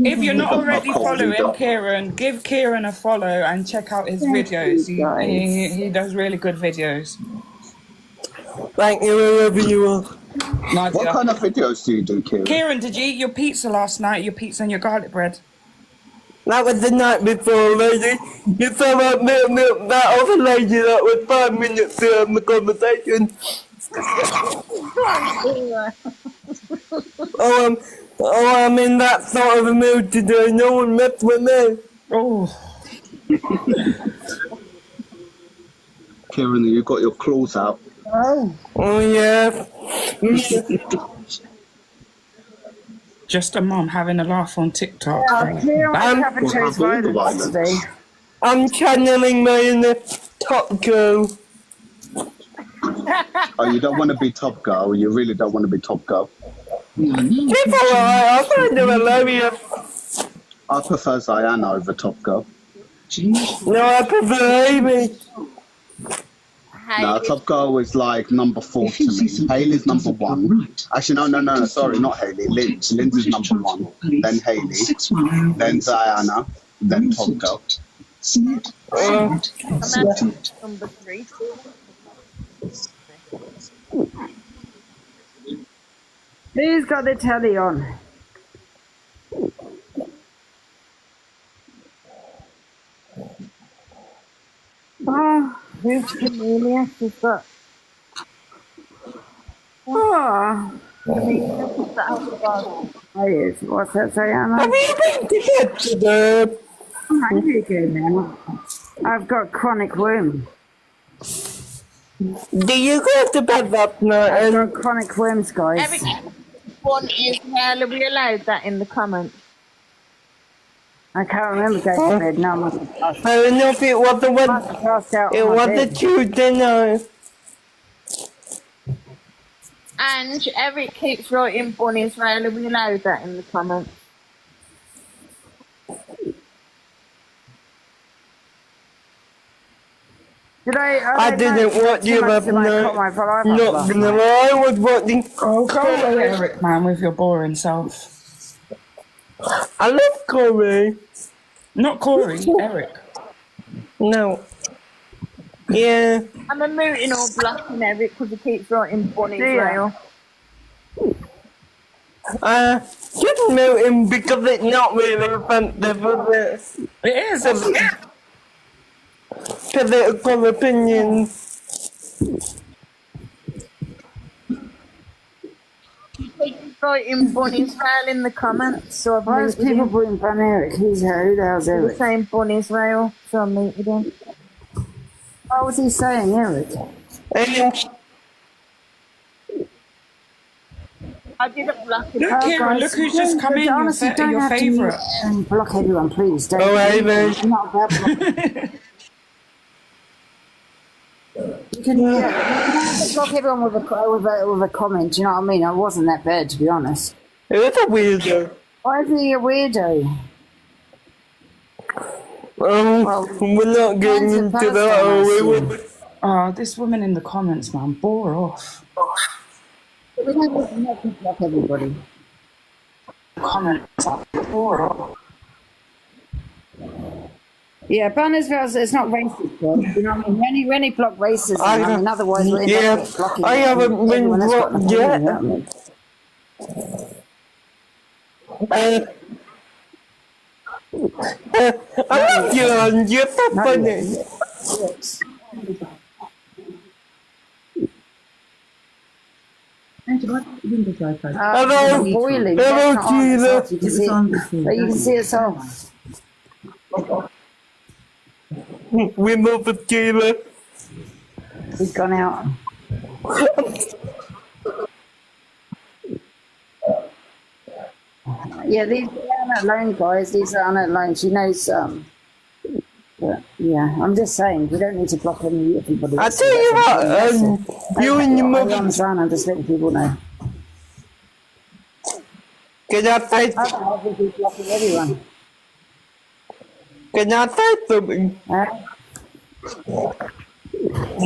If you're not already following Kieran, give Kieran a follow and check out his videos. He does really good videos. Thank you, wherever you are. Nadia. What kind of videos do you do, Kieran? Kieran, did you eat your pizza last night? Your pizza and your garlic bread? That was the night before, lady. You saw that other lady that was 5 minutes to have the conversation. I'm in that sort of a mood today. No one messed with me. Oh. Kieran, you got your claws out. Oh yeah. Just a mum having a laugh on TikTok. I'm channeling my inner Top Girl. Oh, you don't want to be Top Girl? You really don't want to be Top Girl? It's alright, I find her hilarious. I prefer Diana over Top Girl. No, I prefer Amy. No, Top Girl is like number 4 to me. Hayley's number 1. Actually, no, sorry, not Hayley. Linz. Linz is number 1. Then Hayley. Then Diana. Then Top Girl. Number 3. Who's got the telly on? Oh, who's Camellia? She's got. Oh. Oh, yes. What's that say, Anna? Have you been to bed today? I'm hungry again, man. I've got chronic womb. Do you go to bed that night? I've got chronic worms, guys. Everyone is hell. Are we allowed that in the comments? I can't remember going to bed now. Fair enough, it was the one. It was the Tuesday night. And Eric keeps writing Bonnie's Rail. Are we allowed that in the comments? I didn't watch you last night. Not gonna lie, I was watching. Oh, go away, Eric, man, with your boring self. I love Corey. Not Corey, Eric. No. Yeah. I'm a mooting or blocking Eric because he keeps writing Bonnie's Rail. Just mute him because it's not really offensive, is it? It is. Political opinions. Keep writing Bonnie's Rail in the comments. So I've Why is people putting Van Eric? Who's who the hell's Eric? He's saying Bonnie's Rail, so I muted him. What was he saying, Eric? I didn't block him. Look, Kieran, look who's just come in. Honestly, don't your have favourite. to block everyone, please. Don't. Oh, Amy. Not about blocking. You can block everyone with a comment. Do you know what I mean? I wasn't that bad, to be honest. It was a weirdo. Why is he a weirdo? Well, we're not getting into that, are we? Oh, this woman in the comments, man, bore off. We don't block everybody. Comments, bore off. Yeah, banners, it's not racist, bro. You know what I mean? We only block racism. I mean, otherwise we're not blocking. I haven't been blocked yet. I love you, and you're so funny. Hello, boiling. Hello, Gina. You can see it off. We move with Gina. He's gone out. Yeah, these are not alone, guys. These are not alone. She knows. But yeah, I'm just saying we don't need to block everybody. I tell you what, you and your mother. I'm just letting people know. Can I say? I'll be blocking everyone. Can I say something?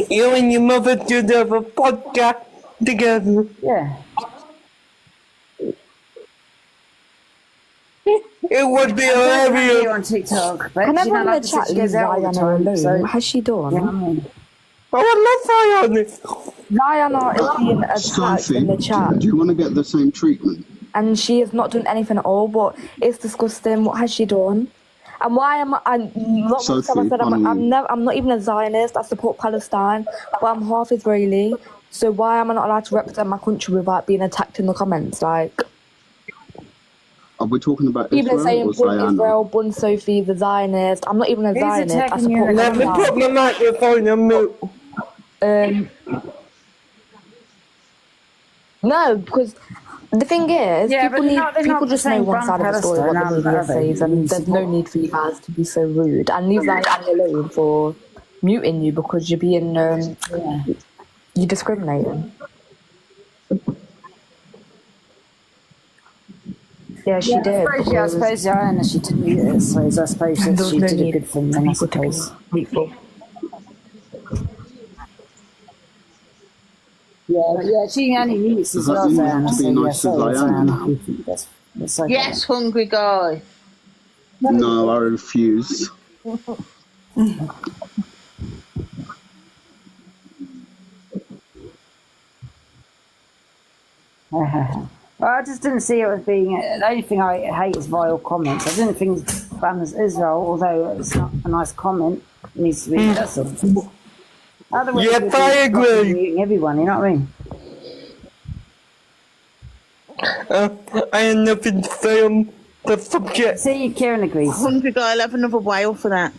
You and your mother should have a podcast together. Yeah. It would be hilarious. On TikTok, but Can you know, everyone in like the chat leave Diana alone? What has she done? Yeah, I mean. Oh, I love Diana. Diana is being attacked in the chat. Do you want to get the same treatment? And she has not done anything at all, but it's disgusting. What has she done? And why am I'm not Sophie, I said I'm not even a Zionist. I support Palestine, but I'm half Israeli. So why am I not allowed to represent my country without being attacked in the comments? Like, are we talking about people are saying Israel or bun Israel, bun Sophie, the Zionist. I'm not even a Zionist. I support. Let me put my microphone on mute. No, because the thing is, people just know one side of the story, what the media says, and there's no need for you guys to be so rude and leave Diana alone for muting you because you're being you're discriminating. Yeah, she did. I suppose Diana, she did mute it, so I suppose that she did a good thing then, I suppose. Yeah, she only mutes as well, Diana, so yeah, sorry, Diana. That's okay. Yes, hungry guy. No, I refuse. Well, I just didn't see it as being. The only thing I hate is vile comments. I didn't think banners Israel, although it's not a nice comment, it needs to be. That's all. Otherwise, Yes, I agree. Muting everyone, you know what I mean? I had nothing to say on the subject. See, Kieran agrees. Hungry guy, I'll have another whale for that.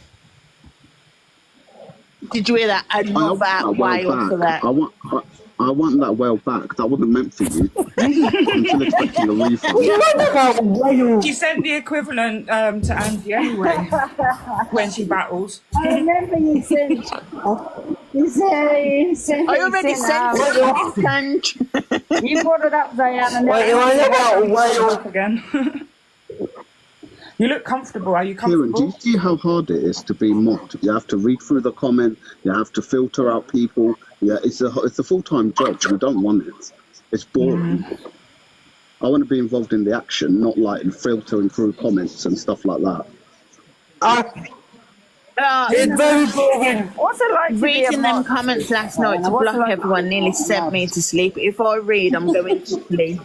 Did you hear that? Another whale for that. I want that whale back. That wasn't meant for you. I'm still expecting a refund. She sent the equivalent to Angie anyway when she battles. I remember you said. You said. I already sent it. You brought it up, Diana. Wait, I about whale again. You look comfortable. Are you comfortable? Kieran, do you see how hard it is to be mocked? You have to read through the comment. You have to filter out people. Yeah, it's a full-time job. We don't want it. It's boring. I want to be involved in the action, not like filtering through comments and stuff like that. It's very boring. What's it like reading them comments last night to block everyone nearly sent me to sleep. If I read, I'm going to sleep.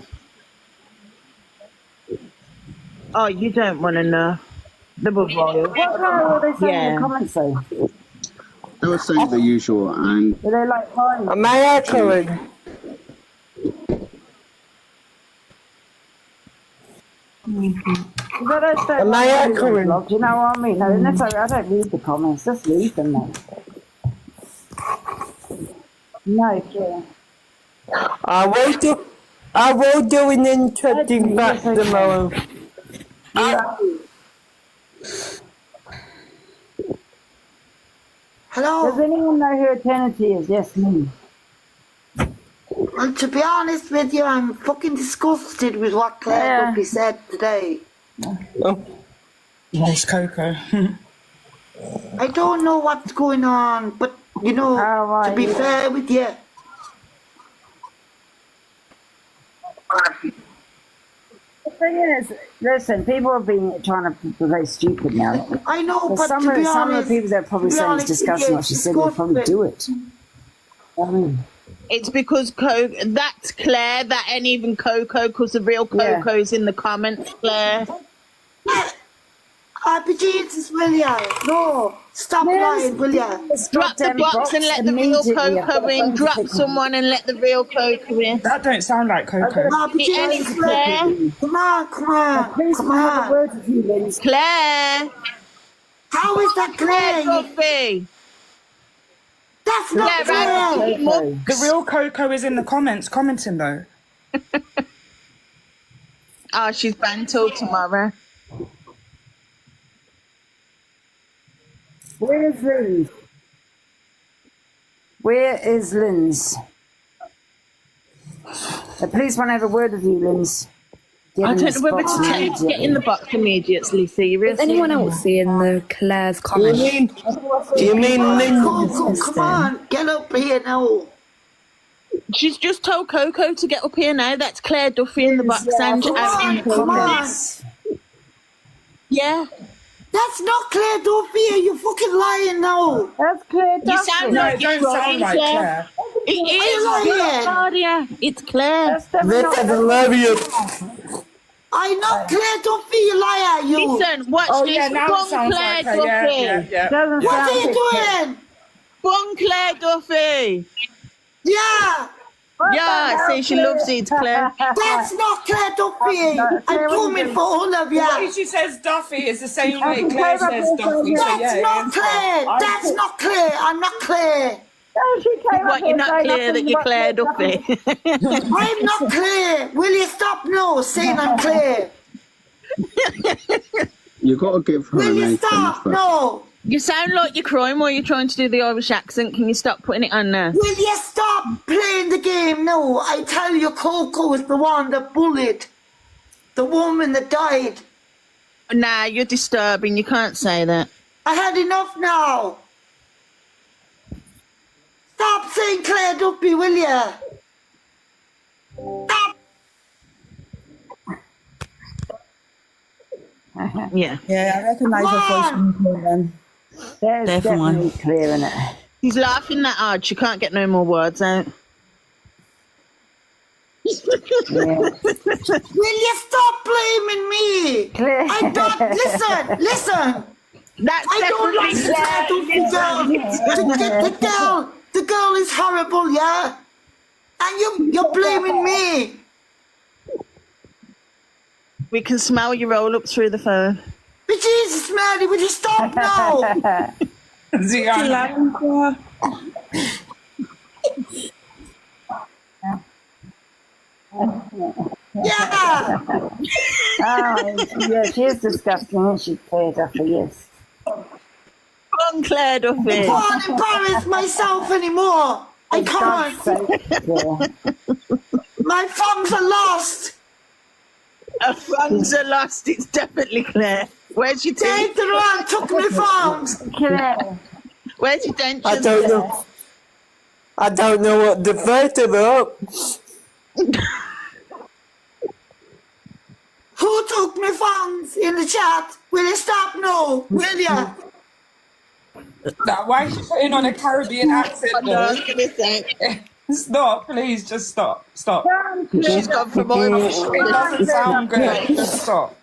Oh, you don't want to know. The book royal. What were they saying in the comments though? They were saying the usual, and Were they like crying? Am I echoing? Am I echoing? Do you know what I mean? No, necessarily, I don't read the comments. Just leave them there. No, Kieran. I will do an interesting fact tomorrow. Hello. Does anyone know who Eternity is? Yes, me. Well, to be honest with you, I'm fucking disgusted with what Claire Duffy said today. Yes, Coco. I don't know what's going on, but you know, to be fair with you. The thing is, listen, people have been trying to be very stupid now. I know, but some to of be the honest, people that are probably saying it's disgusting what she said will probably do it. I mean, it's because that's Claire. That ain't even Coco, because the real Coco's in the comments, Claire. But Jesus, will ya? No, stop lying, will ya? Drop the box and let the real Coco in. Drop someone and let the real Coco in. That don't sound like Coco. It ain't Claire. Come on. Claire. How is that Claire? Duffy. That's not Claire. The real Coco is in the comments commenting though. Oh, she's banned till tomorrow. where is Linz? Where is Linz? The police want to have a word with you, Linz. I don't know whether to get in the box immediately, seriously. Is anyone else seeing the Claire's comments? Do you mean Linz? Come on, get up here now. She's just told Coco to get up here now. That's Claire Duffy in the box and in the comments. Yeah. That's not Claire Duffy. You fucking lying now. That's Claire Duffy. You sound like don't sound like Claire. It is Claudia. It's Claire. This is hilarious. I'm not Claire Duffy, you liar, you. Listen, watch this. Yeah, now it Bung sounds Claire like her. Duffy. Yeah. What are you doing? Bung Claire Duffy. Yeah. Yeah, see, she loves it, Claire. That's not Claire Duffy. I'm coming for all of you. The way she says Duffy is the same way Claire says Duffy. That's not Claire. That's not Claire. I'm not Claire. What, you're not clear that you're Claire Duffy? I'm not Claire. Will you stop now saying I'm Claire? You got to give her Will an you A stop? for No. You sound like you're crying while you're trying to do the Irish accent. Can you stop putting it on there? Will you stop playing the game now? I tell you, Coco is the one that bullied the woman that died. Nah, you're disturbing. You can't say that. I had enough now. Stop saying Claire Duffy, will you? Stop. Yeah. Yeah, I recognise her voice from here then. There's definitely clear in it. He's laughing that hard. She can't get no more words out. Will you stop blaming me? Claire. I don't listen. That's I don't like the girl. The girl is horrible, yeah? And you're blaming me. We can smell your roll up through the phone. But Jesus, Maddie, would you stop now? Yeah. Yeah, she is disgusting, isn't she, Claire Duffy? Yes. Come on, Claire Duffy. I can't embarrass myself anymore. I can't. My funds are lost. Her funds are lost. It's definitely Claire. Where's your teeth? Take the run, took my funds. Claire. Where's your dentures? I don't know. I don't know what to fight about. Who took my funds in the chat? Will you stop now? Will you? Now, why is she putting on a Caribbean accent? Stop, please, just stop. Stop. She's gone from all It doesn't sound good. Just stop.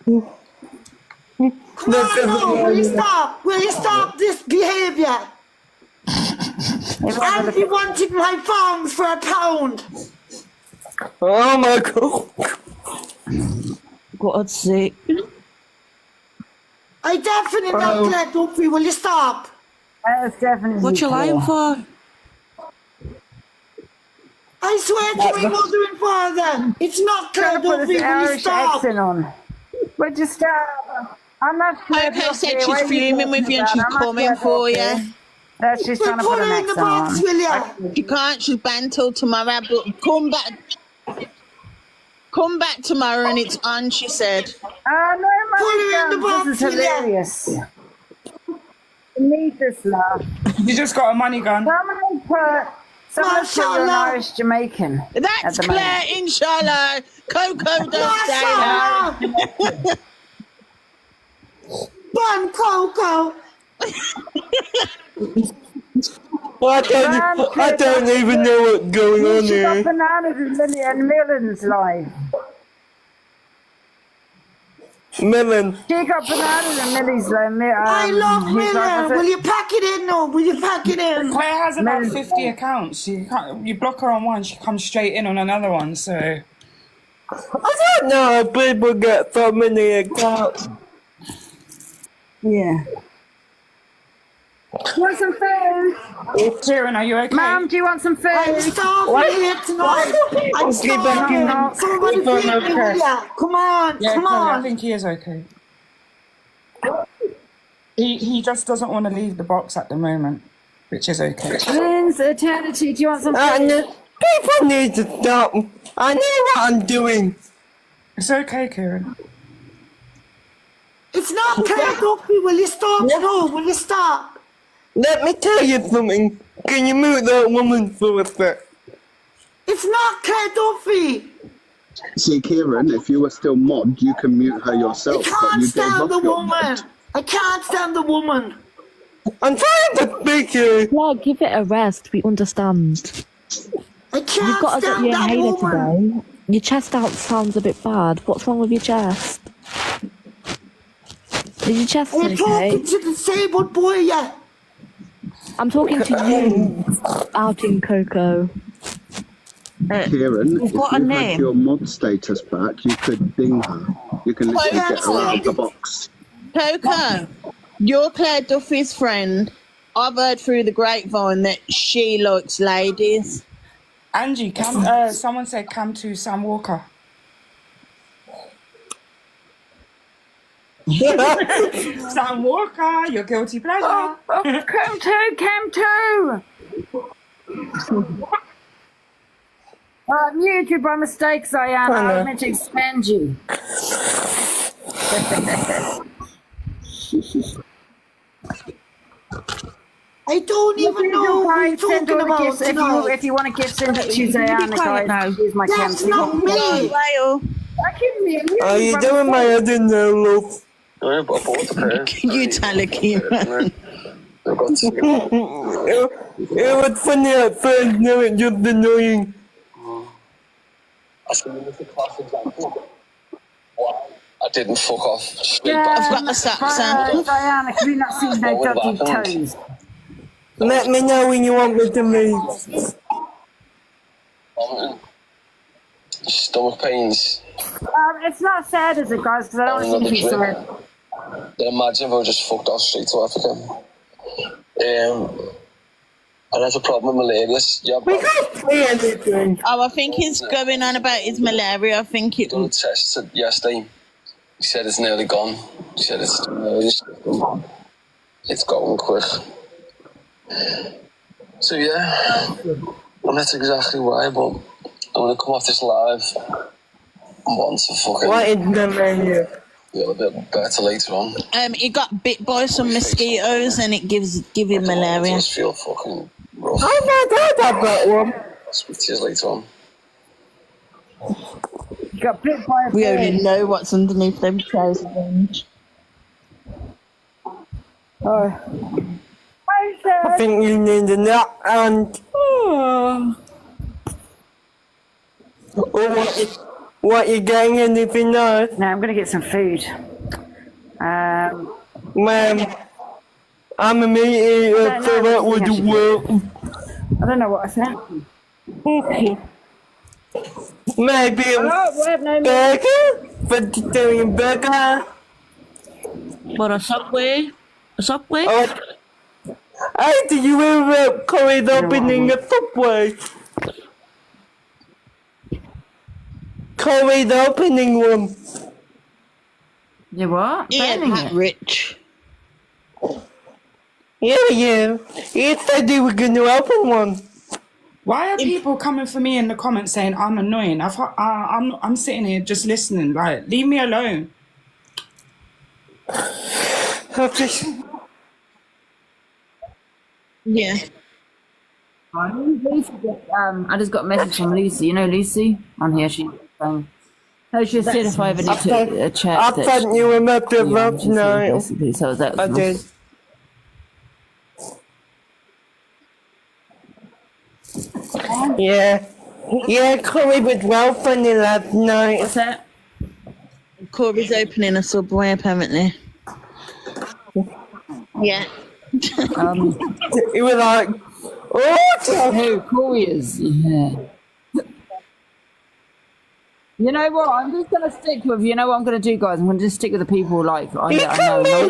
Come on, no, will you stop? Will you stop this behaviour? Andy wanted my funds for £1. Oh my God. God's sake. I definitely like Claire Duffy. Will you stop? That's definitely What you lying for? I swear to my mother and father, it's not Claire Duffy. Will you Irish stop? accent on. Would you stop? I'm not Claire Okay, Duffy. said she's fuming with you and she's coming for you. She's trying to put her an in the accent box, on. will you? She can't. She's banned till tomorrow. But come back. Come back tomorrow and it's on, she said. Oh, no, Put her in the box, this is hilarious. You need this laugh. You just got a money gun. Someone put you're an Irish Jamaican. That's Claire, inshallah. Coco, don't say that. Bun Coco. I don't even know what's going on She got here. bananas and millions live. Melon. She got bananas and millions live. I love Miller. Will you pack it in now? Will you pack it in? Claire has about 50 accounts. You block her on one, she comes straight in on another one, so... I don't know how people get so many accounts. Yeah. Want some food? Kieran, are you okay? Mum, do you want some food? I'm starving here tonight. I'm starving. Somebody feed me, will ya? Come on, Yeah, come Chloe, on. I think he is okay. He just doesn't want to leave the box at the moment, which is okay. Lynn's eternity, do you want some food? People need to stop. I know what I'm doing. It's okay, Kieran. It's not Claire Duffy. Will you stop? No, will you stop? Let me tell you something. Can you mute that woman for a sec? It's not Claire Duffy. See, Kieran, if you were still mod, you can mute her yourself. I but can't you gave stand up the your woman. mod. I can't stand the woman. I'm trying to speak to you. Yeah, give it a rest. We understand. I You've can't got a stand bit that inhaler woman. today. Your chest out sounds a bit bad. What's wrong with your chest? Is your chest I'm okay? talking to the disabled boy, yeah. I'm talking to you, outing Coco. Kieran, if you got a had name? your mod status back, you could ding her. You can literally get her out of the box. Coco, you're Claire Duffy's friend. I've heard through the grapevine that she likes ladies. Angie, someone said come to Sam Walker. Sam Walker, your guilty pleasure. Cam 2. I muted you by mistake, Ziana. I was meant to expand you. I don't even know what you're talking about tonight. If you want to get send it to Ziana, guys. Here's my That's not me. How you doing, my other love? You tell her, Kieran. It was funny at first, now it's just annoying. I didn't fuck off. I've got the sack sound. Diana, can we not see no dodgy toes? Let me know when you want me to leave. Stomach pains. It's not sad, is it, guys? Because I don't want to see you sad. Then imagine if I just fucked off straight to Africa. And that's a problem with malaria. Yeah, we can't say anything. Oh, I think he's going on about his malaria. I think it. Done a test yesterday. He said it's nearly gone. He said it's going quick. So yeah, and that's exactly why. But I'm gonna come off this live and want to fucking. What is the menu? Feel a bit better later on. He got bit by some mosquitoes and it give him malaria. I just feel fucking rough. Oh my god, I got one. I'll speak to you later on. You got bit by a We only know what's underneath them trousers. Oh. I think you need a nap and... What you getting, anything nice? No, I'm going to get some food. Ma'am, I'm a meat eater, so that would work. I don't know what I said. Maybe a burger? Vegetarian burger? What, a Subway? A Subway? Oh, hey, do you ever curried opening a Subway? Curried opening one. You what? Yeah, Pat Rich. Yeah. He said he was going to open one. Why are people coming for me in the comments saying I'm annoying? I'm sitting here just listening. Like, leave me alone. Yeah. I just got a message from Lucy. You know Lucy? On here, she no, she said if I ever need to chat. I thought you were not the love now. So that I did. Yeah, Corey was well funny last night. What's that? Corey's opening a Subway, apparently. Yeah. He was like, oh, who Corey is? Yeah. You know what? I'm just going to stick with, you know what I'm going to do, guys? I'm going to just stick with the people like I know. He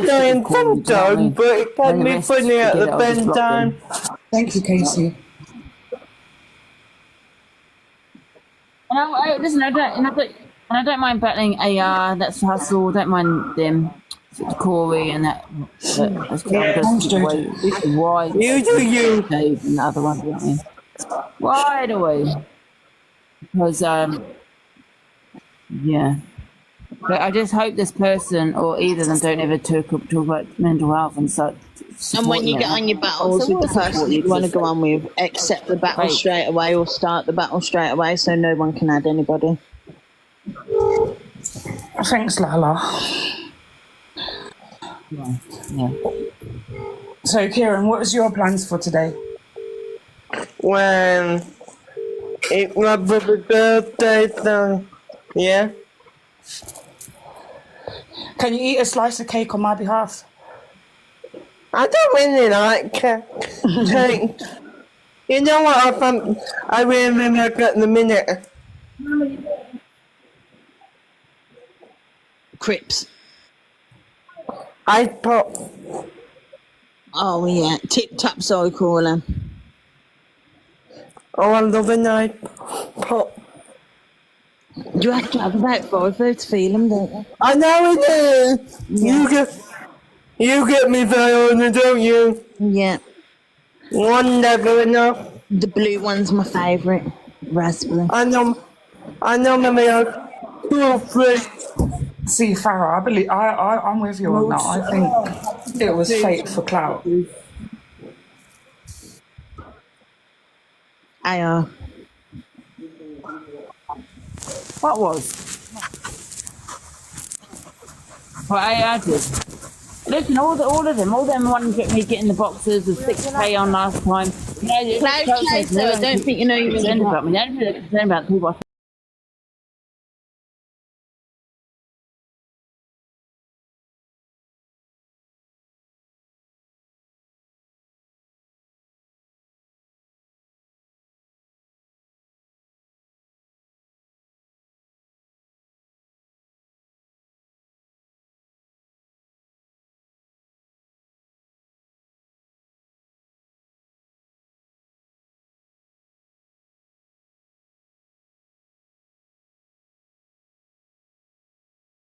can be sometimes, but it can be funny at the same time. Thank you, Casey. Listen, I don't mind battling AR. That's hustle. Don't mind them, Corey and that. That's why you do you. Dave and the other one, don't you? Wide away. Because yeah. But I just hope this person or either of them don't ever talk about mental health and such. And when you get on your battles with the person you want to go on with, accept the battle straight away or start the battle straight away so no one can add anybody. Thanks, Lala. Yeah. So, Kieran, what is your plans for today? When it's my brother's birthday, so yeah. Can you eat a slice of cake on my behalf? I don't really like cake. You know what I really like at the minute? Crips. Ice pop. Oh yeah, tip taps I call them. Oh, I love a nice pop. You have to have about 5 to feel them, don't you? I know it is. Yeah. You get me, Fiona, don't you? Yeah. One never enough. The blue one's my favourite. Raspberry. I know, Mummy. 2 or 3. See, Farah, I'm with you on that. I think it was fake for clout. I are. What was? What I added. Listen, all them ones get me getting the boxes of 6K on last time. You know, Cloud chaser, I don't think you know you concerned about me. The only thing they're concerned about the people I